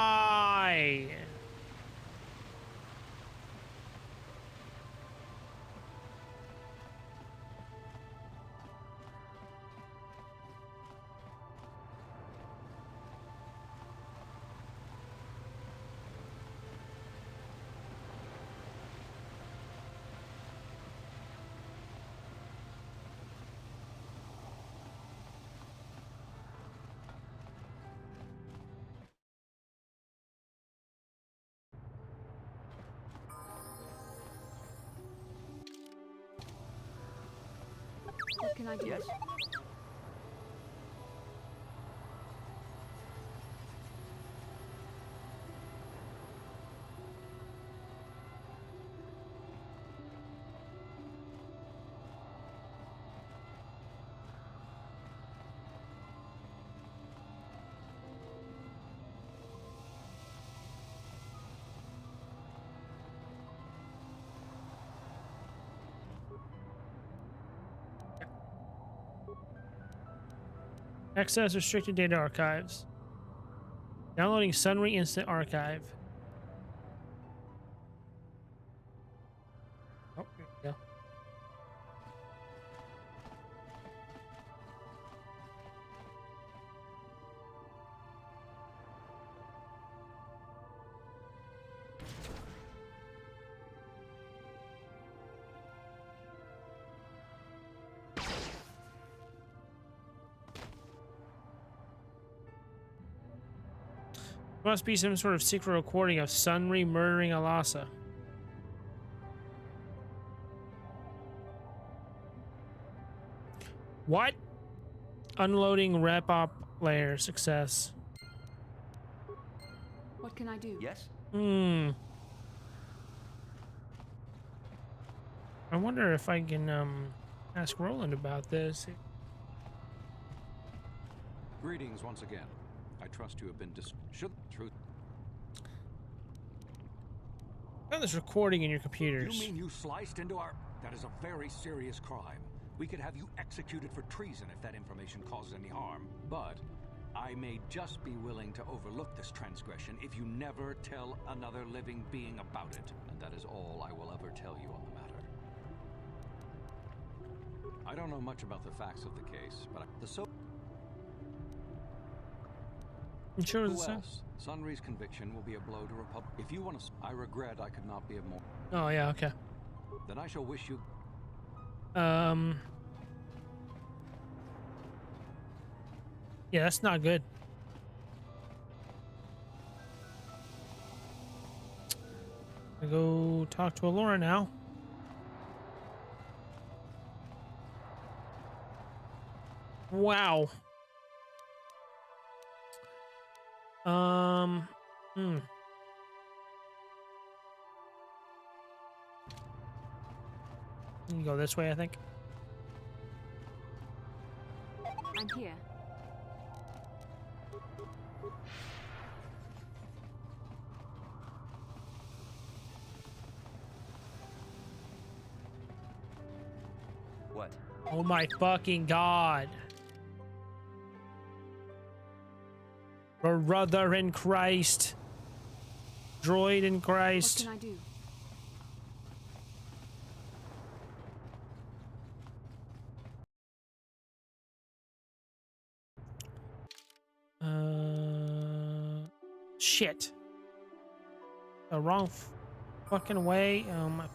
What can I do? Yes? Access restricted data archives. Downloading Sunry Instant Archive. Oh, here we go. Must be some sort of secret recording of Sunry murdering Alasa. What? Unloading rep-op layer success. What can I do? Yes? I wonder if I can ask Roland about this. Greetings once again. I trust you have been should truth. Found this recording in your computers. You mean you sliced into our... That is a very serious crime. We could have you executed for treason if that information causes any harm. But I may just be willing to overlook this transgression if you never tell another living being about it. And that is all I will ever tell you on the matter. I don't know much about the facts of the case, but I'm sure Who it's the else? Sunry's conviction will be a blow to Republic. If you want to... I regret I could not be of more... Oh, yeah, okay. Then I shall wish you... Yeah, that's not good. I go talk to Alora now. Wow. You can go this way, I think. I'm here. What? Oh my fucking god. Brother in Christ. Droid in Christ. What can I do? Shit. The wrong fucking way. Oh my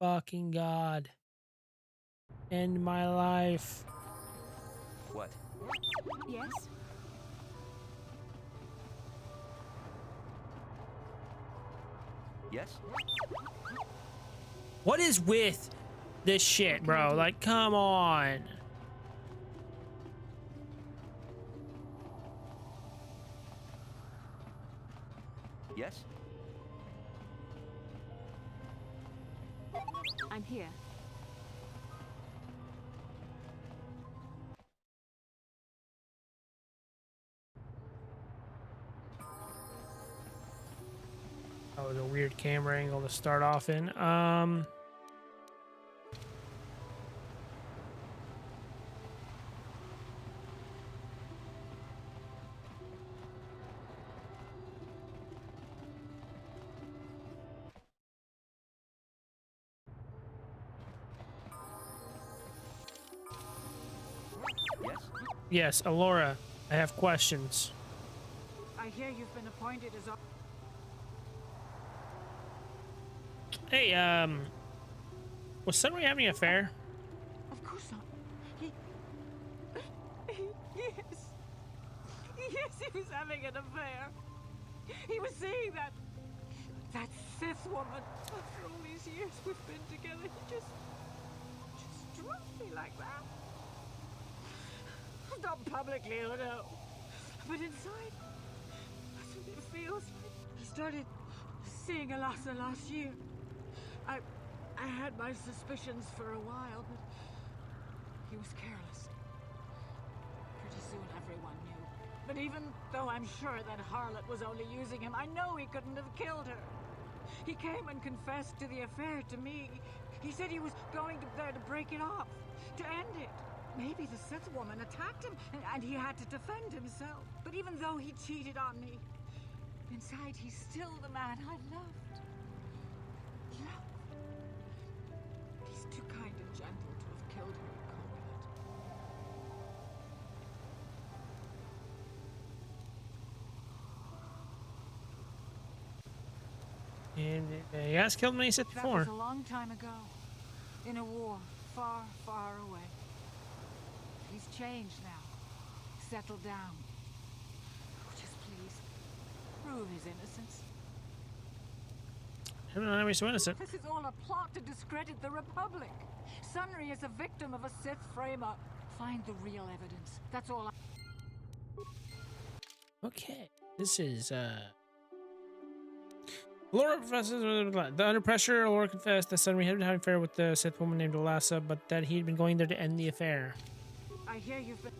fucking god. End my life. What? Yes? Yes? What is with this shit, bro? Like, come on. Yes? I'm here. That was a weird camera angle to start off in. Yes, Alora, I have questions. I hear you've been appointed as... Hey, was Sunry having an affair? Of course not. Yes. Yes, he was having an affair. He was seeing that Sith woman. After all these years we've been together, he just dropped me like that. Not publicly, oh no. But inside, that's what it feels like. I started seeing Alasa last year. I had my suspicions for a while, but he was careless. Pretty soon everyone knew. But even though I'm sure that harlot was only using him, I know he couldn't have killed her. He came and confessed to the affair to me. He said he was going there to break it off, to end it. Maybe the Sith woman attacked him, and he had to defend himself. But even though he cheated on me, inside he's still the man I loved. He's too kind and gentle to have killed her in cold blood. And he has killed many Sith before. That was a long time ago, in a war far, far away. He's changed now, settled down. Oh, just please, prove his innocence. I don't know how he's so innocent. This is all a plot to discredit the Republic. Sunry is a victim of a Sith frame-up. Find the real evidence. That's all Okay, this is Laura professes the under pressure. Laura confessed that Sunry had been having an affair with the Sith woman named Alasa, but that he'd been going there to end the affair. I hear you've been...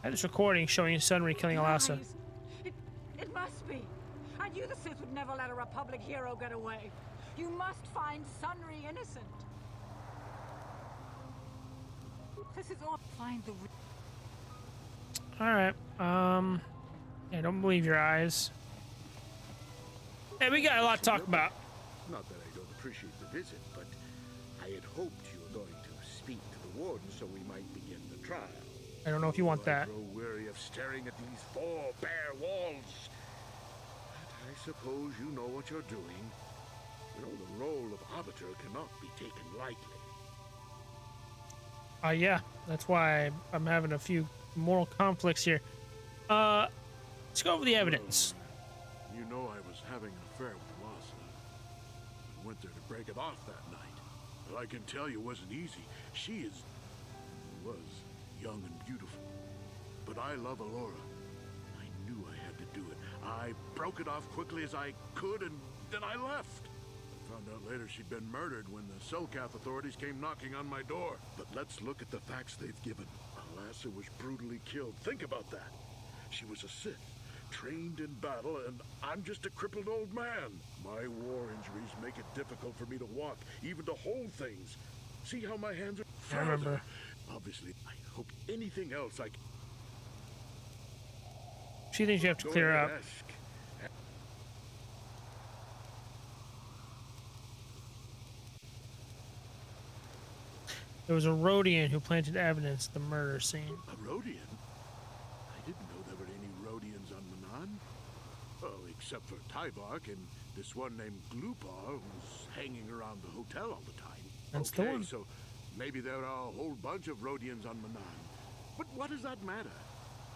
I had this recording showing Sunry killing Alasa. It must be. I knew the Sith would never let a Republic hero get away. You must find Sunry innocent. This is all... Find the... Alright, I don't believe your eyes. Hey, we got a lot to talk about. Not that I don't appreciate the visit, but I had hoped you were going to speak to the warden so we might begin the trial. I don't know if you want that. I grow weary of staring at these four bare walls. But I suppose you know what you're doing. You know, the role of arbiter cannot be taken lightly. Yeah, that's why I'm having a few moral conflicts here. Let's go over the evidence. You know I was having an affair with Alasa. I went there to break it off that night. But I can tell you it wasn't easy. She was young and beautiful. But I love Alora. I knew I had to do it. I broke it off quickly as I could, and then I left. I found out later she'd been murdered when the Selkath authorities came knocking on my door. But let's look at the facts they've given. Alasa was brutally killed. Think about that. She was a Sith, trained in battle, and I'm just a crippled old man. My war injuries make it difficult for me to walk, even to hold things. See how my hands are? I remember. Obviously, I hope anything else I can... She thinks you have to clear up. There was a Rodian who planted evidence at the murder scene. A Rodian? I didn't know there were any Rodians on Manan. Oh, except for Tyvark and this one named Glupar who's hanging around the hotel all the time. That's the one. So maybe there are a whole bunch of Rodians on Manan. But what does that matter?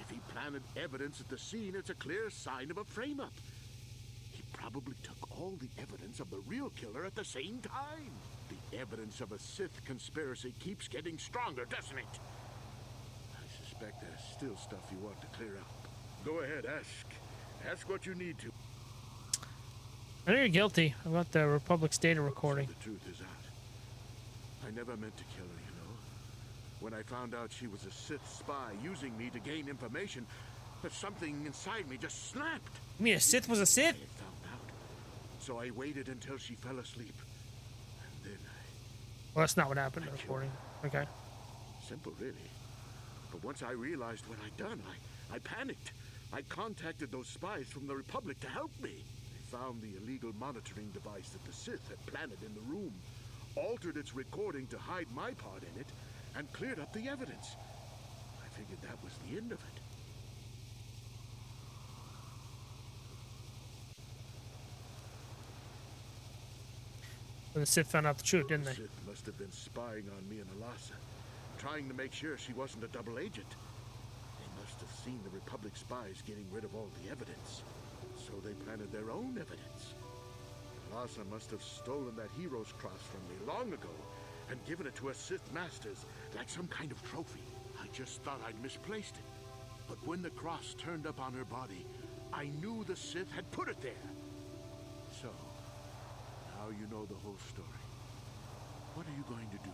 If he planted evidence at the scene, it's a clear sign of a frame-up. He probably took all the evidence of the real killer at the same time. The evidence of a Sith conspiracy keeps getting stronger, doesn't it? I suspect there's still stuff you want to clear up. Go ahead, ask. Ask what you need to. I know you're guilty. I've got the Republic's data recording. So the truth is out. I never meant to kill her, you know. When I found out she was a Sith spy using me to gain information, something inside me just snapped. You mean a Sith was a Sith? I had found out. So I waited until she fell asleep. And then Well, that's not what happened in the recording. Okay. Simple, really. But once I realized what I'd done, I panicked. I contacted those spies from the Republic to help me. They found the illegal monitoring device that the Sith had planted in the room, altered its recording to hide my part in it, and cleared up the evidence. I figured that was the end of it. But the Sith found out the truth, didn't they? The Sith must have been spying on me and Alasa, trying to make sure she wasn't a double agent. They must have seen the Republic spies getting rid of all the evidence, so they planted their own evidence. Alasa must have stolen that hero's cross from me long ago and given it to her Sith masters like some kind of trophy. I just thought I'd misplaced it. But when the cross turned up on her body, I knew the Sith had put it there. So, now you know the whole story. What are you going to do?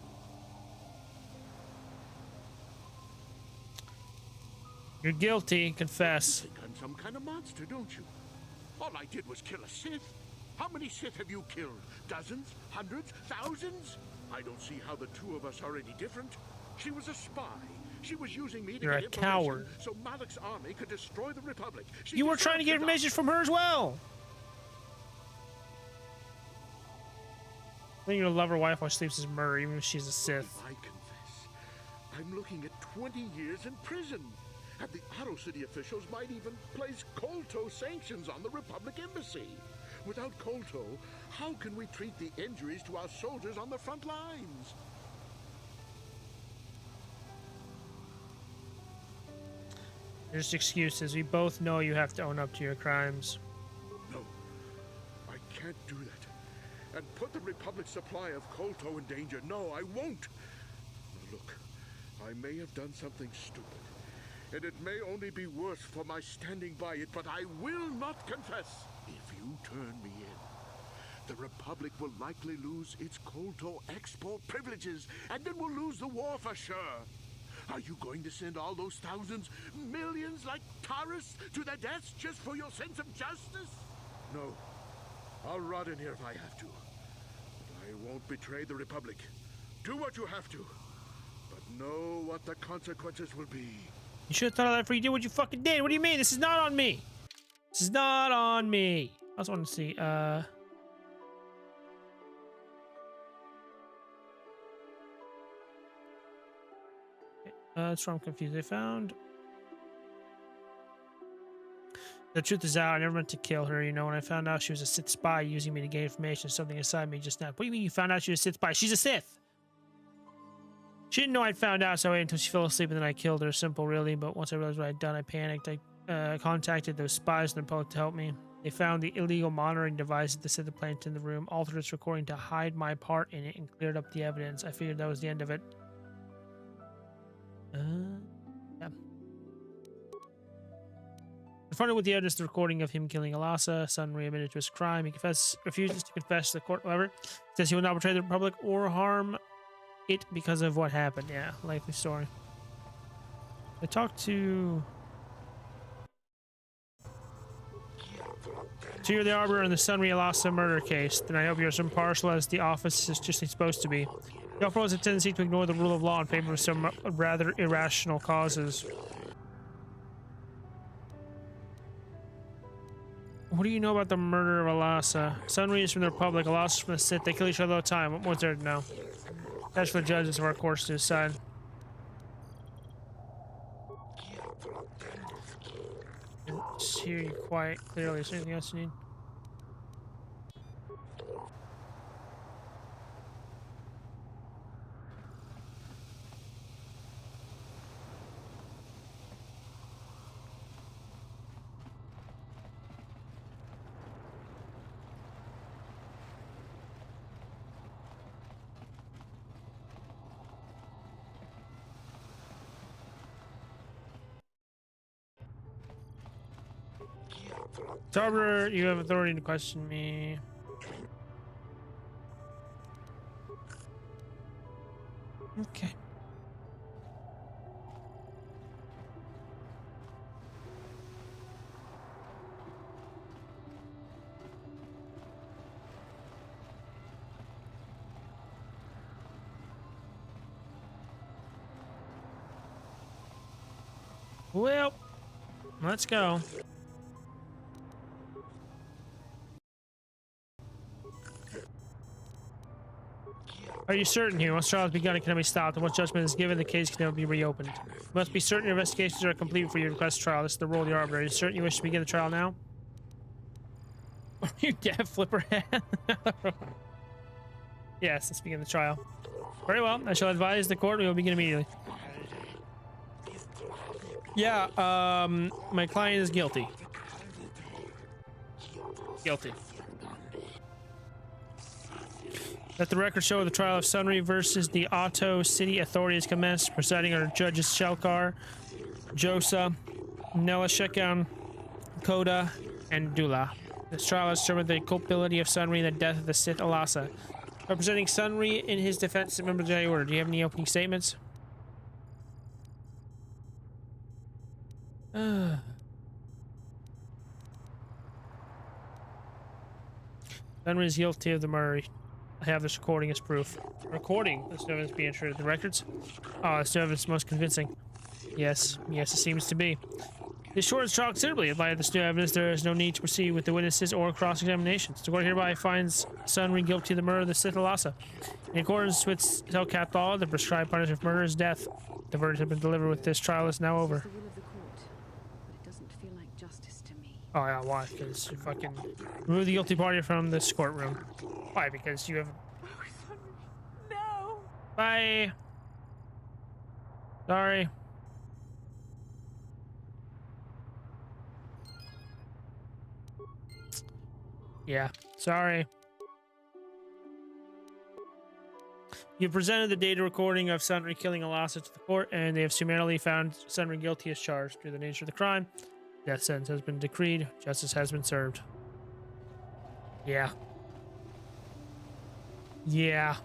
You're guilty. Confess. You think I'm some kind of monster, don't you? All I did was kill a Sith. How many Sith have you killed? Dozens? Hundreds? Thousands? I don't see how the two of us are any different. She was a spy. She was using me to You're get a information coward. so Malak's army could destroy the Republic. She You were trying to get information from her as well. I think your lover wife while she sleeps is murder, even if she's a Sith. If I confess, I'm looking at 20 years in prison. And the Otto City officials might even place KOTOR sanctions on the Republic Embassy. Without KOTOR, how can we treat the injuries to our soldiers on the front lines? They're just excuses. We both know you have to own up to your crimes. No, I can't do that. And put the Republic's supply of KOTOR in danger. No, I won't. Look, I may have done something stupid. And it may only be worse for my standing by it, but I will not confess. If you turn me in, the Republic will likely lose its KOTOR export privileges, and then we'll lose the war for sure. Are you going to send all those thousands, millions like Taurus to their deaths just for your sense of justice? No. I'll rot in here if I have to. But I won't betray the Republic. Do what you have to. But know what the consequences will be. You should have thought of that before you did what you fucking did. What do you mean? This is not on me. This is not on me. I also want to see, that's where I'm confused. I found... The truth is out. I never meant to kill her. You know, when I found out she was a Sith spy using me to gain information, something inside me just snapped. What do you mean you found out she was a Sith spy? She's a Sith! She didn't know I'd found out, so I waited until she fell asleep and then I killed her. Simple, really. But once I realized what I'd done, I panicked. I contacted those spies in the Republic to help me. They found the illegal monitoring device at the Sith plant in the room, altered its recording to hide my part in it, and cleared up the evidence. I figured that was the end of it. Yeah. Confronted with the evidence, the recording of him killing Alasa, Sun readmitted to his crime. He refuses to confess to the court, however. Says he will not betray the Republic or harm it because of what happened. Yeah, likely story. I talked to you're the arbiter in the Sunri Alasa murder case. Then I hope you're as impartial as the office is just supposed to be. The office has a tendency to ignore the rule of law in favor of some rather irrational causes. What do you know about the murder of Alasa? Sunri is from the Republic, Alasa is from the Sith. They kill each other all the time. What more is there to know? That's for the judges of our courts to decide. I didn't hear you quite clearly. Is there anything else you need? Arbiter, you have authority to question me. Okay. Well, let's go. Are you certain here? Once trial has begun, it cannot be stopped, and once judgment is given, the case can never be reopened. You must be certain your investigations are complete before you request trial. This is the role of the arbiter. Are you certain you wish to begin the trial now? Are you deaf, Flipperhead? Yes, let's begin the trial. Very well. I shall advise the court. We will begin immediately. Yeah, my client is guilty. Guilty. Let the record show the trial of Sunry versus the Otto City authorities commenced. Presiding are judges Shelkar, Josa, Nelashekhan, Koda, and Dula. This trial has determined the culpability of Sunry in the death of the Sith Alasa. Representing Sunry in his defense, member of the Jedi Order. Do you have any opening statements? Sunry is guilty of the murder. I have this recording as proof. Recording? This evidence being entered in the records? Oh, this evidence is most convincing. Yes, it seems to be. This shortens trial considerably. In light of this new evidence, there is no need to proceed with the witnesses or cross-examinations. The court hereby finds Sunry guilty of the murder of the Sith Alasa. In accordance with Hellcat law, the prescribed punishment of murder is death. The verdict has been delivered with this trial is now over. The will of the court, but it doesn't feel like justice to me. Oh yeah, why? Because you fucking remove the guilty party from this courtroom. Why? Because you have... No! Bye! Sorry. Yeah, sorry. You presented the data recording of Sunry killing Alasa to the court, and they have summarily found Sunry guilty as charged. Due to the nature of the crime, death sentence has been decreed. Justice has been served. Yeah. Yeah.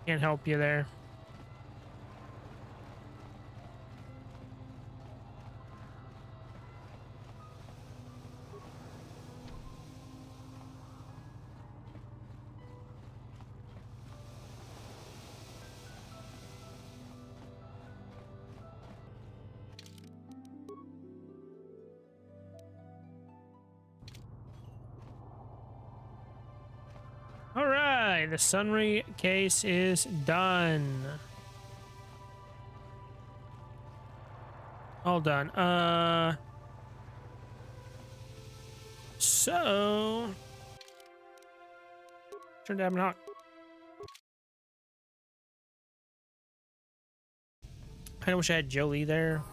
Can't help you there. All right, the Sunry case is done. All done. So turn to Hawk. I wish I had Jolie there.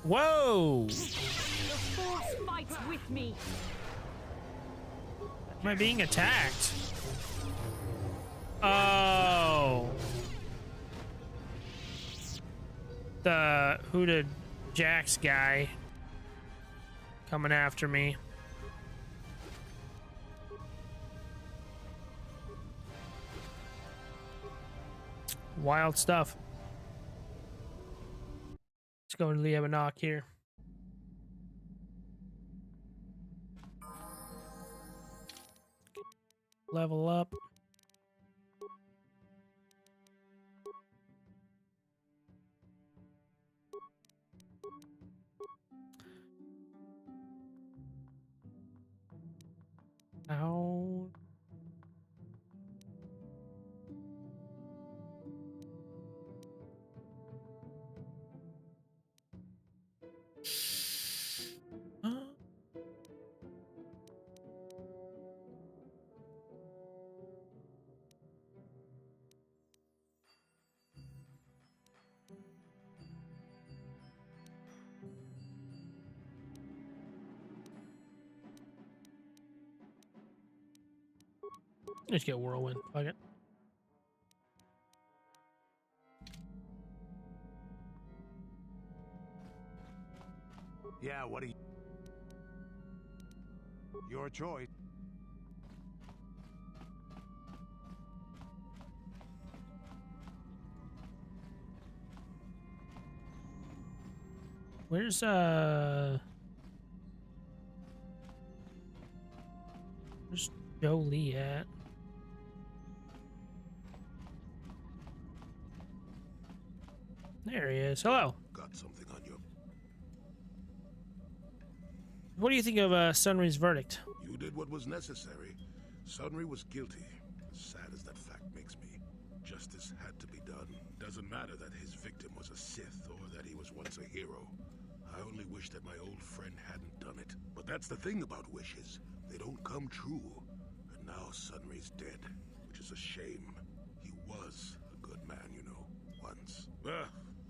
Whoa! The Force fights with me. Am I being attacked? Oh. The hooded Jax guy coming after me. Wild stuff. Let's go to Yavin IV here. Level up. Ow. Let's get whirlwind. Fuck it. Yeah, what do you... Your choice. Where's Jolie at? There he is. Hello. Got something on you. What do you think of Sunry's verdict? You did what was necessary. Sunry was guilty. As sad as that fact makes me, justice had to be done. Doesn't matter that his victim was a Sith or that he was once a hero. I only wish that my old friend hadn't done it. But that's the thing about wishes. They don't come true. And now Sunry's dead, which is a shame. He was a good man, you know, once.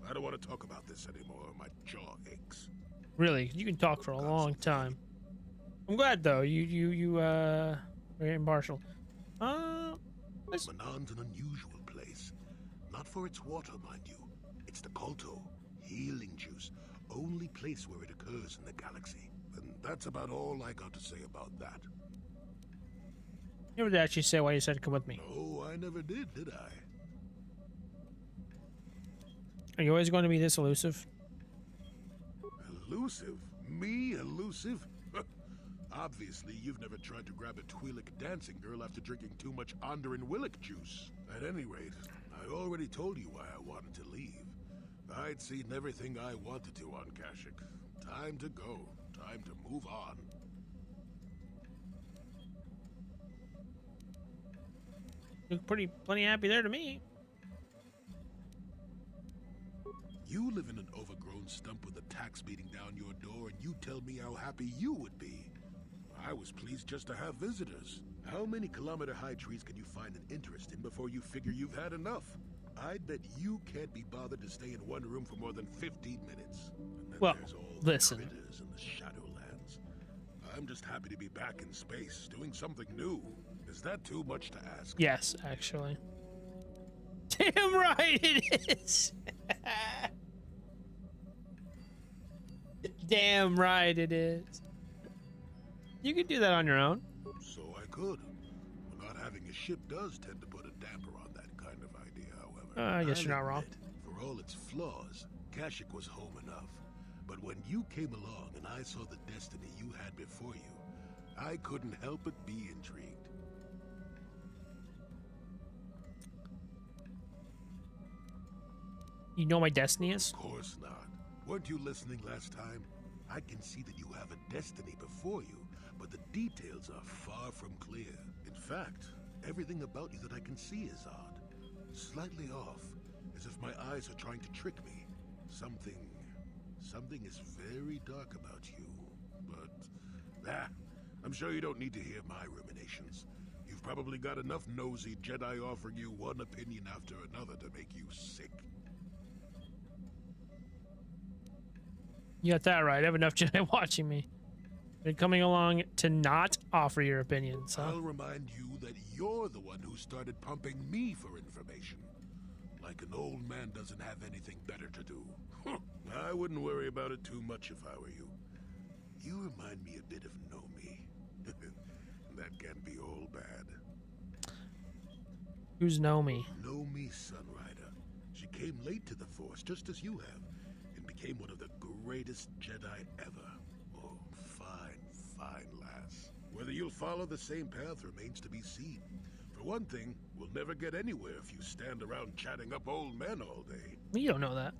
I don't want to talk about this anymore. My jaw aches. Really? You can talk for a long time. I'm glad though. You very impartial. Manon's an unusual place. Not for its water, mind you. It's the KOTOR, healing juice. Only place where it occurs in the galaxy. And that's about all I got to say about that. You never did actually say why you said come with me. No, I never did I? Are you always going to be this elusive? Elusive? Me elusive? Obviously, you've never tried to grab a Twi'lek dancing girl after drinking too much Onderan Willick juice. At any rate, I already told you why I wanted to leave. I'd seen everything I wanted to on Kashyyyk. Time to go. Time to move on. Look plenty happy there to me. You live in an overgrown stump with a tax beating down your door, and you tell me how happy you would be. I was pleased just to have visitors. How many kilometer-high trees can you find an interest in before you figure you've had enough? I'd bet you can't be bothered to stay in one room for more than 15 minutes. And then well, there's all listen. the critters and the Shadowlands. I'm just happy to be back in space, doing something new. Is that too much to ask? Yes, actually. Damn right it is. Damn right it is. You could do that on your own. So I could. But not having a ship does tend to put a damper on that kind of idea, however. I guess you're not wrong. For all its flaws, Kashyyyk was home enough. But when you came along and I saw the destiny you had before you, I couldn't help but be intrigued. You know my destiny is? Of course not. Weren't you listening last time? I can see that you have a destiny before you, but the details are far from clear. In fact, everything about you that I can see is odd. Slightly off, as if my eyes are trying to trick me. Something is very dark about you. But, I'm sure you don't need to hear my ruminations. You've probably got enough nosy Jedi offering you one opinion after another to make you sick. You got that right. I have enough Jedi watching me. You're coming along to not offer your opinions, huh? I'll remind you that you're the one who started pumping me for information. Like an old man doesn't have anything better to do. I wouldn't worry about it too much if I were you. You remind me a bit of Nomi. That can be all bad. Who's Nomi? Nomi Sunrider. She came late to the Force, just as you have, and became one of the greatest Jedi ever. Oh, fine lass. Whether you'll follow the same path remains to be seen. For one thing, we'll never get anywhere if you stand around chatting up old men all day. You don't know that.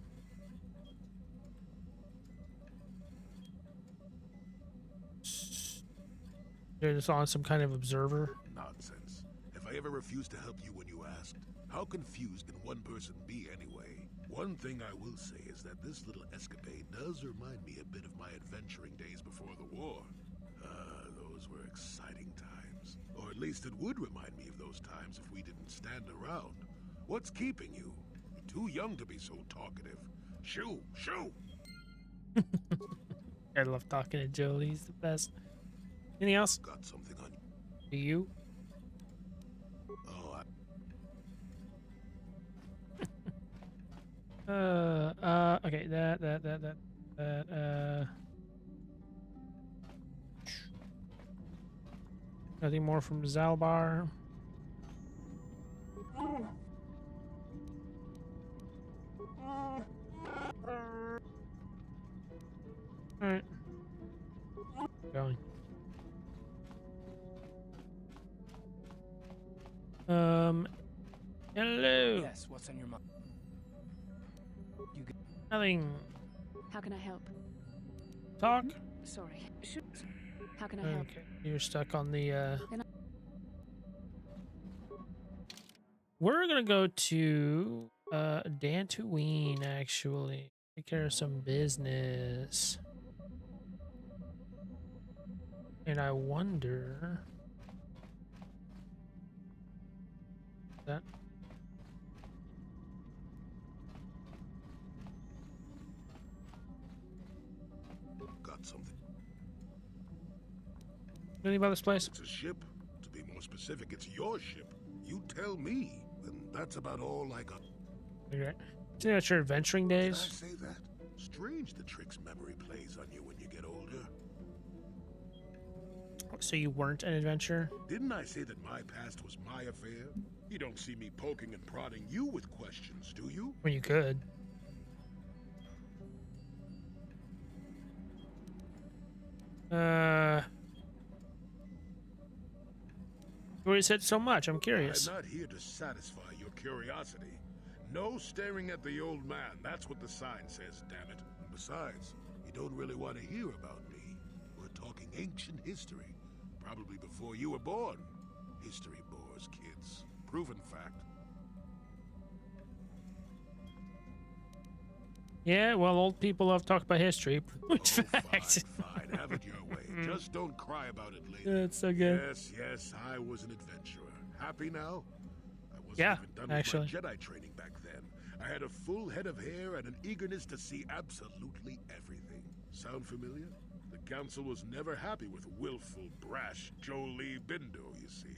You're just on some kind of observer. Nonsense. If I ever refused to help you when you asked, how confused can one person be anyway? One thing I will say is that this little escapade does remind me a bit of my adventuring days before the war. Those were exciting times. Or at least it would remind me of those times if we didn't stand around. What's keeping you? You're too young to be so talkative. Shoo! I love talking to Joe. He's the best. Anything else? Got something on you. Do you? Oh, okay, that, nothing more from Zalbar. Alright. Going. Hello. Yes, what's on your mind? Nothing. How can I help? Talk? Sorry. How can I help? Okay, you're stuck on the, We're gonna go to, Dantooine, actually. Take care of some business. And I wonder... that... got something. Anything about this place? It's a ship. To be more specific. specific it's your ship, you tell me, and that's about all I got. Okay. So that's your adventuring Did I days? say that? Strange the tricks memory plays on you when you get older. So you weren't an adventurer? Didn't I say that my past was my affair? You don't see me poking and prodding you with questions, do you? Well, you could. You already said so much. I'm curious. I'm not here to satisfy your curiosity. No staring at the old man. That's what the sign says, damn it. And besides, you don't really want to hear about me. We're talking ancient history. Probably before you were born. History bores kids. Proven fact. Yeah, well, old people love to talk about history. Which fact. Fine, have it your way. Just don't cry about it later. That's so good. Yes, I was an adventurer. Happy now? I wasn't Yeah, even done actually. with my Jedi training back then. I had a full head of hair and an eagerness to see absolutely everything. Sound familiar? The council was never happy with willful, brash Jolie Bindo, you see.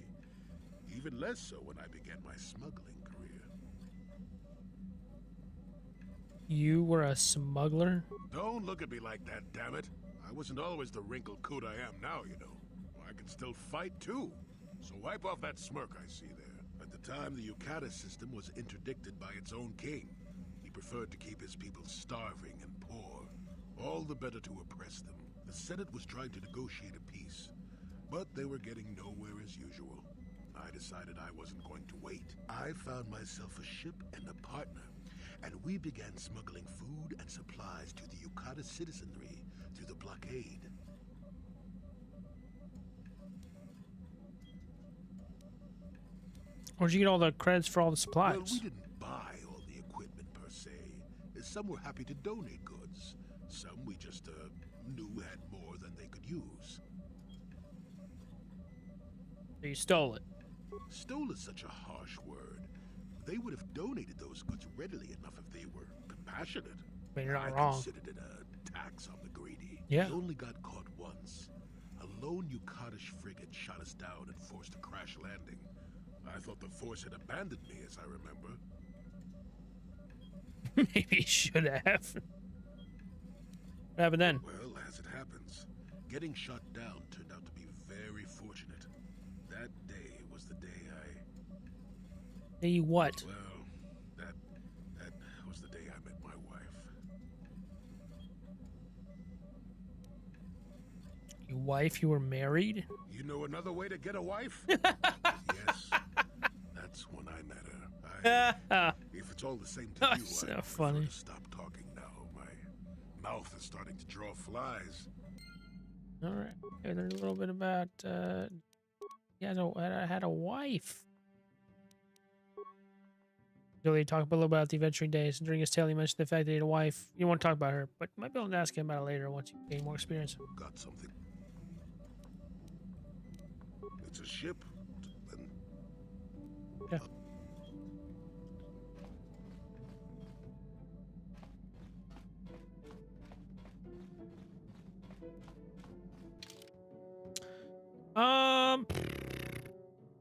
Even less so when I began my smuggling career. You were a smuggler? Don't look at me like that, damn it. I wasn't always the wrinkled coot I am now, you know. I can still fight, too. So wipe off that smirk I see there. At the time, the Yukata system was interdicted by its own king. He preferred to keep his people starving and poor. All the better to oppress them. The Senate was trying to negotiate a peace, but they were getting nowhere as usual. I decided I wasn't going to wait. I found myself a ship and a partner, and we began smuggling food and supplies to the Yukata citizenry through the blockade. Where'd you get all the credits for all the supplies? Well, we didn't buy all the equipment per se. Some were happy to donate goods. Some we just knew had more than they could use. So you stole it. Stole is such a harsh word. They would have donated those goods readily enough if they were compassionate. But you're not I wrong. considered it a tax on the greedy. Yeah. We only got caught once. A lone Yukatish frigate shot us down and forced a crash landing. I thought the Force had abandoned me, as I remember. Maybe you should have. What happened then? Well, as it happens, getting shot down turned out to be very fortunate. That day was the day Hey, what? Well, that was the day I met my wife. Your wife? You were married? You know another way to get a wife? Yes. That's when I met her. If it's all the same to you, So I prefer funny. to stop talking now. My mouth is starting to draw flies. All right. I learned a little bit about. I had a wife. Julie talked a little about the adventuring days. And during his tale, he mentioned the fact that he had a wife. You don't want to talk about her, but you might be able to ask him about it later once you gain more experience. Got something. It's a ship. And Yeah.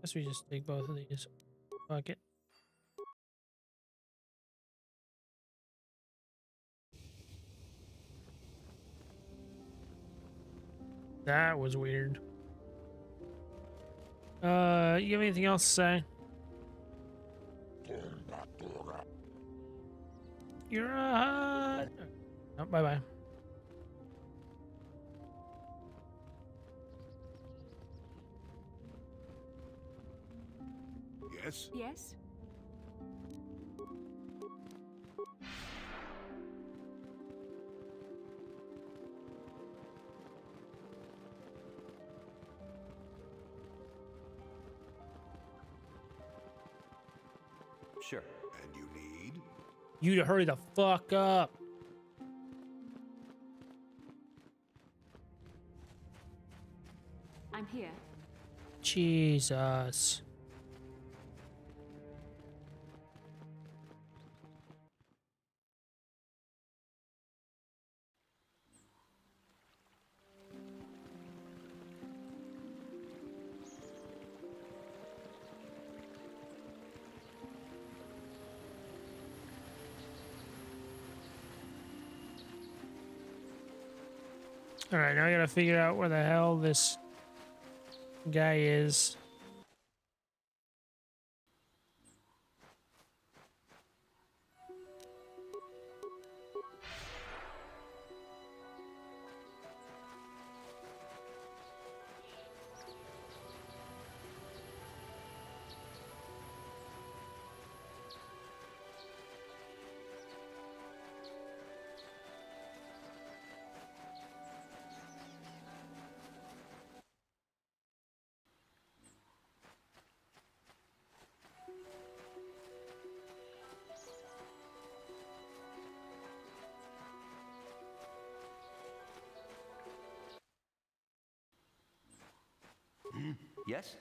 Guess we just take both of these. Fuck it. That was weird. You have anything else to say? You're oh, bye bye. Yes? Yes? Sure. And you need? You to hurry the fuck up. I'm here. Jesus. Alright, now I gotta figure out where the hell this guy is. Yes?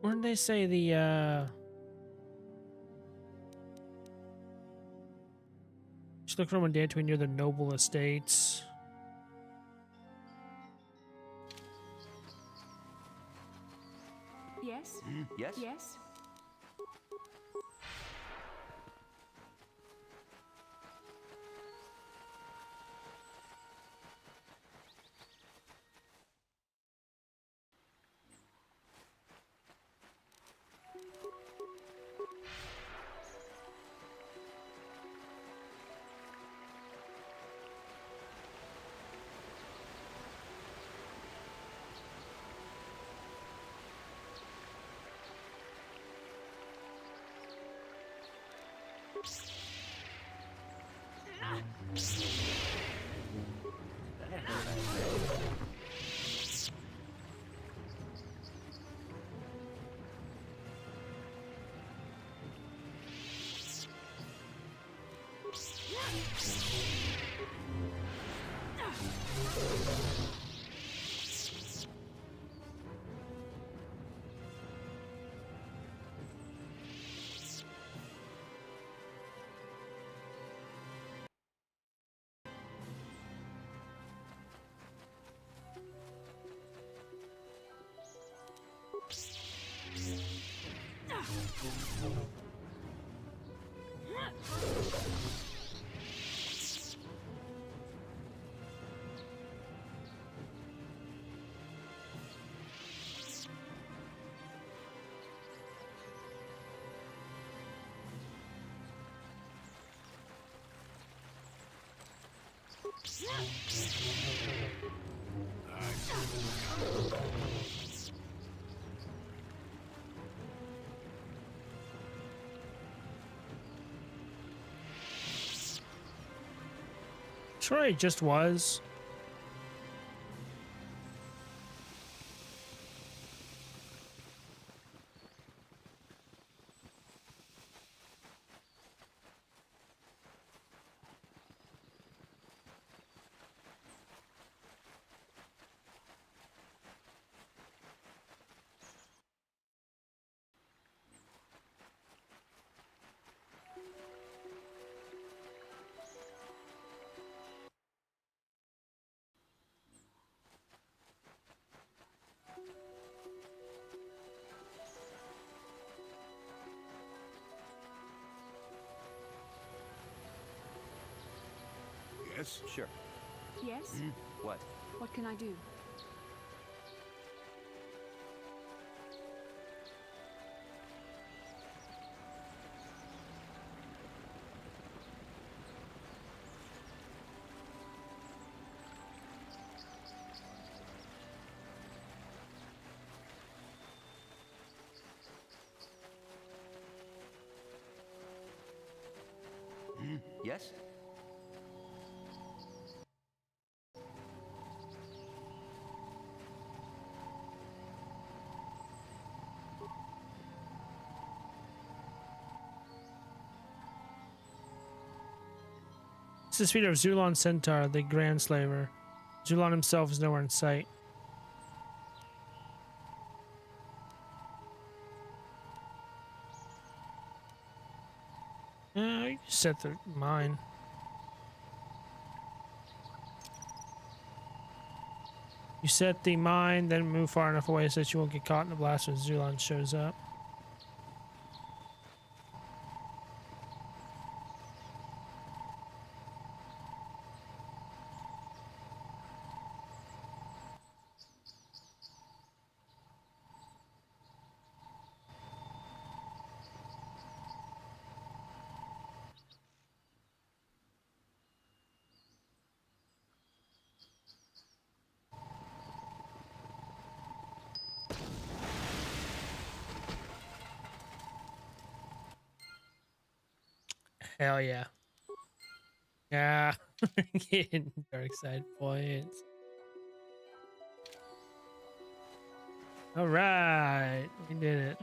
Where did they say the just look for one day to near the noble estates. Yes? Yes? Yes? Sure, it just was. Yes? Sure. Yes? What? What can I do? Yes? Reach the speed of Zulon Centaur, the Grand Slaver. Zulon himself is nowhere in sight. You set the mine. You set the mine, then move far enough away so that you won't get caught in the blast when Zulon shows up. Hell yeah. Yeah. Getting dark side points. Alright. We did it.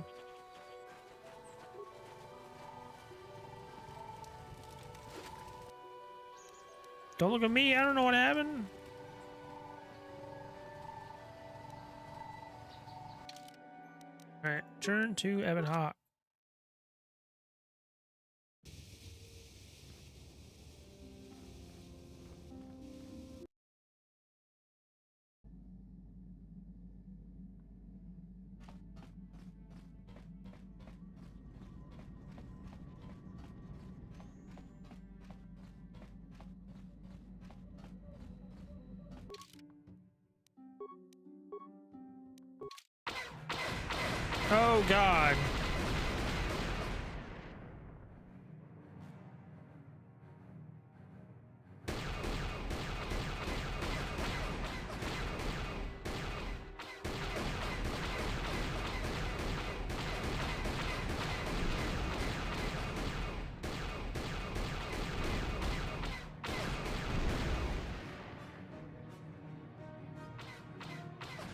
Don't look at me. I don't know what happened. Alright. Turn to Evan Hawk. Oh God.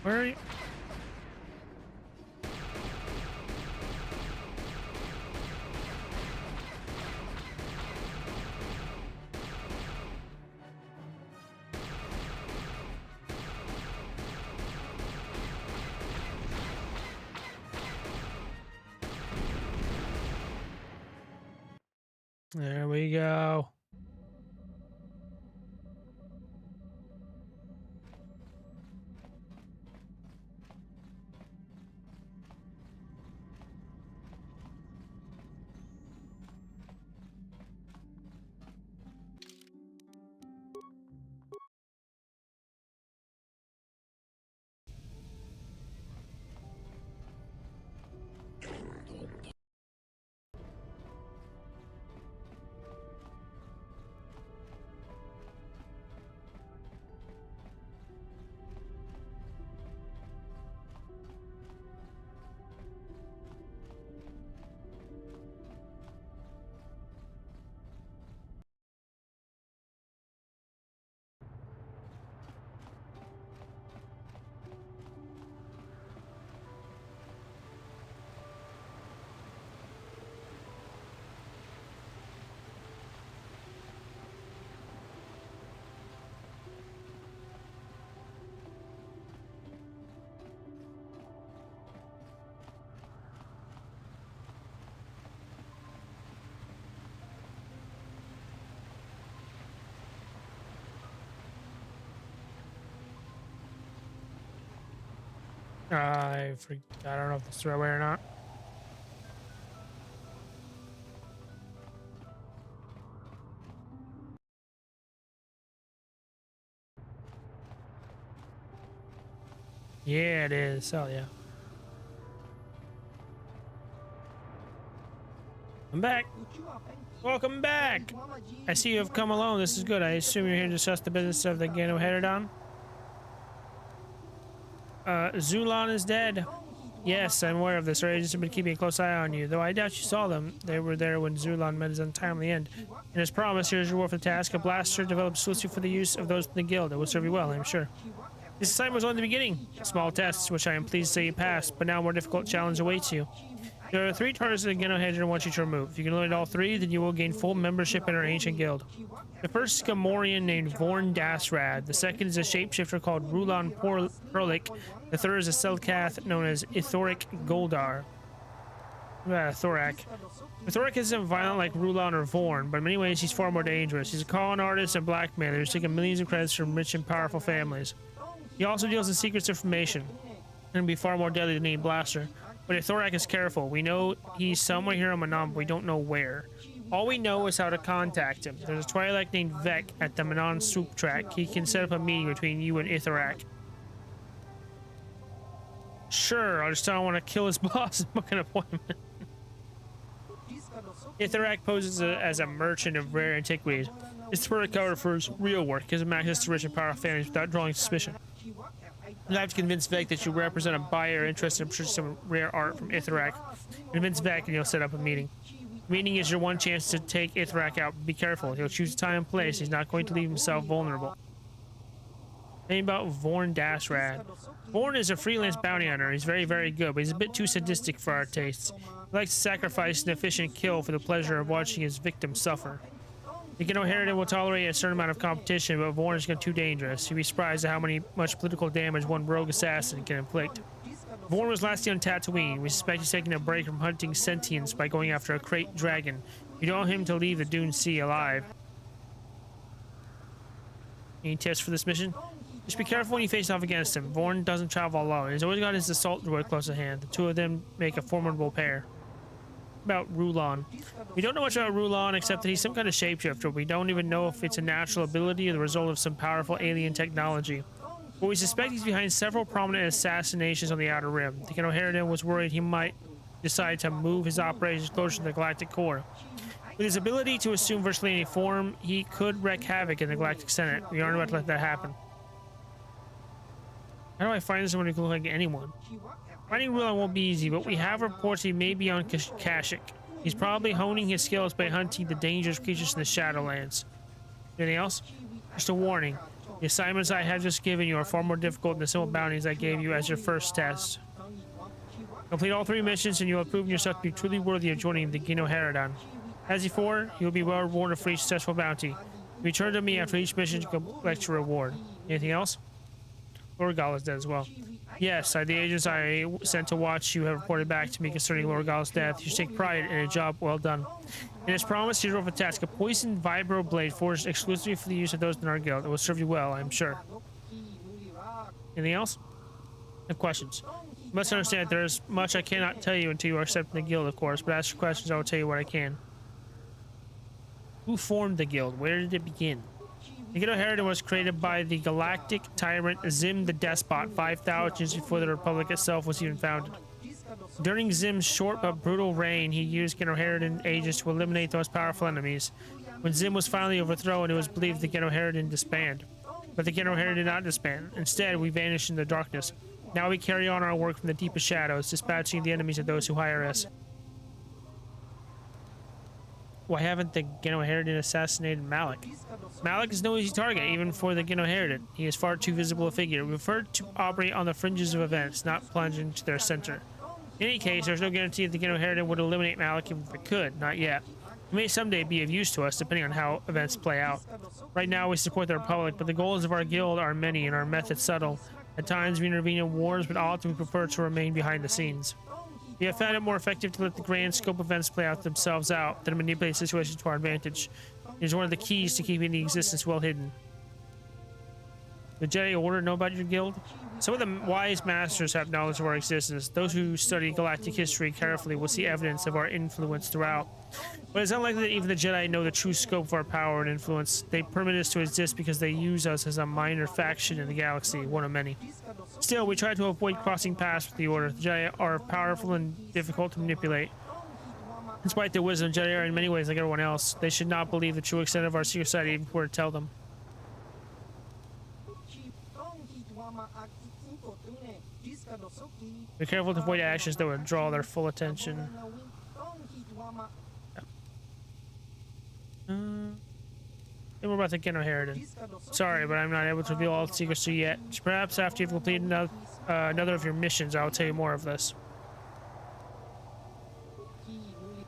Where are you? There we go. I don't know if it's the right way or not. Yeah, it is. Hell yeah. I'm back. Welcome back. I see you have come alone. This is good. I assume you're here to discuss the business of the Gano Heterodon. Zulon is dead. Yes, I'm aware of this. Our agents have been keeping a close eye on you, though I doubt you saw them. They were there when Zulon met his untimely end. And as promised, here's your reward for the task. A blaster developed exclusively for the use of those in the guild. It will serve you well, I'm sure. This assignment was only the beginning. A small test, which I am pleased to say you passed, but now a more difficult challenge awaits you. There are 3 targets that the Geno Hadron wants you to remove. If you can eliminate all 3, then you will gain full membership in our ancient guild. The first is a Gamorrean named Vorn Dasrad. The second is a shapeshifter called Rulon Perlik. The third is a Selkath known as Ithoric Goldar. Thorak. Thorak isn't violent like Rulon or Vorn, but in many ways he's far more dangerous. He's a con artist and blackmailer who's taken millions of credits from rich and powerful families. He also deals in secrets information. And be far more deadly than any blaster. But if Thorak is careful, we know he's somewhere here on Manon, but we don't know where. All we know is how to contact him. There's a Twi'lek named Vec at the Manon Soup Track. He can set up a meeting between you and Ithorak. Sure, I just don't want to kill his boss and book an appointment. Ithorak poses as a merchant of rare antiquities. It's the perfect cover for his real work, gives him access to rich and powerful families without drawing suspicion. You have to convince Vec that you represent a buyer interested in purchasing some rare art from Ithorak. Convince Vec and you'll set up a meeting. The meeting is your one chance to take Ithorak out. Be careful. He'll choose a time and place. He's not going to leave himself vulnerable. Think about Vorn Dasrad. Vorn is a freelance bounty hunter. He's very, very good, but he's a bit too sadistic for our tastes. He likes to sacrifice an efficient kill for the pleasure of watching his victims suffer. The Geno Harridan will tolerate a certain amount of competition, but Vorn is too dangerous. You'd be surprised at how much political damage one rogue assassin can inflict. Vorn was last seen on Tatooine. We suspect he's taking a break from hunting sentience by going after a crate dragon. You don't want him to leave the Dune Sea alive. Any tips for this mission? Just be careful when you face off against him. Vorn doesn't travel alone. He's always got his assault droid close at hand. The two of them make a formidable pair. About Rulon. We don't know much about Rulon except that he's some kind of shapeshifter. We don't even know if it's a natural ability or the result of some powerful alien technology. But we suspect he's behind several prominent assassinations on the Outer Rim. The Geno Harridan was worried he might decide to move his operations closer to the galactic core. With his ability to assume virtually any form, he could wreak havoc in the Galactic Senate. We aren't about to let that happen. How do I find someone who can look like anyone? Finding Rulon won't be easy, but we have reports he may be on Kashyyyk. He's probably honing his skills by hunting the dangerous creatures in the Shadowlands. Anything else? Just a warning. The assignments I have just given you are far more difficult than the simple bounties I gave you as your first test. Complete all 3 missions and you will have proven yourself to be truly worthy of joining the Geno Harridan. As before, you will be well rewarded for each successful bounty. Return to me after each mission to collect your reward. Anything else? Lorgal is dead as well. Yes, the agents I sent to watch you have reported back to me concerning Lorgal's death. You should take pride in a job well done. And as promised, you drove a task, a poisoned vibro blade forged exclusively for the use of those in our guild. It will serve you well, I'm sure. Anything else? No questions. You must understand there is much I cannot tell you until you are accepted in the guild, of course, but ask your questions, I will tell you what I can. Who formed the guild? Where did it begin? The Geno Harridan was created by the galactic tyrant Zim the Despot 5,000 years before the Republic itself was even founded. During Zim's short but brutal reign, he used Geno Harridan agents to eliminate those powerful enemies. When Zim was finally overthrown, it was believed the Geno Harridan disbanded. But the Geno Harridan did not disband. Instead, we vanished in the darkness. Now we carry on our work from the deepest shadows, dispatching the enemies of those who hire us. Why haven't the Geno Harridan assassinated Malik? Malik is no easy target, even for the Geno Harridan. He is far too visible a figure. We prefer to operate on the fringes of events, not plunge into their center. In any case, there's no guarantee that the Geno Harridan would eliminate Malik if it could, not yet. It may someday be of use to us, depending on how events play out. Right now, we support the Republic, but the goals of our guild are many and our methods subtle. At times, we intervene in wars, but often we prefer to remain behind the scenes. We have found it more effective to let the grand scope events play out themselves out than to manipulate situations to our advantage. It is one of the keys to keeping the existence well hidden. The Jedi Order know about your guild? Some of the wise masters have knowledge of our existence. Those who study galactic history carefully will see evidence of our influence throughout. But it's unlikely that even the Jedi know the true scope of our power and influence. They permit us to exist because they use us as a minor faction in the galaxy, one of many. Still, we try to avoid crossing paths with the Order. The Jedi are powerful and difficult to manipulate. Despite their wisdom, Jedi are in many ways like everyone else. They should not believe the true extent of our secret society even before to tell them. Be careful to avoid actions that would draw their full attention. Then we're about to get Geno Harridan. Sorry, but I'm not able to reveal all the secrets to you yet. Perhaps after you've completed another of your missions, I'll tell you more of this.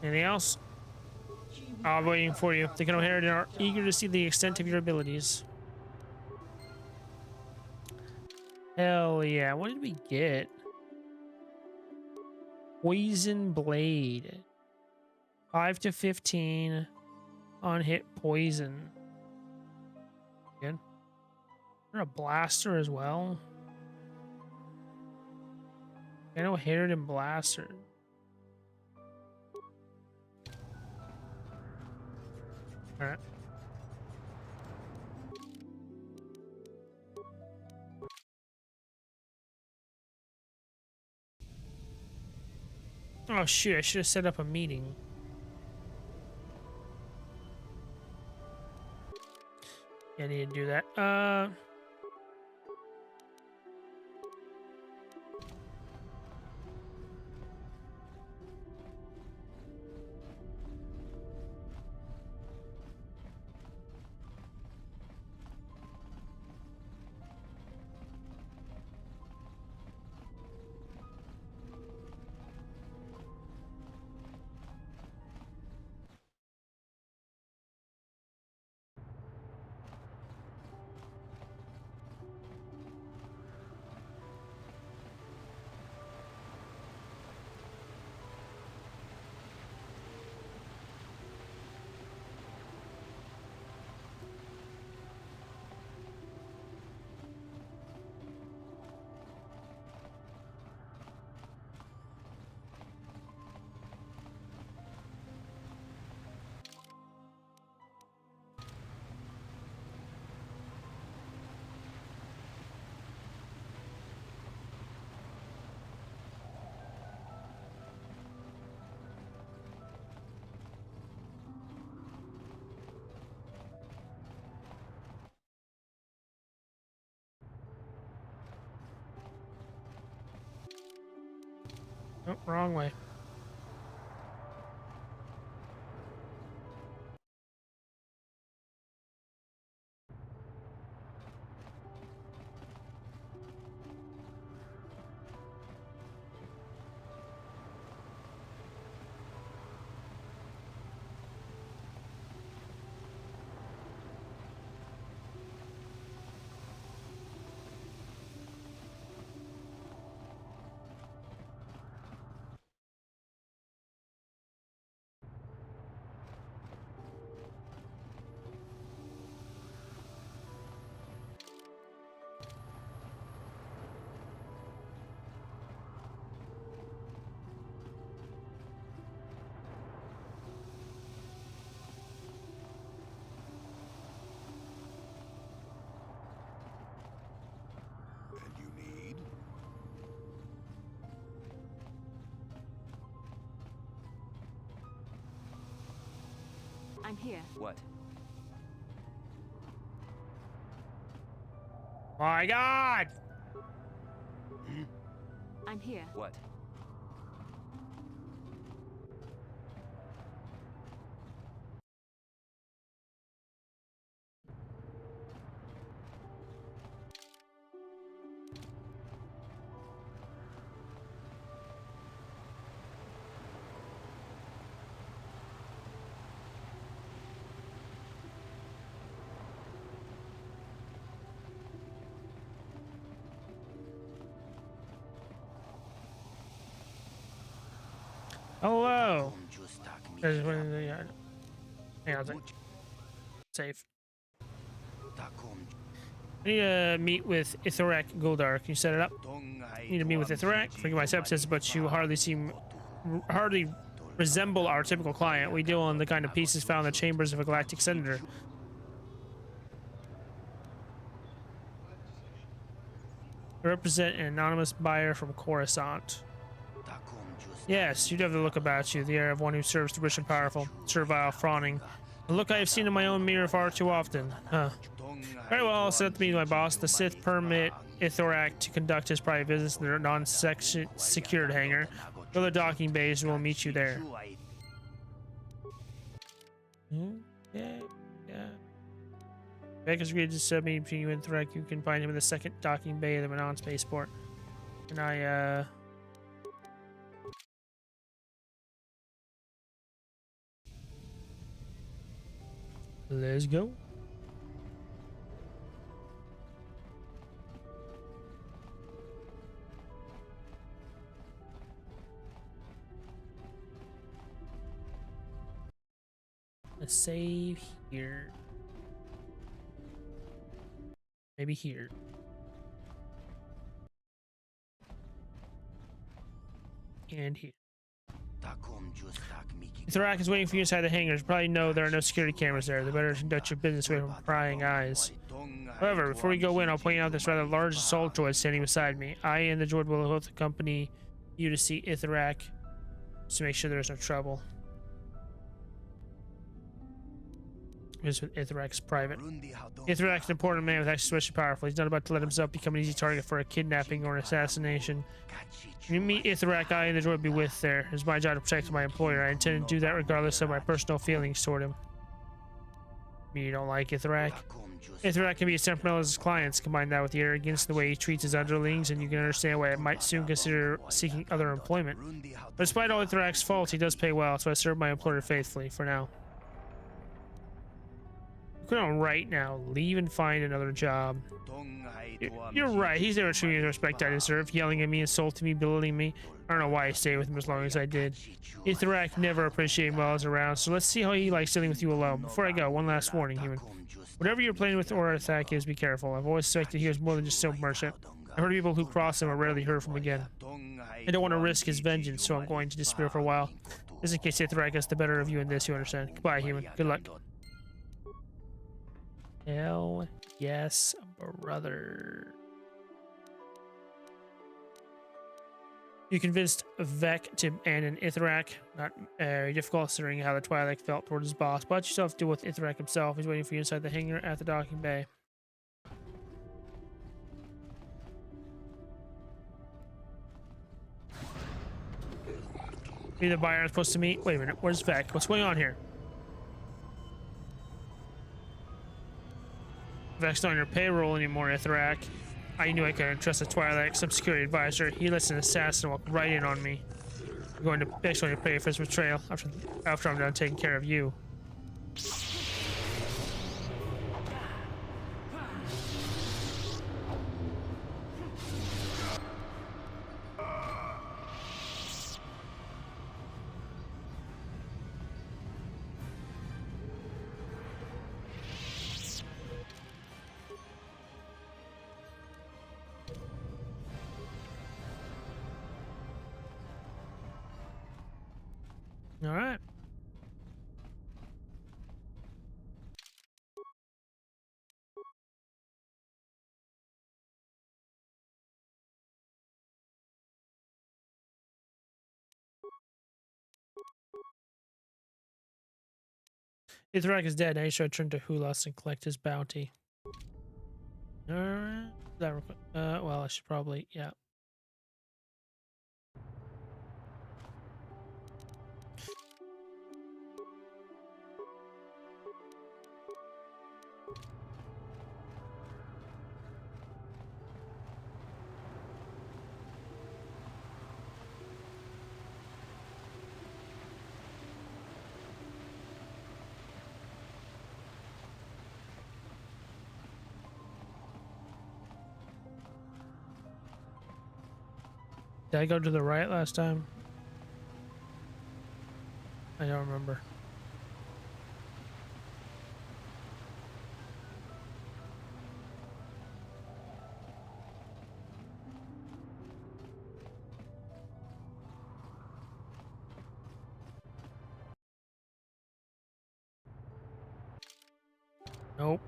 Anything else? I'm waiting for you. The O'Hara are eager to see the extent of your abilities. Hell yeah. What did we get? Poison Blade. 5 to 15 on hit poison. Good. Is there a blaster as well? I know Herod and blaster. Alright. Oh shoot, I should have set up a meeting. Yeah, I need to do that. Oh, wrong way. I'm here. What? My God! I'm here. What? Hello. There's one in the yard. Hang on a second. Save. I need to meet with Ithorak Guldar. Can you set it up? I need to meet with Ithorak. Forgive my sepsis, but you hardly resemble our typical client. We deal in the kind of pieces found in the chambers of a galactic senator. I represent an anonymous buyer from Coruscant. Yes, you do have the look about you, the air of one who serves the rich and powerful, servile, fawning. A look I have seen in my own mirror far too often. Huh. Very well, I'll set up to meet my boss. The Sith permit Ithorak to conduct his private business in their non-secured hangar. Go to the docking bays and we'll meet you there. Yeah. Baker's agreed to sub meeting between you and Ithorak. You can find him in the second docking bay of the Manon spaceport. And Let's go. Let's save here. Maybe here. And here. Thorak is waiting for you inside the hangars. You probably know there are no security cameras there. They better conduct your business away from prying eyes. However, before we go in, I'll point out this rather large assault droid standing beside me. I and the droid will both accompany you to see Ithrak to make sure there's no trouble. This with Ithrak's private. Ithrak's an important man with access to special powerful. He's not about to let himself become an easy target for a kidnapping or an assassination. When you meet Ithrak, I and the droid will be with there. It's my job to protect my employer. I intend to do that regardless of my personal feelings toward him. You don't like Ithrak? Ithrak can be as temperamental as his clients. Combine that with the arrogance and the way he treats his underlings, and you can understand why I might soon consider seeking other employment. But despite all Ithrak's faults, he does pay well, so I serve my employer faithfully for now. Quit on right now. Leave and find another job. You're right. He's never treated me with the respect I deserve. Yelling at me, insulting me, belittling me. I don't know why I stayed with him as long as I did. Ithrak never appreciated me while I was around, so let's see how he likes dealing with you alone. Before I go, one last warning, human. Whatever you're playing with or Ithrak is, be careful. I've always suspected he was more than just a silk merchant. I've heard people who cross him are rarely heard from again. I don't want to risk his vengeance, so I'm going to disappear for a while. Just in case Ithrak gets the better of you in this, you understand. Goodbye, human. Good luck. Hell yes, brother. You convinced Vec to abandon Ithrak. Not very difficult considering how the Twi'lek felt toward his boss, but you still have to deal with Ithrak himself. He's waiting for you inside the hangar at the docking bay. Me and the buyer are supposed to meet. Wait a minute, where's Vec? What's going on here? Vec's not on your payroll anymore, Ithrak. I knew I couldn't trust the Twi'lek, some security advisor. He lets an assassin walk right in on me. I'm going to actually pay for his betrayal after I'm done taking care of you. All right. Ithrak is dead. Now you should return to Hulas and collect his bounty. All right. Well, I should probably, yeah. Did I go to the right last time? I don't remember. Nope.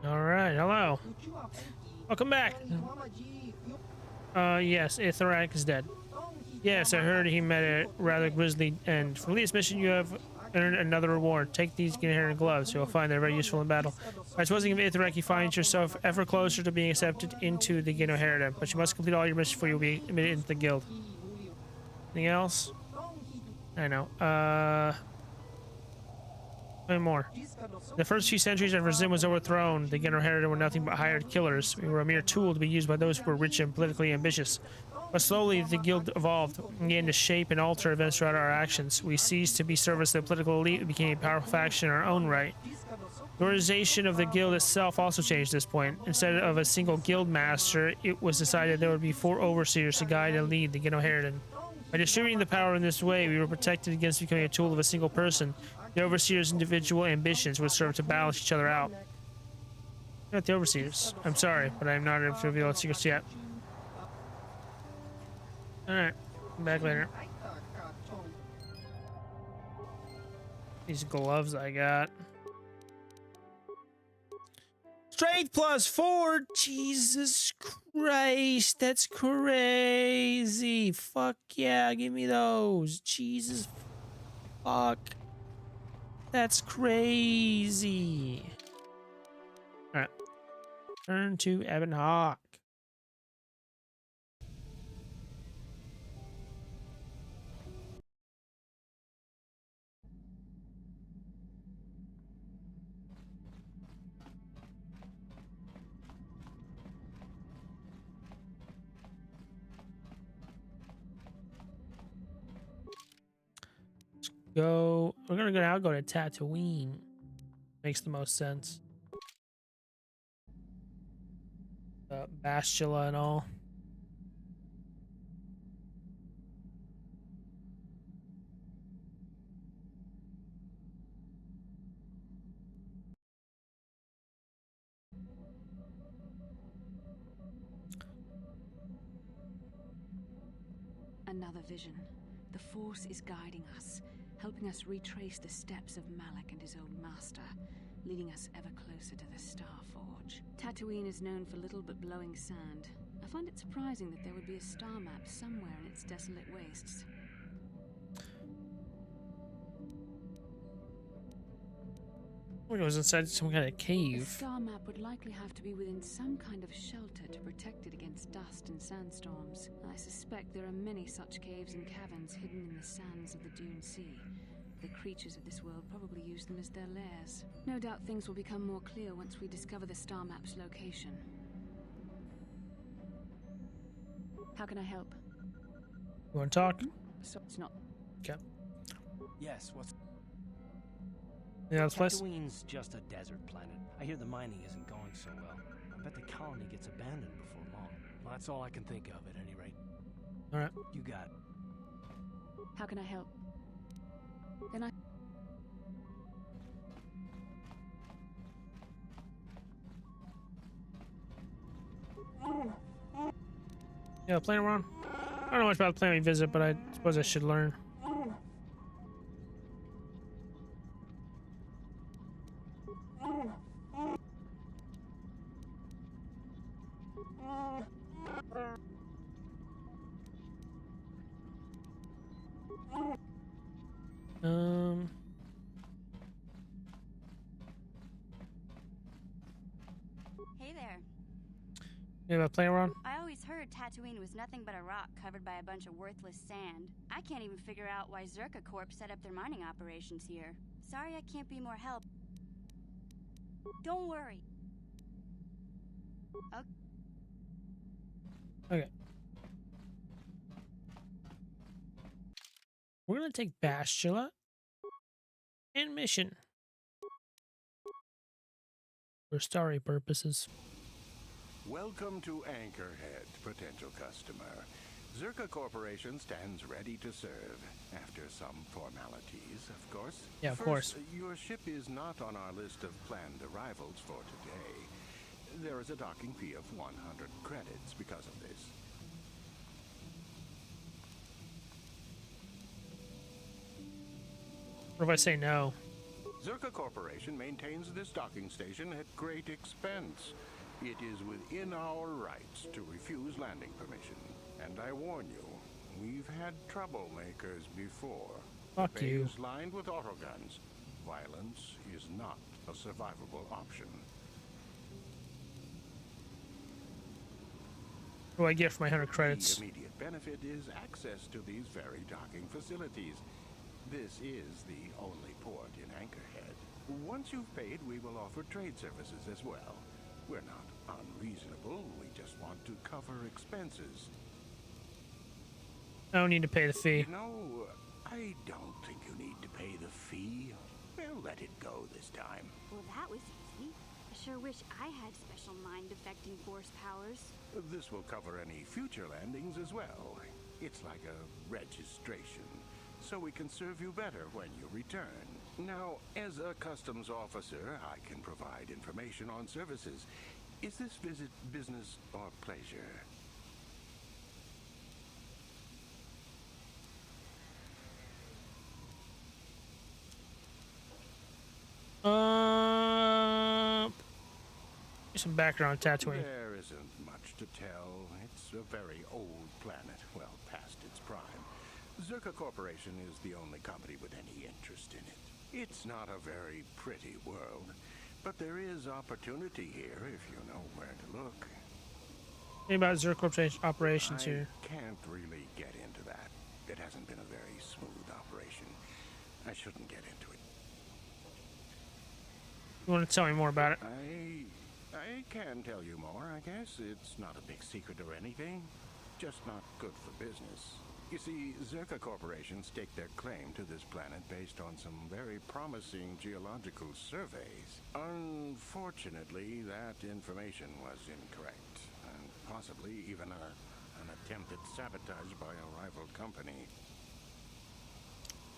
All right, hello. Welcome back. Yes, Ithrak is dead. Yes, I heard he met a rather grisly end. For this mission, you have earned another reward. Take these Ginharan gloves. You'll find they're very useful in battle. By disposing of Ithrek, you find yourself ever closer to being accepted into the Ginharan, but you must complete all your missions before you'll be admitted into the guild. Anything else? I know. Any more? The first few centuries after Zim was overthrown, the Ginharan were nothing but hired killers. We were a mere tool to be used by those who were rich and politically ambitious. But slowly, the guild evolved and began to shape and alter events throughout our actions. We ceased to be service to the political elite and became a powerful faction in our own right. The organization of the guild itself also changed at this point. Instead of a single guild master, it was decided there would be 4 overseers to guide and lead the Ginharan. By distributing the power in this way, we were protected against becoming a tool of a single person. The overseers' individual ambitions would serve to balance each other out. Not the overseers. I'm sorry, but I'm not able to reveal its secrets yet. Alright, back later. These gloves I got. Strength +4! Jesus Christ, that's crazy! Fuck yeah, give me those! Jesus fuck. That's crazy! Alright. Turn to Ebon Hawk. We're gonna now go to Tatooine. Makes the most sense. Bastila and all. Another vision. The Force is guiding us, helping us retrace the steps of Malak and his old master, leading us ever closer to the Star Forge. Tatooine is known for little but glowing sand. I find it surprising that there would be a star map somewhere in its desolate wastes. It was inside some kind of cave. The star map would likely have to be within some kind of shelter to protect it against dust and sandstorms. I suspect there are many such caves and caverns hidden in the sands of the Dune Sea. The creatures of this world probably use them as their lairs. No doubt things will become more clear once we discover the star map's location. How can I help? You want to talk? So it's not. Okay. Yes, what's... Yeah, this place? Tatooine's just a desert planet. I hear the mining isn't going so well. I bet the colony gets abandoned before long. Well, that's all I can think of at any rate. Alright. You got it. How can I help? Then I... Yeah, playing around. I don't know much about the planet we visit, but I suppose I should learn. Hey there. You about playing around? I always heard Tatooine was nothing but a rock covered by a bunch of worthless sand. I can't even figure out why Zerka Corp set up their mining operations here. Sorry I can't be more help. Don't worry. Okay. We're gonna take Bastila and mission for story purposes. Welcome to Anchorhead, potential customer. Zerka Corporation stands ready to serve. After some formalities, of course. Yeah, of course. Your ship is not on our list of planned arrivals for today. There is a docking fee of 100 credits because of this. What if I say no? Zerka Corporation maintains this docking station at great expense. It is within our rights to refuse landing permission. And I warn you, We've had troublemakers before. Fuck the bay you. is lined with autoguns. Violence is not a survivable option. What do I get for my 100 credits? The immediate benefit is access to these very docking facilities. This is the only port in Anchorhead. Once you've paid, we will offer trade services as well. We're not unreasonable. We just want to cover expenses. I don't need to pay the fee. No, I don't think you need to pay the fee. We'll let it go this time. Well, that was easy. I sure wish I had special mind-affecting force powers. This will cover any future landings as well. It's like a registration, so we can serve you better when you return. Now, as a customs officer, I can provide information on services. Is this visit business or pleasure? Some background on Tatooine. There isn't much to tell. It's a very old planet, well past its prime. Zerka Corporation is the only company with any interest in it. It's not a very pretty world, but there is opportunity here if you know where to look. Think about Zerka Corporation operations here. I can't really get into that. It hasn't been a very smooth operation. I shouldn't get into it. You want to tell me more about it? I can tell you more, I guess. It's not a big secret or anything. Just not good for business. You see, Zerka Corporation staked their claim to this planet based on some very promising geological surveys. Unfortunately, that information was incorrect, and possibly even an attempt at sabotage by a rival company.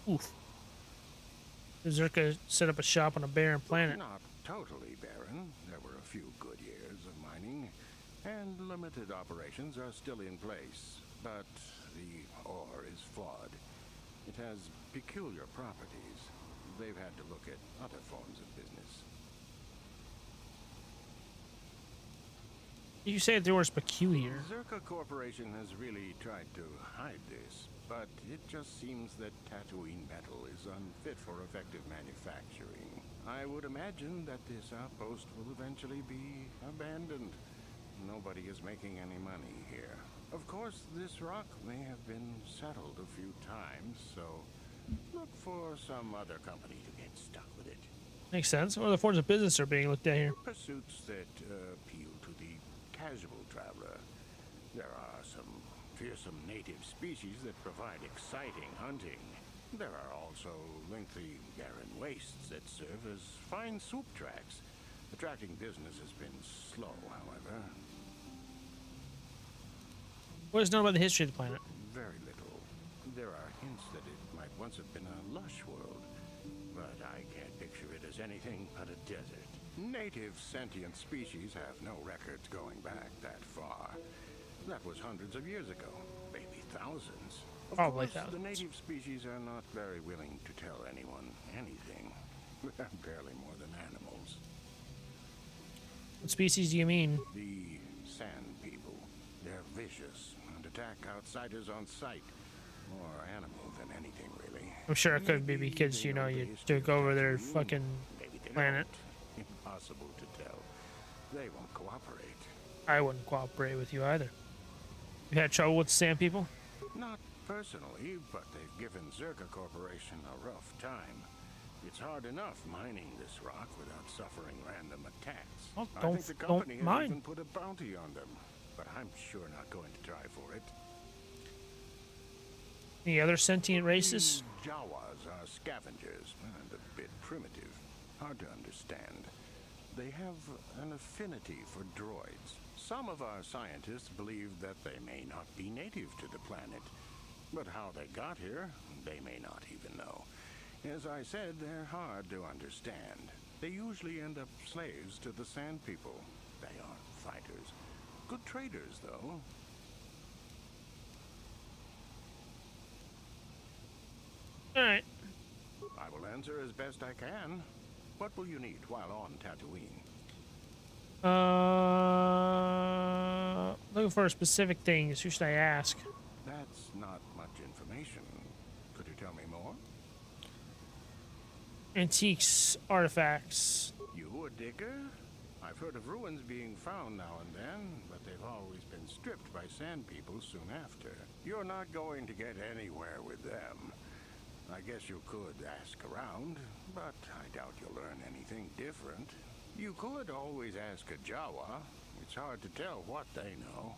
Oof. Zerka set up a shop on a barren planet. Not totally barren. There were a few good years of mining, and limited operations are still in place. But the ore is flawed. It has peculiar properties. They've had to look at other forms of business. You say the ore is peculiar. Zerka Corporation has really tried to hide this, but it just seems that Tatooine metal is unfit for effective manufacturing. I would imagine that this outpost will eventually be abandoned. Nobody is making any money here. Of course, this rock may have been settled a few times, so look for some other company to get stuck with it. Makes sense. What other forms of business are being looked at here? Pursuits that appeal to the casual traveler. There are some fearsome native species that provide exciting hunting. There are also lengthy barren wastes that serve as fine soup tracks. Attracting business has been slow, however. What is known about the history of the planet? Very little. There are hints that it might once have been a lush world, but I can't picture it as anything but a desert. Native sentient species have no records going back that far. That was hundreds of years ago, maybe thousands. Of Probably course, thousands. The native species are not very willing to tell anyone anything. They're barely more than animals. What species do you mean? The sand people. They're vicious and attack outsiders on sight. More animal than anything, really. I'm sure it could be because, you know, you took over their fucking planet. Impossible to tell. They won't cooperate. I wouldn't cooperate with you either. You had trouble with the sand people? Not personally, but they've given Zerka Corporation a rough time. It's hard enough mining this rock without suffering random attacks. Well, I don't- think the company don't has mine. even put a bounty on them, but I'm sure not going to try for it. Any other sentient races? Jawas are scavengers and a bit primitive. Hard to understand. They have an affinity for droids. Some of our scientists believe that they may not be native to the planet. But how they got here, they may not even know. As I said, they're hard to understand. They usually end up slaves to the Sand People. They aren't fighters. Good traders, though. Alright. I will answer as best I can. What will you need while on Tatooine? Looking for specific things. Who should I ask? That's not Antiques, artifacts. You a digger? I've heard of ruins being found now and then, but they've always been stripped by sand people soon after. You're not going to get anywhere with them. I guess you could ask around, but I doubt you'll learn anything different. You could always ask a Jawa. It's hard to tell what they know.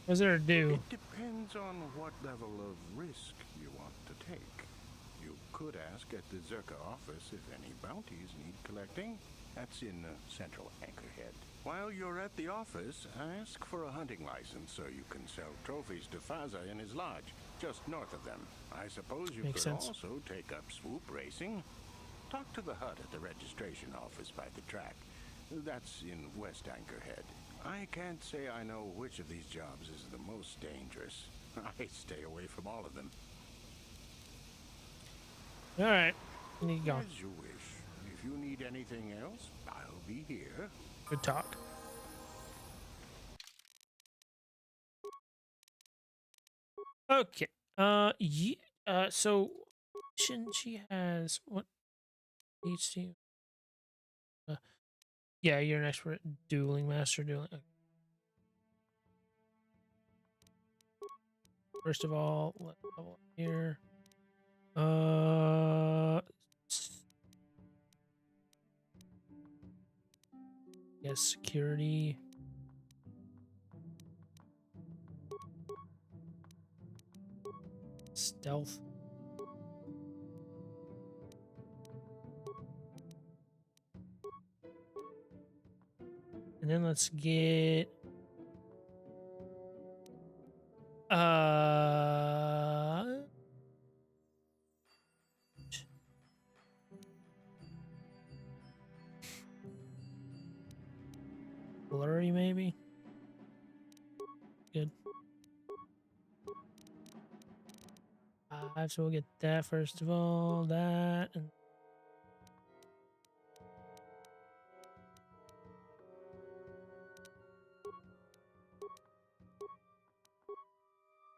What's there to do? It depends on what level of risk you want to take. You could ask at the Zerka office if any bounties need collecting. That's in Central Anchorhead. While you're at the office, ask for a hunting license so you can sell trophies to Faza in his lodge, just north of them. I suppose you Makes could sense. also take up swoop racing. Talk to the hut at the registration office by the track. That's in West Anchorhead. I can't say I know which of these jobs is the most dangerous. I stay away from all of them. All right, you need to go. As you wish. If you need anything else, I'll be here. Good talk. Okay. So she has what needs to. Yeah, you're an expert at dueling, master dueling. Okay. First of all, let's level up here. Yes, security. Stealth. And then let's get blurry maybe. Good. So we'll get that first of all, that and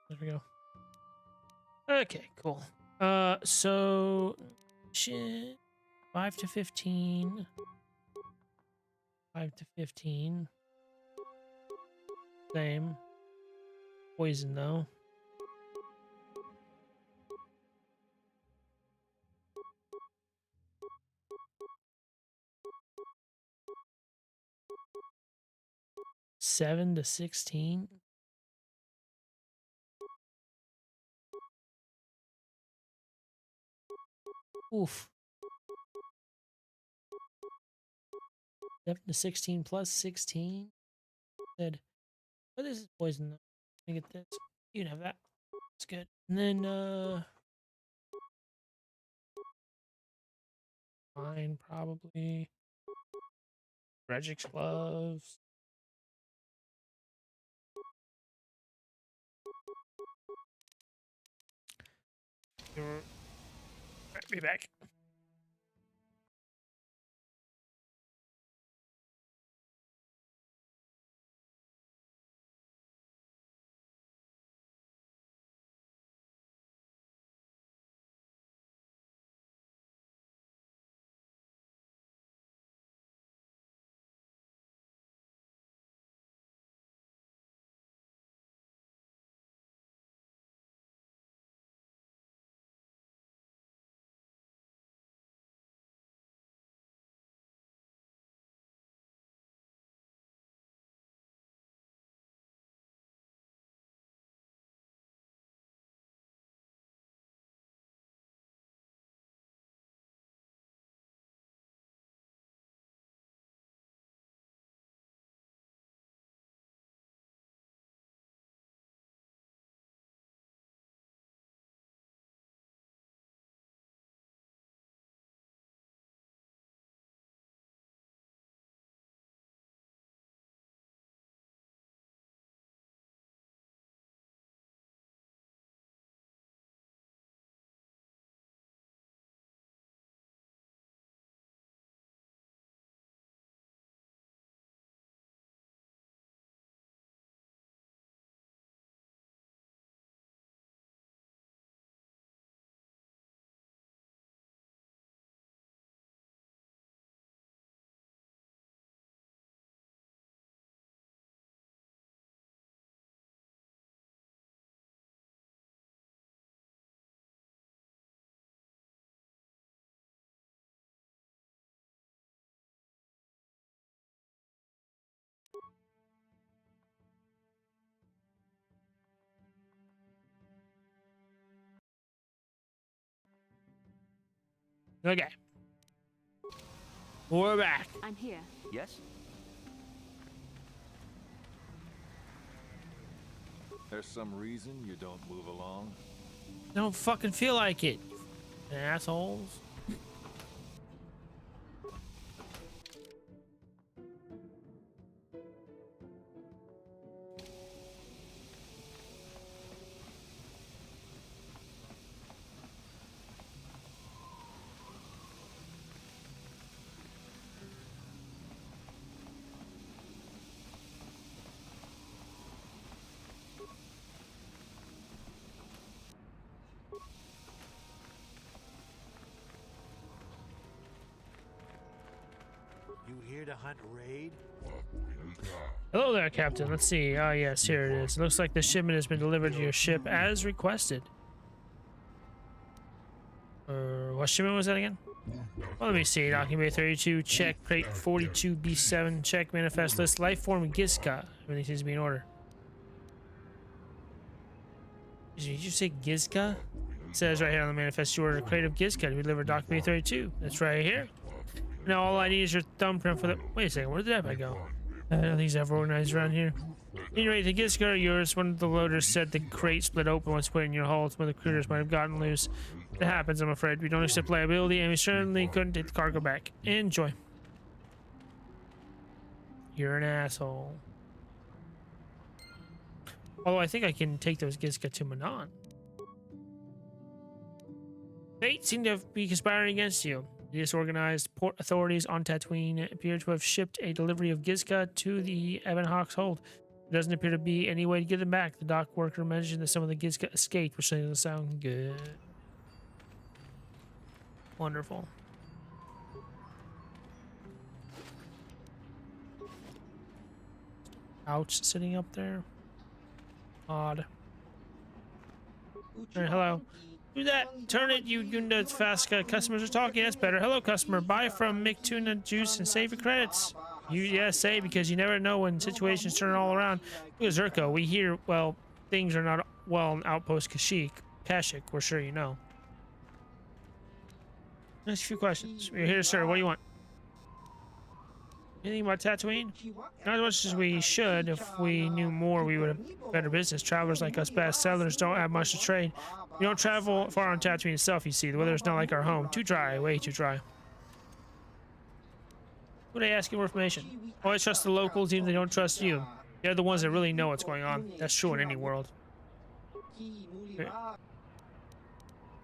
there we go. Okay, cool. So shit 5 to 15. 5 to 15. Same. Poison though. Seven to 16. Oof. 7 to 16 plus 16. Said, oh, this is poison though. Let me get this. You can have that. It's good. And then fine, probably. Regic's gloves. Right, be back. Okay. We're back. I'm here. Yes? There's some reason you don't move along? I don't fucking feel like it. Assholes. You here to hunt raid? Hello there, Captain. Let's see. Ah, yes, here it is. It looks like the shipment has been delivered to your ship as requested. What shipment was that again? Well, let me see. Document Bay 32, check. Crate 42B7, check. Manifest list. Lifeform Gizka. Everything seems to be in order. Did you say Gizka? It says right here on the manifest you ordered a crate of Gizka to be delivered to Document Bay 32. That's right here. Now all I need is your thumbprint for the... Wait a second, where did that guy go? Nothing's ever organized around here. Anyway, the Gizka are yours. One of the loaders said the crate split open once put in your hull. Some of the critters might have gotten loose. It happens, I'm afraid. We don't accept liability, and we certainly couldn't take the cargo back. Enjoy. You're an asshole. Although I think I can take those Gizka to Manon. Fate seemed to be conspiring against you. The disorganized port authorities on Tatooine appear to have shipped a delivery of Gizka to the Ebonhawk's hold. There doesn't appear to be any way to get them back. The dock worker mentioned that some of the Gizka escaped, which doesn't sound good. Wonderful. Ouch, sitting up there. Odd. All right, hello. Do that. Turn it, you Gunda Faska. Customers are talking. That's better. Hello, customer. Buy from Mick Tuna Juice and save your credits. You say because you never know when situations turn all around. Look at Zerko. We hear, well, things are not well in Outpost Kashyyyk. We're sure you know. Just a few questions. We're here, sir. What do you want? Anything about Tatooine? Not as much as we should. If we knew more, we would have better business. Travelers like us best sellers don't have much to trade. We don't travel far on Tatooine itself, you see. The weather is not like our home. Too dry. Way too dry. Who are they asking for information? Oh, I trust the locals, even if they don't trust you. They're the ones that really know what's going on. That's true in any world.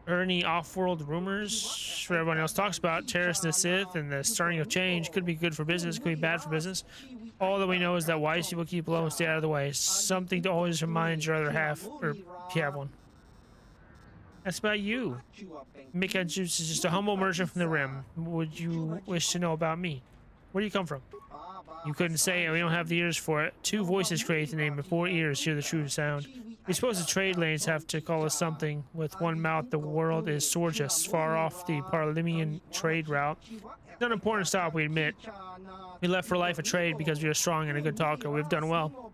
Heard any off-world rumors? What everyone else talks about, terrorists and the Sith and the starting of change. Could be good for business, could be bad for business. All that we know is that wise people keep low and stay out of the way. Something to always remind your other half, or if you have one. That's about you. Mika Juice is just a humble merchant from the Rim. Would you wish to know about me? Where do you come from? You couldn't say it. We don't have the ears for it. 2 voices create the name, but 4 ears hear the true sound. We suppose the trade lanes have to call us something. With one mouth, the world is Sorgus, far off the Parlimian trade route. It's an important stop, we admit. We left for life of trade because we are strong and a good talker. We've done well.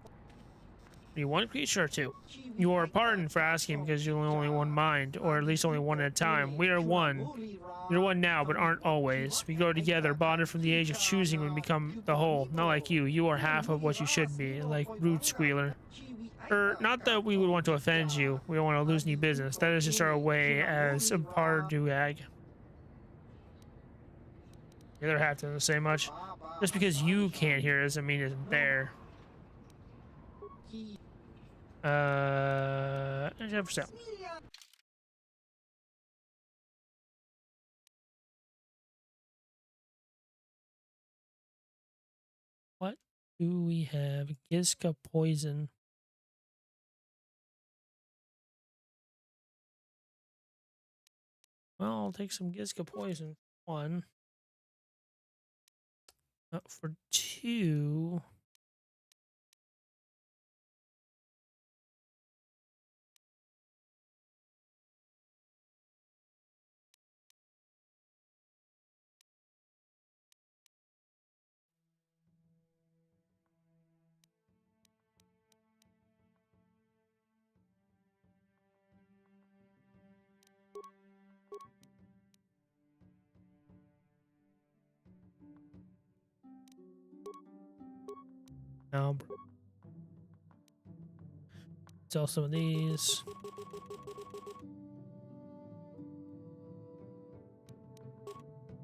Are you one creature or 2? You are pardoned for asking because you're only one mind, or at least only one at a time. We are one. You're one now, but aren't always. We go together, bonded from the age of choosing when we become the whole. Not like you. You are half of what you should be, like Root Squealer. Not that we would want to offend you. We don't want to lose any business. That is just our way as a Parduag. The other half doesn't say much. Just because you can't hear it doesn't mean it's there. For sale. What do we have? Gizka poison. Well, I'll take some Gizka poison. 1. For 2. Now, sell some of these.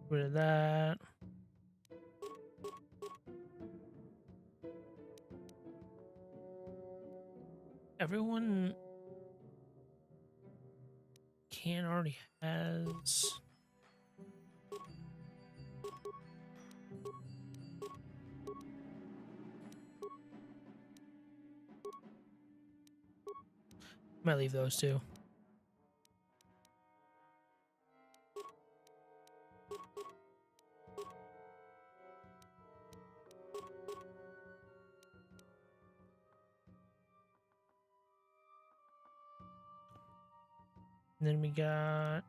Rid of that. Everyone can already has. Might leave those two. And then we got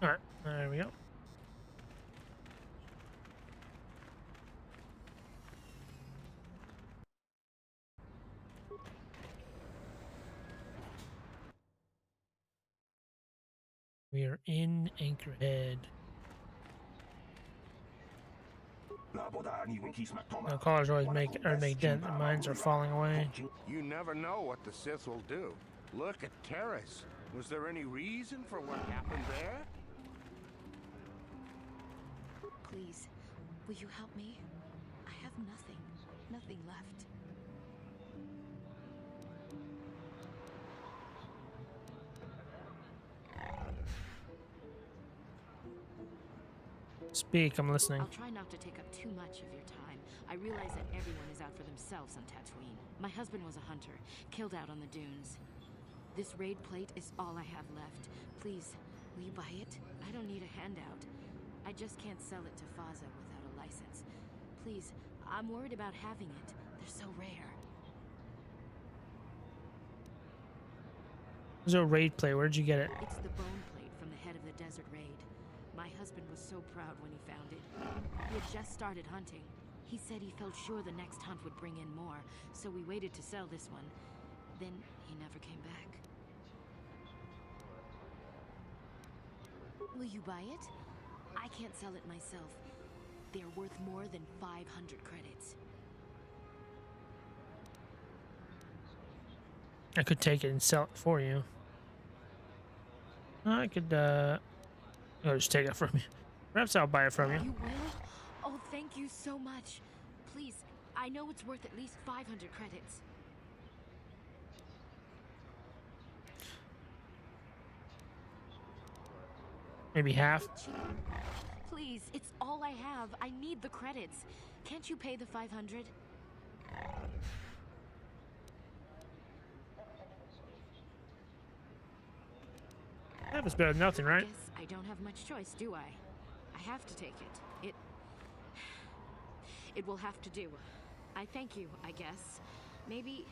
all right. There we go. We are in Anchorhead. Now, callers always make dent. Their minds are falling away. You never know what the Sith will do. Look at Terrace. Was there any reason for what happened there? Please, will you help me? I have nothing left. Speak, I'm listening. I'll try not to take up too much of your time. I realize that everyone is out for themselves on Tatooine. My husband was a hunter, killed out on the dunes. This raid plate is all I have left. Please, will you buy it? I don't need a handout. I just can't sell it to Faza without a license. Please, I'm worried about having it. They're so rare. There's a raid plate. Where'd you get it? It's the bone plate from the head of the desert raid. My husband was so proud when he found it. He had just started hunting. He said he felt sure the next hunt would bring in more, so we waited to sell this one. Then he never came back. Will you buy it? I can't sell it myself. They're worth more than 500 credits. I could take it and sell it for you. I could, I'll just take it from you. Perhaps I'll buy it from you. You will? Oh, thank you so much. Please, I know it's worth at least 500 credits. Maybe half. Please, it's all I have. I need the credits. Can't you pay the 500? That was better than nothing, right? Guess I don't have much choice, do I? I have to take it. It will have to do. I thank you, I guess. Maybe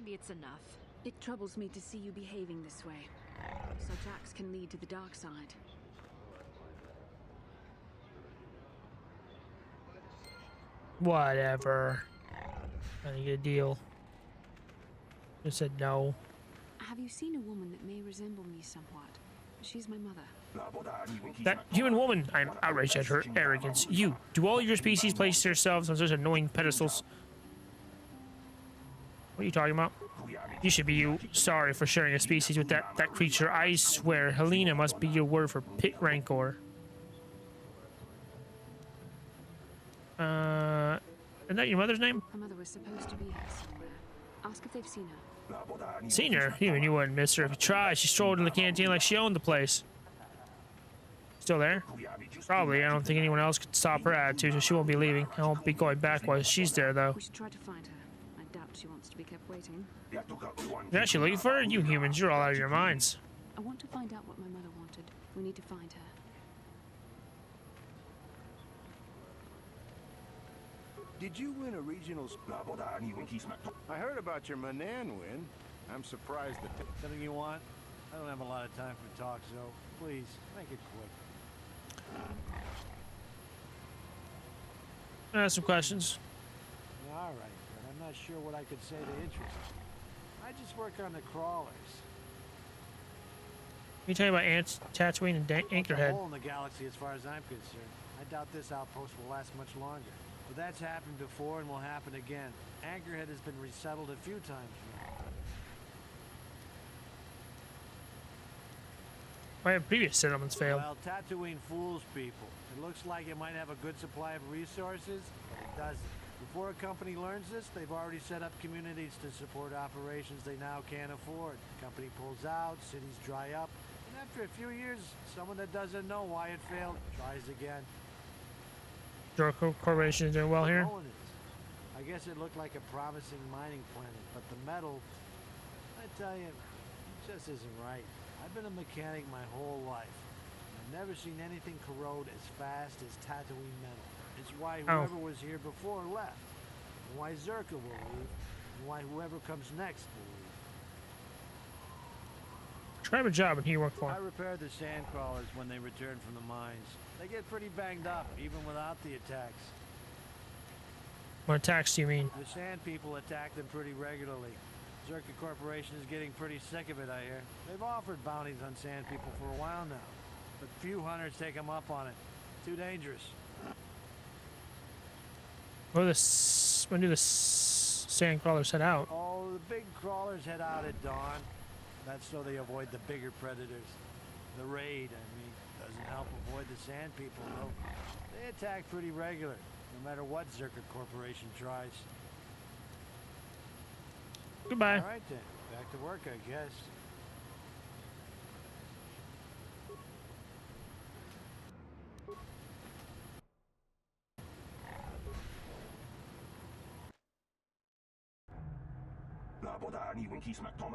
it's enough. It troubles me to see you behaving this way. Such acts can lead to the dark side. Whatever. I didn't get a deal. Just said no. Have you seen a woman that may resemble me somewhat? She's my mother. That human woman! I'm outraged at her arrogance. You, do all your species place yourselves on such annoying pedestals? What are you talking about? You should be sorry for sharing a species with that creature. I swear, Helena must be your word for pit rancor. Isn't that your mother's name? Her mother was supposed to be here somewhere. Ask if they've seen her. Seen her? Even you wouldn't miss her if you tried. She strolled in the canteen like she owned the place. Still there? Probably. I don't think anyone else could stop her attitude, so she won't be leaving. I won't be going back while she's there, though. We should try to find her. I doubt she wants to be kept waiting. You're actually looking for her? You humans, you're all out of your minds. I want to find out what my mother wanted. We need to find her. Did you win a regional? I heard about your Manan win. I'm surprised that. Something you want? I don't have a lot of time for talk, so please make it quick. I have some questions. All right, but I'm not sure what I could say to interest you. I just work on the crawlers. You talking about ants, Tatooine, and Anchorhead? A hole in the galaxy, as far as I'm concerned. I doubt this outpost will last much longer. But that's happened before and will happen again. Anchorhead has been resettled a few times now. Why have previous settlements failed? Well, Tatooine fools people. It looks like it might have a good supply of resources, but it doesn't. Before a company learns this, they've already set up communities to support operations they now can't afford. The company pulls out, cities dry up, and after a few years, someone that doesn't know why it failed tries again. Jorko Corporation is doing well here. No one is. I guess it looked like a promising mining planet, but the metal, I tell you, it just isn't right. I've been a mechanic my whole life. I've never seen anything corrode as fast as Tatooine metal. It's why whoever was here before left, and why Zerka will leave, and why whoever comes next will leave. Describe a job and who you work for. I repair the sand crawlers when they return from the mines. They get pretty banged up, even without the attacks. What attacks do you mean? The sand people attack them pretty regularly. Zerka Corporation is getting pretty sick of it, I hear. They've offered bounties on sand people for a while now, but few hunters take them up on it. Too dangerous. When do the sand crawlers head out? Oh, the big crawlers head out at dawn. That's so they avoid the bigger predators. The raid, I mean, doesn't help avoid the sand people, though. They attack pretty regular, no matter what Zerka Corporation tries. Goodbye. All right then, back to work, I guess.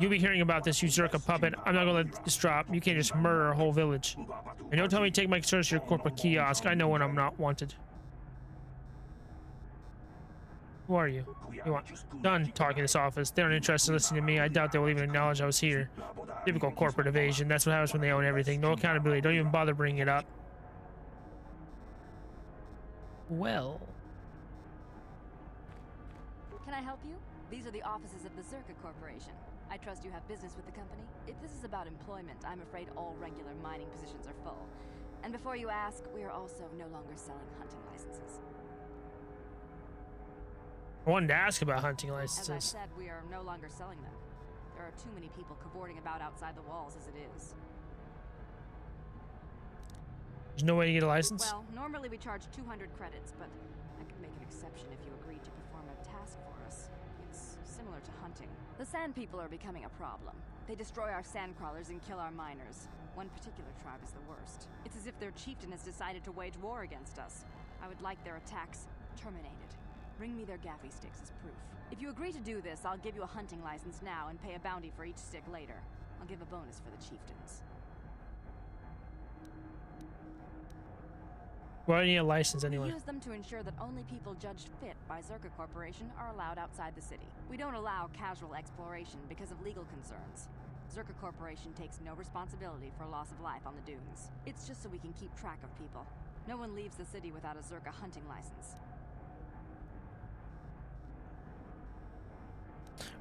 You'll be hearing about this, you Zerka puppet. I'm not gonna let this drop. You can't just murder a whole village. And don't tell me to take my concerns to your corporate kiosk. I know when I'm not wanted. Who are you? You want done talking to this office. They aren't interested in listening to me. I doubt they will even acknowledge I was here. Typical corporate evasion. That's what happens when they own everything. No accountability. Don't even bother bringing it up. Well. Can I help you? These are the offices of the Zerka Corporation. I trust you have business with the company. If this is about employment, I'm afraid all regular mining positions are full. And before you ask, we are also no longer selling hunting licenses. I wanted to ask about hunting licenses. As I said, we are no longer selling them. There are too many people cavorting about outside the walls as it is. There's no way to get a license? Well, normally we charge 200 credits, but I could make an exception if you agreed to perform a task for us. It's similar to hunting. The sand people are becoming a problem. They destroy our sand crawlers and kill our miners. One particular tribe is the worst. It's as if their chieftain has decided to wage war against us. I would like their attacks terminated. Bring me their gaffy sticks as proof. If you agree to do this, I'll give you a hunting license now and pay a bounty for each stick later. I'll give a bonus for the chieftains. Why do you need a license anyway? We use them to ensure that only people judged fit by Zerka Corporation are allowed outside the city. We don't allow casual exploration because of legal concerns. Zerka Corporation takes no responsibility for loss of life on the dunes. It's just so we can keep track of people. No one leaves the city without a Zerka hunting license.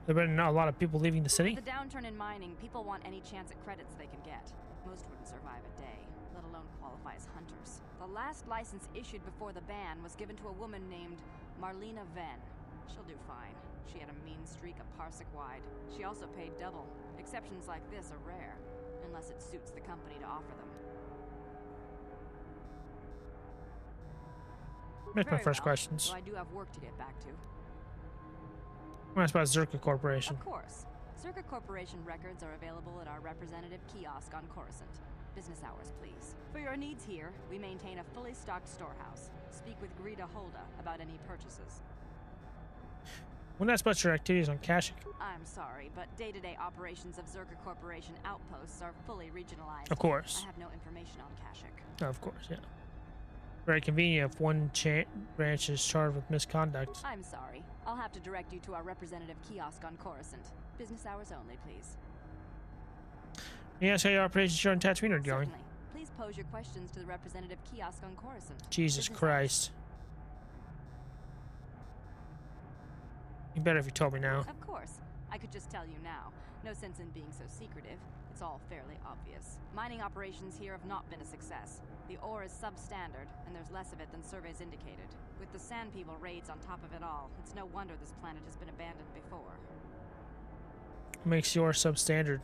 There have been a lot of people leaving the city. With the downturn in mining, people want any chance at credits they can get. Most wouldn't survive a day, let alone qualify as hunters. The last license issued before the ban was given to a woman named Marlena Venn. She'll do fine. She had a mean streak a parsec wide. She also paid double. Exceptions like this are rare, unless it suits the company to offer them. That's my first questions. So I do have work to get back to. What about Zerka Corporation? Of course. Zerka Corporation records are available at our representative kiosk on Coruscant. Business hours, please. For your needs here, we maintain a fully stocked storehouse. Speak with Greta Holda about any purchases. When asked about your activities on Kashyyyk. I'm sorry, but day-to-day operations of Zerka Corporation outposts are fully regionalized. Of course. I have no information on Kashyyyk. Of course, yeah. Very convenient if one branch is charged with misconduct. I'm sorry. I'll have to direct you to our representative kiosk on Coruscant. Business hours only, please. May I ask how your operations here on Tatooine are going? Certainly. Please pose your questions to the representative kiosk on Coruscant. Jesus Christ. You better if you told me now. Of course. I could just tell you now. No sense in being so secretive. It's all fairly obvious. Mining operations here have not been a success. The ore is substandard, and there's less of it than surveys indicated. With the Sand People raids on top of it all, it's no wonder this planet has been abandoned before. What makes yours substandard?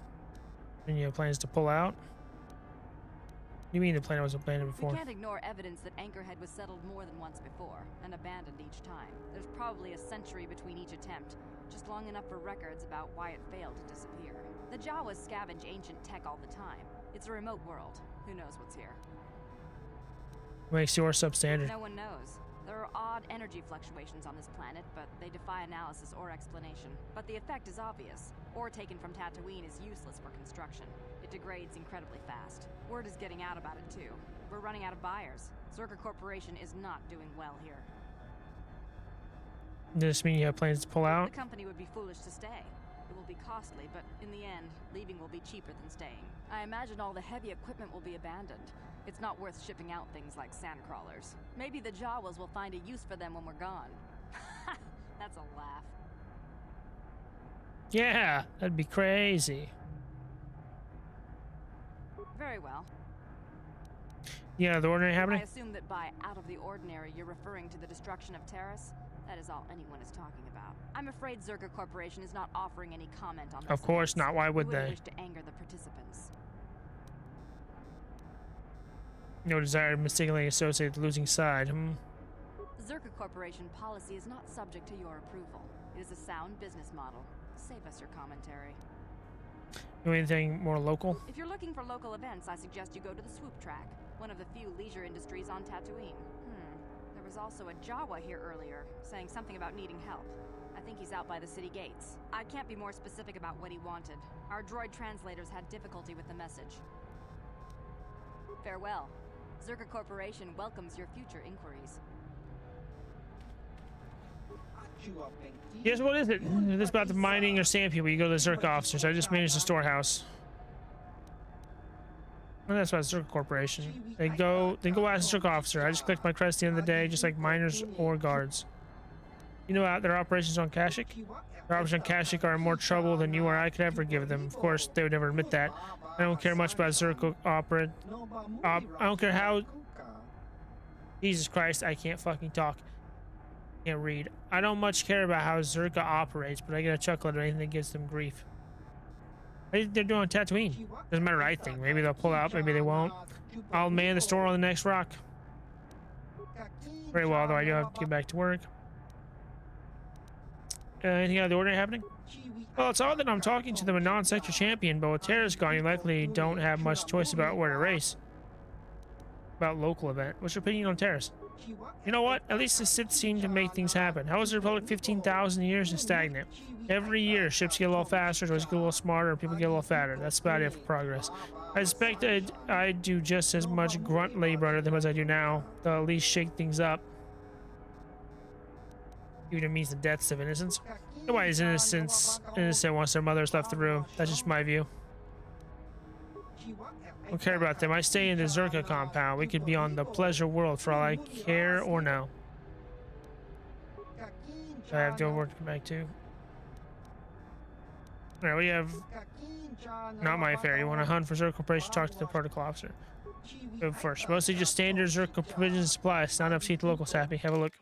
And you have plans to pull out? What do you mean the planet was abandoned before? We can't ignore evidence that Anchorhead was settled more than once before, and abandoned each time. There's probably a century between each attempt, just long enough for records about why it failed to disappear. The Jawas scavenge ancient tech all the time. It's a remote world. Who knows what's here? What makes yours substandard? No one knows. There are odd energy fluctuations on this planet, but they defy analysis or explanation. But the effect is obvious. Ore taken from Tatooine is useless for construction. It degrades incredibly fast. Word is getting out about it too. We're running out of buyers. Zerka Corporation is not doing well here. Does this mean you have plans to pull out? The company would be foolish to stay. It will be costly, but in the end, leaving will be cheaper than staying. I imagine all the heavy equipment will be abandoned. It's not worth shipping out things like sandcrawlers. Maybe the Jawas will find a use for them when we're gone. That's a laugh. Yeah, that'd be crazy. Very well. Yeah, the ordinary happening? I assume that by out of the ordinary, you're referring to the destruction of Terrace? That is all anyone is talking about. I'm afraid Zerka Corporation is not offering any comment on this. Of course not. Why would they? Wish to anger the participants. No desire to mistakenly associate the losing side. Zerka Corporation policy is not subject to your approval. It is a sound business model. Save us your commentary. Do anything more local? If you're looking for local events, I suggest you go to the Swoop Track, one of the few leisure industries on Tatooine. There was also a Jawa here earlier, saying something about needing help. I think he's out by the city gates. I can't be more specific about what he wanted. Our droid translators had difficulty with the message. Farewell. Zerka Corporation welcomes your future inquiries. Yes, what is it? This about the mining or sand people. You go to the Zerka officers. I just managed the storehouse. Well, that's about Zerka Corporation. They go ask the Zerka officer. I just clicked my crest at the end of the day, just like miners or guards. You know about their operations on Kashyyyk? Their operations on Kashyyyk are in more trouble than you or I could ever give them. Of course, they would never admit that. I don't care much about Zerka I don't care how... Jesus Christ, I can't fucking talk. Can't read. I don't much care about how Zerka operates, but I get a chuckle at anything that gives them grief. What do you think they're doing on Tatooine? Doesn't matter, I think. Maybe they'll pull out, maybe they won't. I'll man the store on the next rock. Very well, though I do have to get back to work. Anything out of the ordinary happening? Well, it's odd that I'm talking to them a non-sector champion, but with Terrace gone, you likely don't have much choice about where to race. about local event. What's your opinion on Terrace? You know what? At least the Sith seem to make things happen. How was the Republic 15,000 years and stagnant? Every year, ships get a little faster, droids get a little smarter, people get a little fatter. That's about it for progress. I suspect I'd do just as much grunt labor under them as I do now. They'll at least shake things up. Even if it means the deaths of innocents. Nobody's innocent once their mother's left the room. That's just my view. I don't care about them. I stay in the Zerka compound. We could be on the pleasure world for all I care or know. I have no work to come back to. Alright, we have... Not my affair. You want to hunt for Zerka Corporation? Talk to the protocol officer. Go first. Mostly just standard Zerka provisions and supplies. Not enough to keep the locals happy. Have a look.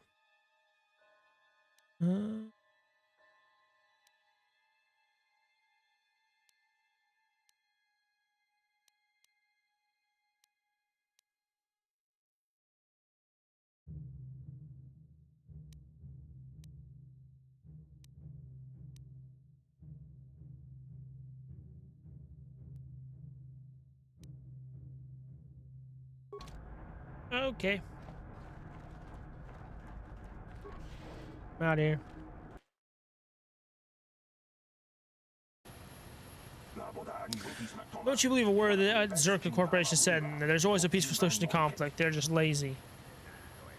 Okay. I'm out here. Don't you believe a word that Zerka Corporation said? There's always a peaceful solution to conflict. They're just lazy.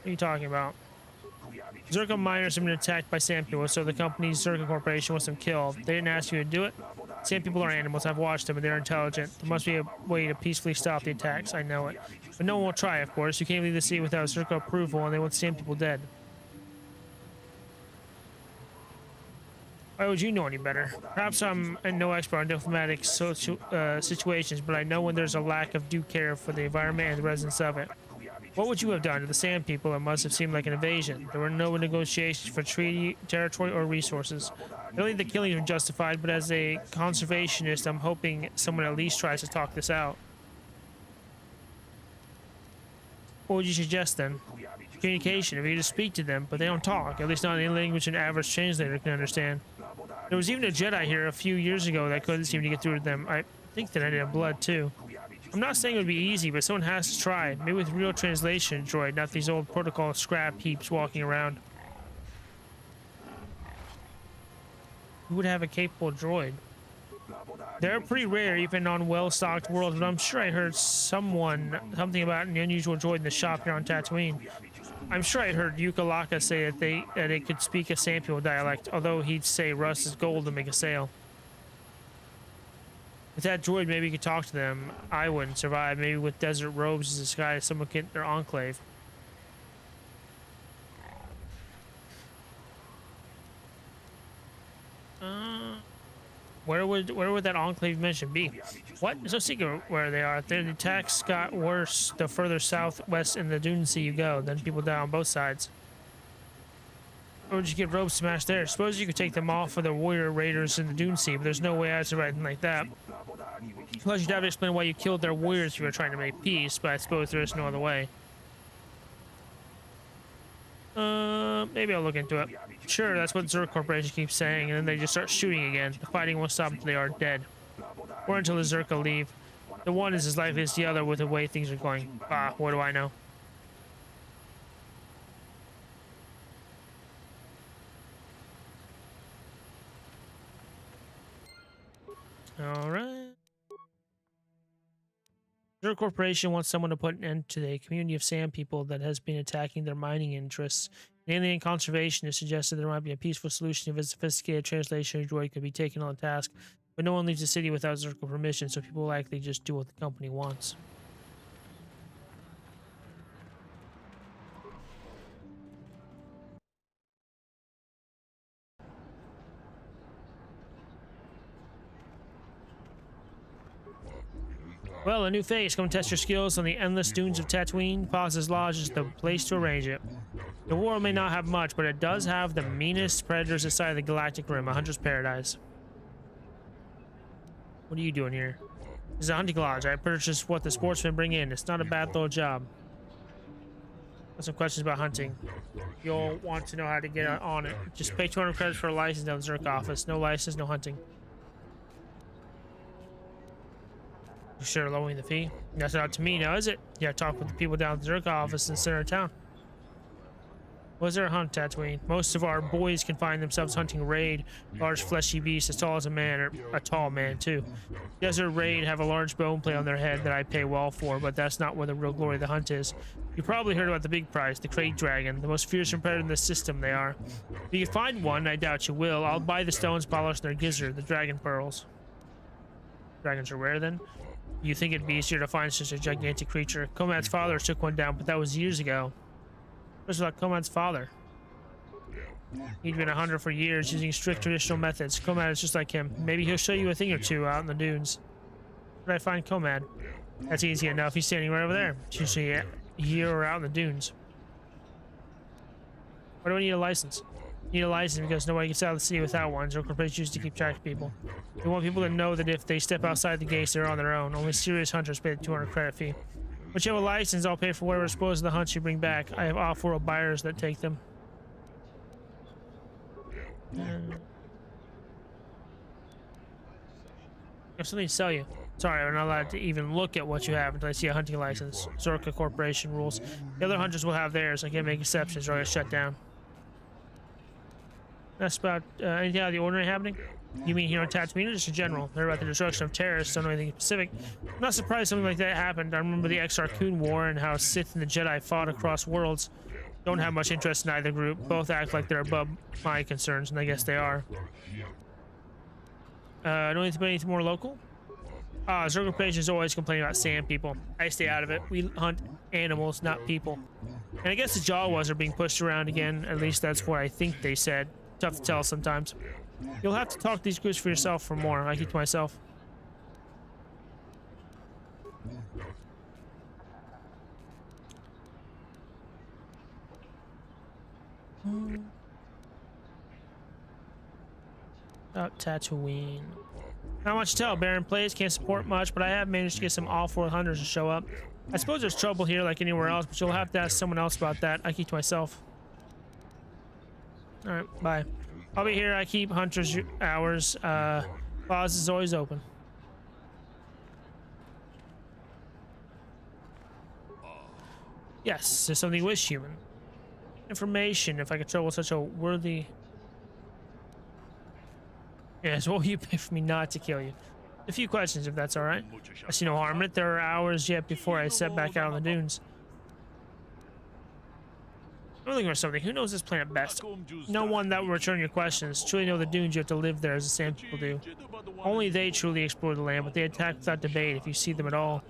What are you talking about? Zerka miners have been attacked by sand people, so the company's Zerka Corporation wants them killed. They didn't ask you to do it. Sand people are animals. I've watched them, and they're intelligent. There must be a way to peacefully stop the attacks. I know it. But no one will try, of course. You can't leave the city without Zerka approval, and they want sand people dead. Why would you know any better? Perhaps I'm no expert on diplomatic situations, but I know when there's a lack of due care for the environment and the residents of it. What would you have done to the sand people? It must have seemed like an invasion. There were no negotiations for treaty, territory, or resources. I don't think the killings were justified, but as a conservationist, I'm hoping someone at least tries to talk this out. What would you suggest then? Communication. If you just speak to them, but they don't talk, at least not in a language an average translator can understand. There was even a Jedi here a few years ago that couldn't seem to get through to them. I think that I did have blood too. I'm not saying it would be easy, but someone has to try. Maybe with real translation droid, not these old protocol scrap heaps walking around. Who would have a capable droid? They're pretty rare even on well-stocked worlds, but I'm sure I heard something about an unusual droid in the shop here on Tatooine. I'm sure I heard Yukalaka say that it could speak a Sand People dialect, although he'd say rust is gold to make a sale. With that droid, maybe you could talk to them. I wouldn't survive. Maybe with desert robes as a disguise, someone could their enclave. Where would that enclave mentioned be? What? It's no secret where they are. The attacks got worse the further southwest in the Dune Sea you go. Then people die on both sides. Or would you get robes smashed there? Suppose you could take them off for the warrior raiders in the Dune Sea, but there's no way out to anything like that. Plus, you'd have to explain why you killed their warriors if you were trying to make peace, but I suppose there is no other way. Maybe I'll look into it. Sure, that's what Zerka Corporation keeps saying, and then they just start shooting again. The fighting won't stop until they are dead. Or until the Zerka leave. The one is as likely as the other with the way things are going. Ah, what do I know? Alright. Zerka Corporation wants someone to put an end to the community of sand people that has been attacking their mining interests. An alien conservationist suggested there might be a peaceful solution if a sophisticated translation droid could be taken on the task, but no one leaves the city without Zerka permission, so people will likely just do what the company wants. Well, a new phase. Come test your skills on the endless dunes of Tatooine. Foss's Lodge is the place to arrange it. The world may not have much, but it does have the meanest predators this side of the galactic rim, a hunter's paradise. What are you doing here? This is a hunting lodge. I purchased what the sportsmen bring in. It's not a bad little job. Got some questions about hunting. You'll want to know how to get on it. Just pay 200 credits for a license down the Zerka office. No license, no hunting. consider lowering the fee? That's not up to me now, is it? Yeah, talk with the people down at the Zerka office in the center of town. Was there a hunt, Tatooine? Most of our boys can find themselves hunting raid, large fleshy beasts as tall as a man, or a tall man too. Desert raid have a large bone plate on their head that I pay well for, but that's not where the real glory of the hunt is. You probably heard about the big prize, the crate dragon, the most fearsome predator in the system they are. If you find one, I doubt you will, I'll buy the stones polished in their gizzard, the dragon pearls. Dragons are rare then? You think it'd be easier to find such a gigantic creature? Comad's father took one down, but that was years ago. What's about Comad's father? He'd been a hunter for years, using strict traditional methods. Comad is just like him. Maybe he'll show you a thing or two out in the dunes. Where did I find Comad? That's easy enough. He's standing right over there. It's usually here or out in the dunes. Why do I need a license? You need a license because nobody gets out of the city without one. Zerka Place used to keep track of people. We want people to know that if they step outside the gates, they're on their own. Only serious hunters pay the 200 credit fee. Once you have a license, I'll pay for whatever spoils of the hunts you bring back. I have off-world buyers that take them. I have something to sell you. Sorry, I'm not allowed to even look at what you have until I see a hunting license. Zerka Corporation rules. The other hunters will have theirs. I can't make exceptions or I'll get shut down. That's about anything out of the ordinary happening? You mean here on Tatooine or just in general? They're about the destruction of terrorists, don't know anything specific. I'm not surprised something like that happened. I remember the Exar Kun War and how Sith and the Jedi fought across worlds. Don't have much interest in either group. Both act like they're above my concerns, and I guess they are. Know anything more local? Zerka Place is always complaining about sand people. I stay out of it. We hunt animals, not people. And I guess the Jawas are being pushed around again. At least that's what I think they said. Tough to tell sometimes. You'll have to talk to these groups for yourself for more. I keep to myself. About Tatooine. Not much to tell. Barren Place can't support much, but I have managed to get some all-four hunters to show up. I suppose there's trouble here like anywhere else, but you'll have to ask someone else about that. I keep to myself. Alright, bye. I'll be here. I keep hunters hours. Plaza is always open. Yes, there's something you wish, human. Information, if I could trouble such a worthy... Yes, what will you pay for me not to kill you? A few questions, if that's alright. I see no harm in it. There are hours yet before I set back out on the dunes. I'm looking for something. Who knows this planet best? No one that will return your questions. Truly know the dunes, you have to live there as the sand people do. Only they truly explore the land, but they attack without debate if you see them at all.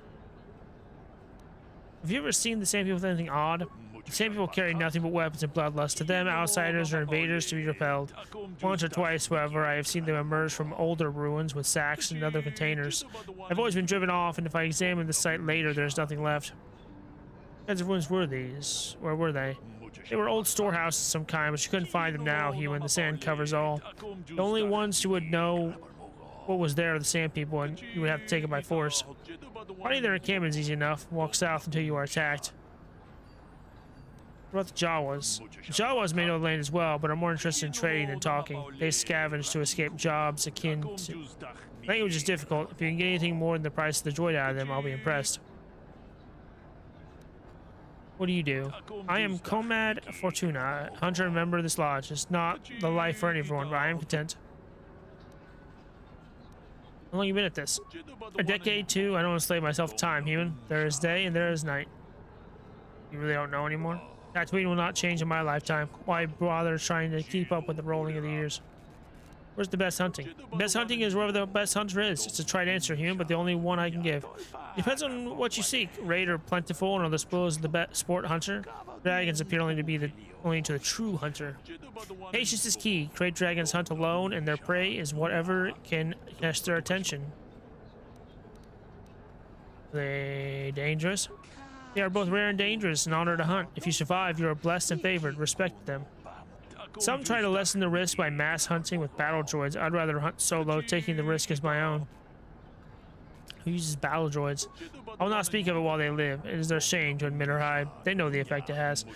Have you ever seen the sand people with anything odd? The sand people carry nothing but weapons and bloodlust. To them, outsiders are invaders to be repelled. Once or twice, however, I have seen them emerge from older ruins with sacks and other containers. I've always been driven off, and if I examine the site later, there's nothing left. What kinds of ruins were these? Where were they? They were old storehouses of some kind, but you couldn't find them now, human. The sand covers all. The only ones who would know what was there are the sand people, and you would have to take it by force. Finding their encampment's easy enough. Walk south until you are attacked. What about the Jawas? The Jawas may know the land as well, but are more interested in trading than talking. They scavenge to escape jobs akin to... Language is difficult. If you can get anything more than the price of the droid out of them, I'll be impressed. What do you do? I am Comad Fortuna, hunter and member of this lodge. It's not the life for everyone, but I am content. How long have you been at this? A decade, too. I don't want to slave myself to time, human. There is day and there is night. You really don't know anymore? Tatooine will not change in my lifetime. Why bother trying to keep up with the rolling of the years? Where's the best hunting? The best hunting is wherever the best hunter is. It's a tried answer, human, but the only one I can give. Depends on what you seek. Raid or plentiful, and the spoils of the best sport hunter. Dragons appear only to the true hunter. Patience is key. Great dragons hunt alone, and their prey is whatever can catch their attention. Are they dangerous? They are both rare and dangerous, an honor to hunt. If you survive, you are blessed and favored. Respect them. Some try to lessen the risk by mass hunting with battle droids. I'd rather hunt solo, taking the risk as my own. Who uses battle droids? I will not speak of it while they live. It is their shame to admit or hide. They know the effect it has.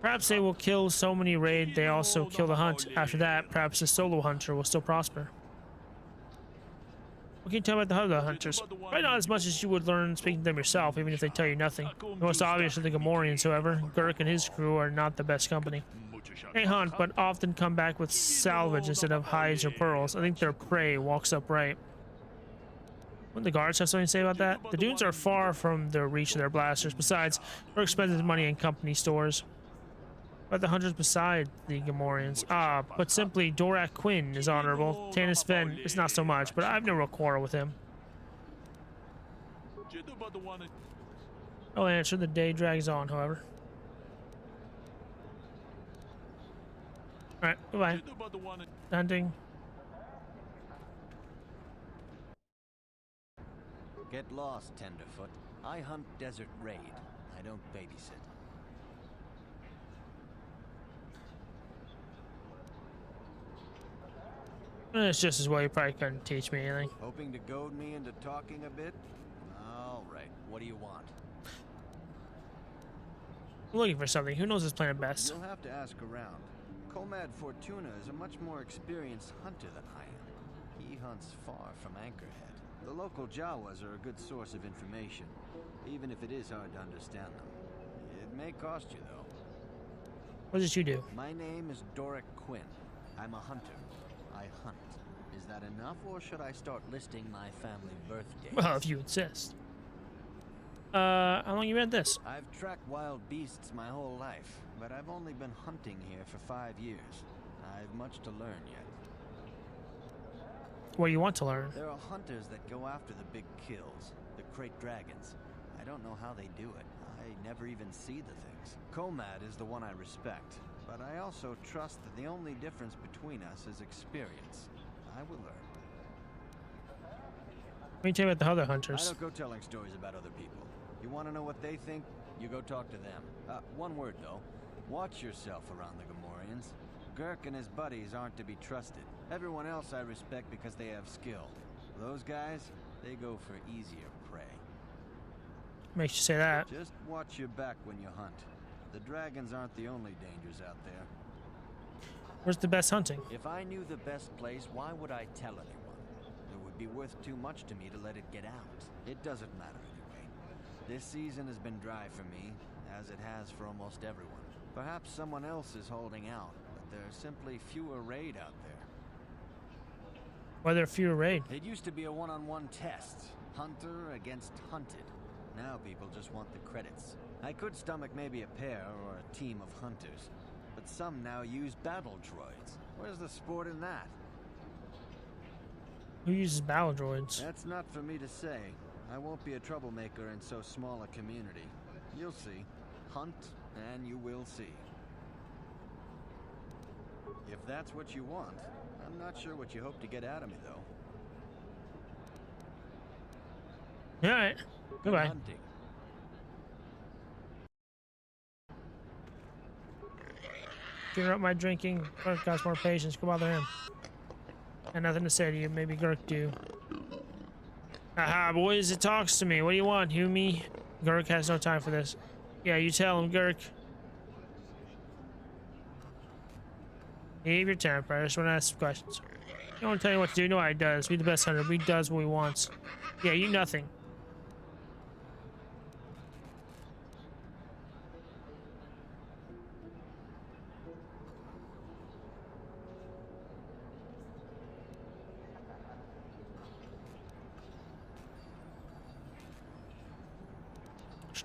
Perhaps they will kill so many raid they also kill the hunt. After that, perhaps the solo hunter will still prosper. What can you tell about the other hunters? Probably not as much as you would learn speaking to them yourself, even if they tell you nothing. The most obvious are the Gamorreans, however. Gurk and his crew are not the best company. They hunt, but often come back with salvage instead of hides or pearls. I think their prey walks upright. Wouldn't the guards have something to say about that? The dunes are far from the reach of their blasters. Besides, Gurk spends his money in company stores. But the hunters beside the Gamorreans. But simply, Dorak Quinn is honorable. Tanis Ven is not so much, but I have no real quarrel with him. I'll answer. The day drags on, however. Alright, goodbye. Hunting. Get lost, Tenderfoot. I hunt Desert Raid. I don't babysit. It's just as well you probably couldn't teach me anything. Hoping to goad me into talking a bit? All right, what do you want? I'm looking for something. Who knows this planet best? You'll have to ask around. Comad Fortuna is a much more experienced hunter than I am. He hunts far from Anchorhead. The local Jawas are a good source of information, even if it is hard to understand them. It may cost you, though. What did you do? My name is Dorak Quinn. I'm a hunter. I hunt. Is that enough, or should I start listing my family birthdays? Well, if you insist. How long you been at this? I've tracked wild beasts my whole life, but I've only been hunting here for 5 years. I've much to learn yet. What do you want to learn? There are hunters that go after the big kills, the crate dragons. I don't know how they do it. I never even see the things. Comad is the one I respect, but I also trust that the only difference between us is experience. I will learn. What do you tell me about the other hunters? I don't go telling stories about other people. You want to know what they think? You go talk to them. One word, though. Watch yourself around the Gamorreans. Gurk and his buddies aren't to be trusted. Everyone else I respect because they have skill. Those guys, they go for easier prey. Makes you say that. Just watch your back when you hunt. The dragons aren't the only dangers out there. Where's the best hunting? If I knew the best place, why would I tell anyone? It would be worth too much to me to let it get out. It doesn't matter anyway. This season has been dry for me, as it has for almost everyone. Perhaps someone else is holding out, but there's simply fewer raid out there. Why are there fewer raid? It used to be a one-on-one test. Hunter against hunted. Now people just want the credits. I could stomach maybe a pair or a team of hunters, but some now use battle droids. Where's the sport in that? Who uses battle droids? That's not for me to say. I won't be a troublemaker in so small a community. You'll see. Hunt, and you will see. If that's what you want, I'm not sure what you hope to get out of me, though. Alright. Goodbye. Hunting. Give up my drinking. Gurk got more patience. Go bother him. Got nothing to say to you. Maybe Gurk do. Aha, boys, it talks to me. What do you want, Humi? Gurk has no time for this. Yeah, you tell him, Gurk. Leave your temper. I just want to ask some questions. I don't want to tell you what to do. No, I does. Be the best hunter. We does what he wants. Yeah, you nothing.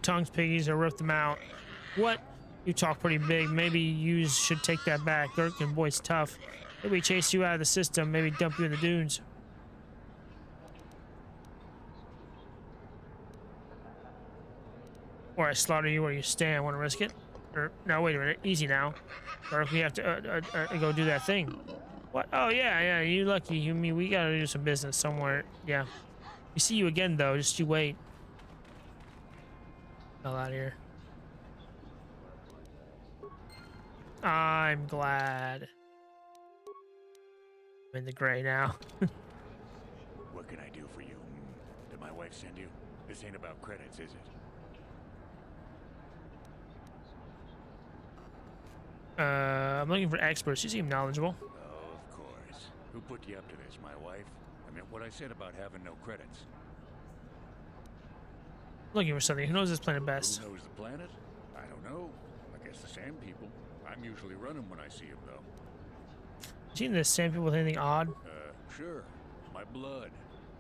Tongues, piggies, or rip them out. What? You talk pretty big. Maybe you should take that back. Gurk and boy's tough. Maybe chase you out of the system. Maybe dump you in the dunes. Or I slaughter you where you stand. Want to risk it? Or no, wait a minute. Easy now. Gurk, we have to go do that thing. What? Oh yeah. You lucky. You mean we gotta do some business somewhere. Yeah. We see you again though. Just you wait. Hell out of here. I'm glad. I'm in the gray now. What can I do for you? Did my wife send you? This ain't about credits, is it? I'm looking for experts. You seem knowledgeable. Oh, of course. Who put you up to this, my wife? I meant what I said about having no credits. Looking for something. Who knows this planet best? Who knows the planet? I don't know. I guess the sand people. I'm usually running when I see them, though. Seen this sand people with anything odd? Sure. My blood.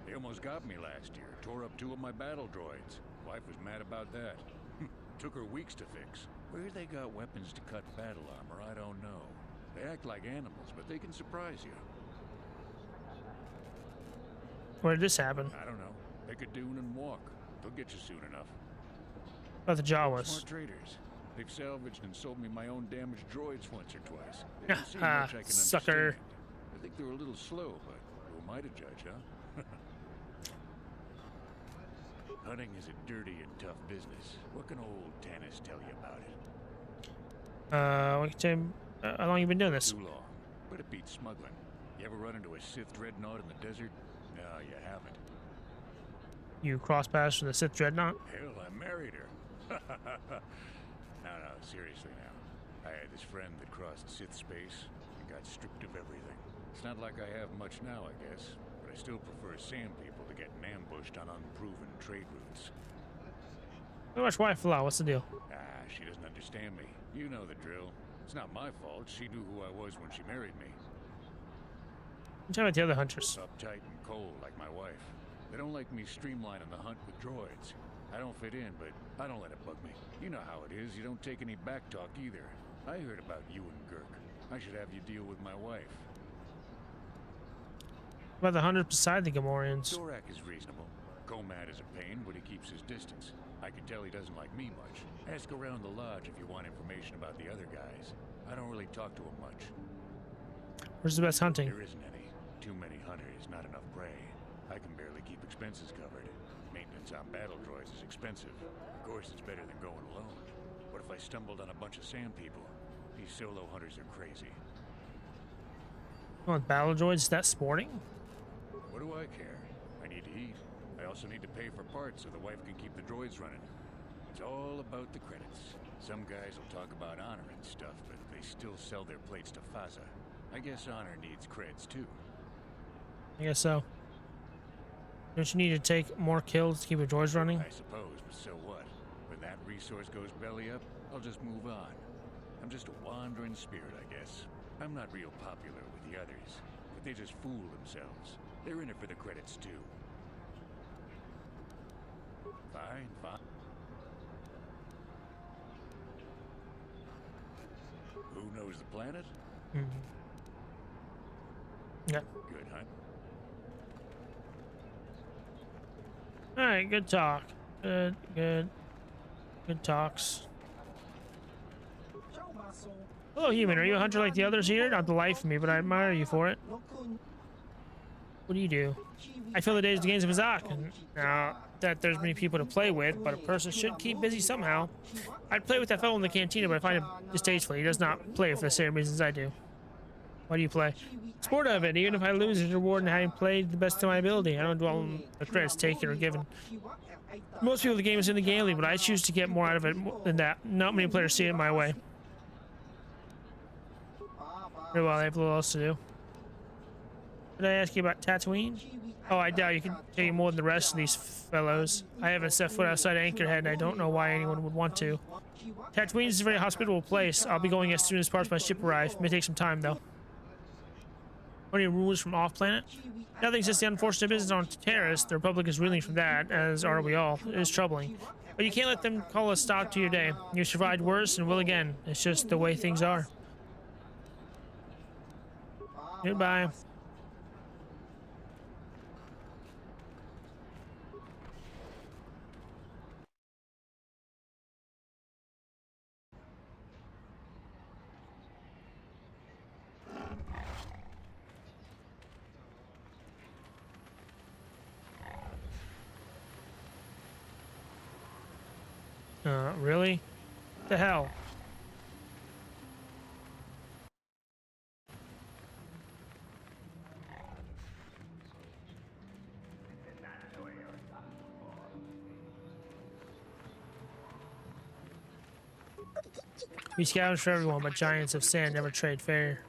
They almost got me last year. Tore up 2 of my battle droids. Wife was mad about that. Took her weeks to fix. Where they got weapons to cut battle armor, I don't know. They act like animals, but they can surprise you. Where did this happen? I don't know. Pick a dune and walk. They'll get you soon enough. About the Jawas. Smart traders. They've salvaged and sold me my own damaged droids once or twice. They don't seem much I can sucker. understand. I think they're a little slow, but who am I to judge, huh? Hunting is a dirty and tough business. What can old Tanis tell you about it? What can how long you been doing this? Too long. But it beats smuggling. You ever run into a Sith dreadnought in the desert? No, you haven't. You cross paths with the Sith dreadnought? Hell, I married her. No, seriously now. I had this friend that crossed Sith space and got stripped of everything. It's not like I have much now, I guess, but I still prefer sand people to getting ambushed on unproven trade routes. How much wife flaw? What's the deal? She doesn't understand me. You know the drill. It's not my fault. She knew who I was when she married me. Tell me about the other hunters. Uptight and cold like my wife. They don't like me streamlining the hunt with droids. I don't fit in, but I don't let it bug me. You know how it is. You don't take any back talk either. I heard about you and Girk. I should have you deal with my wife. What about the hunters beside the Gamorreans? Dorak is reasonable. Komad is a pain, but he keeps his distance. I can tell he doesn't like me much. Ask around the lodge if you want information about the other guys. I don't really talk to him much. Where's the best hunting? There isn't any. Too many hunters, not enough prey. I can barely keep expenses covered. Maintenance on battle droids is expensive. Of course, it's better than going alone. What if I stumbled on a bunch of sand people? These solo hunters are crazy. Oh, battle droids? Is that sporting? What do I care? I need to eat. I also need to pay for parts so the wife can keep the droids running. It's all about the credits. Some guys will talk about honor and stuff, but they still sell their plates to Faza. I guess honor needs creds too. I guess so. Don't you need to take more kills to keep your droids running? I suppose, but so what? When that resource goes belly up, I'll just move on. I'm just a wandering spirit, I guess. I'm not real popular with the others, but they just fool themselves. They're in it for the credits too. Fine. Who knows the planet? Mm-hmm. Yeah. Good hunt. Alright, good talk. Good talks. Hello, human. Are you a hunter like the others here? Not the life of me, but I admire you for it. What do you do? I fill the days with games of Pazak, and now that there's many people to play with, but a person should keep busy somehow. I'd play with that fellow in the cantina, but I find him distasteful. He does not play for the same reasons I do. Why do you play? Sport of it. Even if I lose, it's a reward in having played the best of my ability. I don't dwell on the credits taken or given. Most people, the game is in the game league, but I choose to get more out of it than that. Not many players see it my way. Very well, I have a little else to do. Did I ask you about Tatooine? Oh, I doubt you can tell you more than the rest of these fellows. I haven't set foot outside Anchorhead, and I don't know why anyone would want to. Tatooine is a very hospitable place. I'll be going as soon as parts of my ship arrive. It may take some time, though. Any rules from off-planet? Nothing's just the unfortunate business on Terrace. The Republic is reeling from that, as are we all. It is troubling. But you can't let them call a stop to your day. You survived worse and will again. It's just the way things are. Goodbye. Really? What the hell? We scavenge for everyone, but giants of sand never trade fair.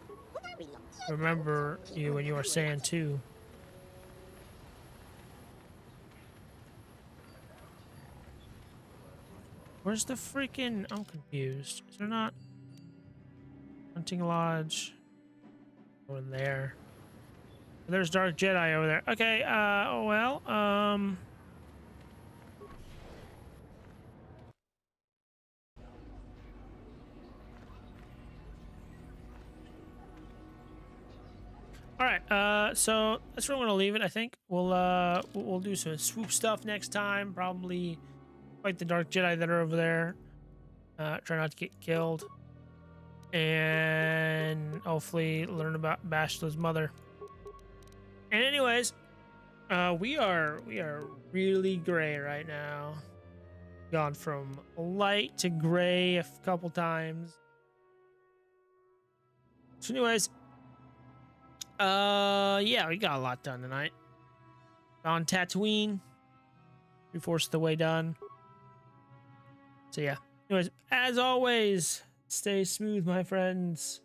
Remember you when you are sand too. Where's the freaking... I'm confused. Is there not... Hunting Lodge? Over there. There's Dark Jedi over there. Okay, well, Alright, so that's where I'm gonna leave it, I think. We'll do some swoop stuff next time. Probably fight the Dark Jedi that are over there. Try not to get killed. And hopefully learn about Bashla's mother. And anyways, we are really gray right now. Gone from light to gray a couple times. So anyways, yeah, we got a lot done tonight. On Tatooine, 3/4 of the way done. So yeah. Anyways, as always, stay smooth, my friends.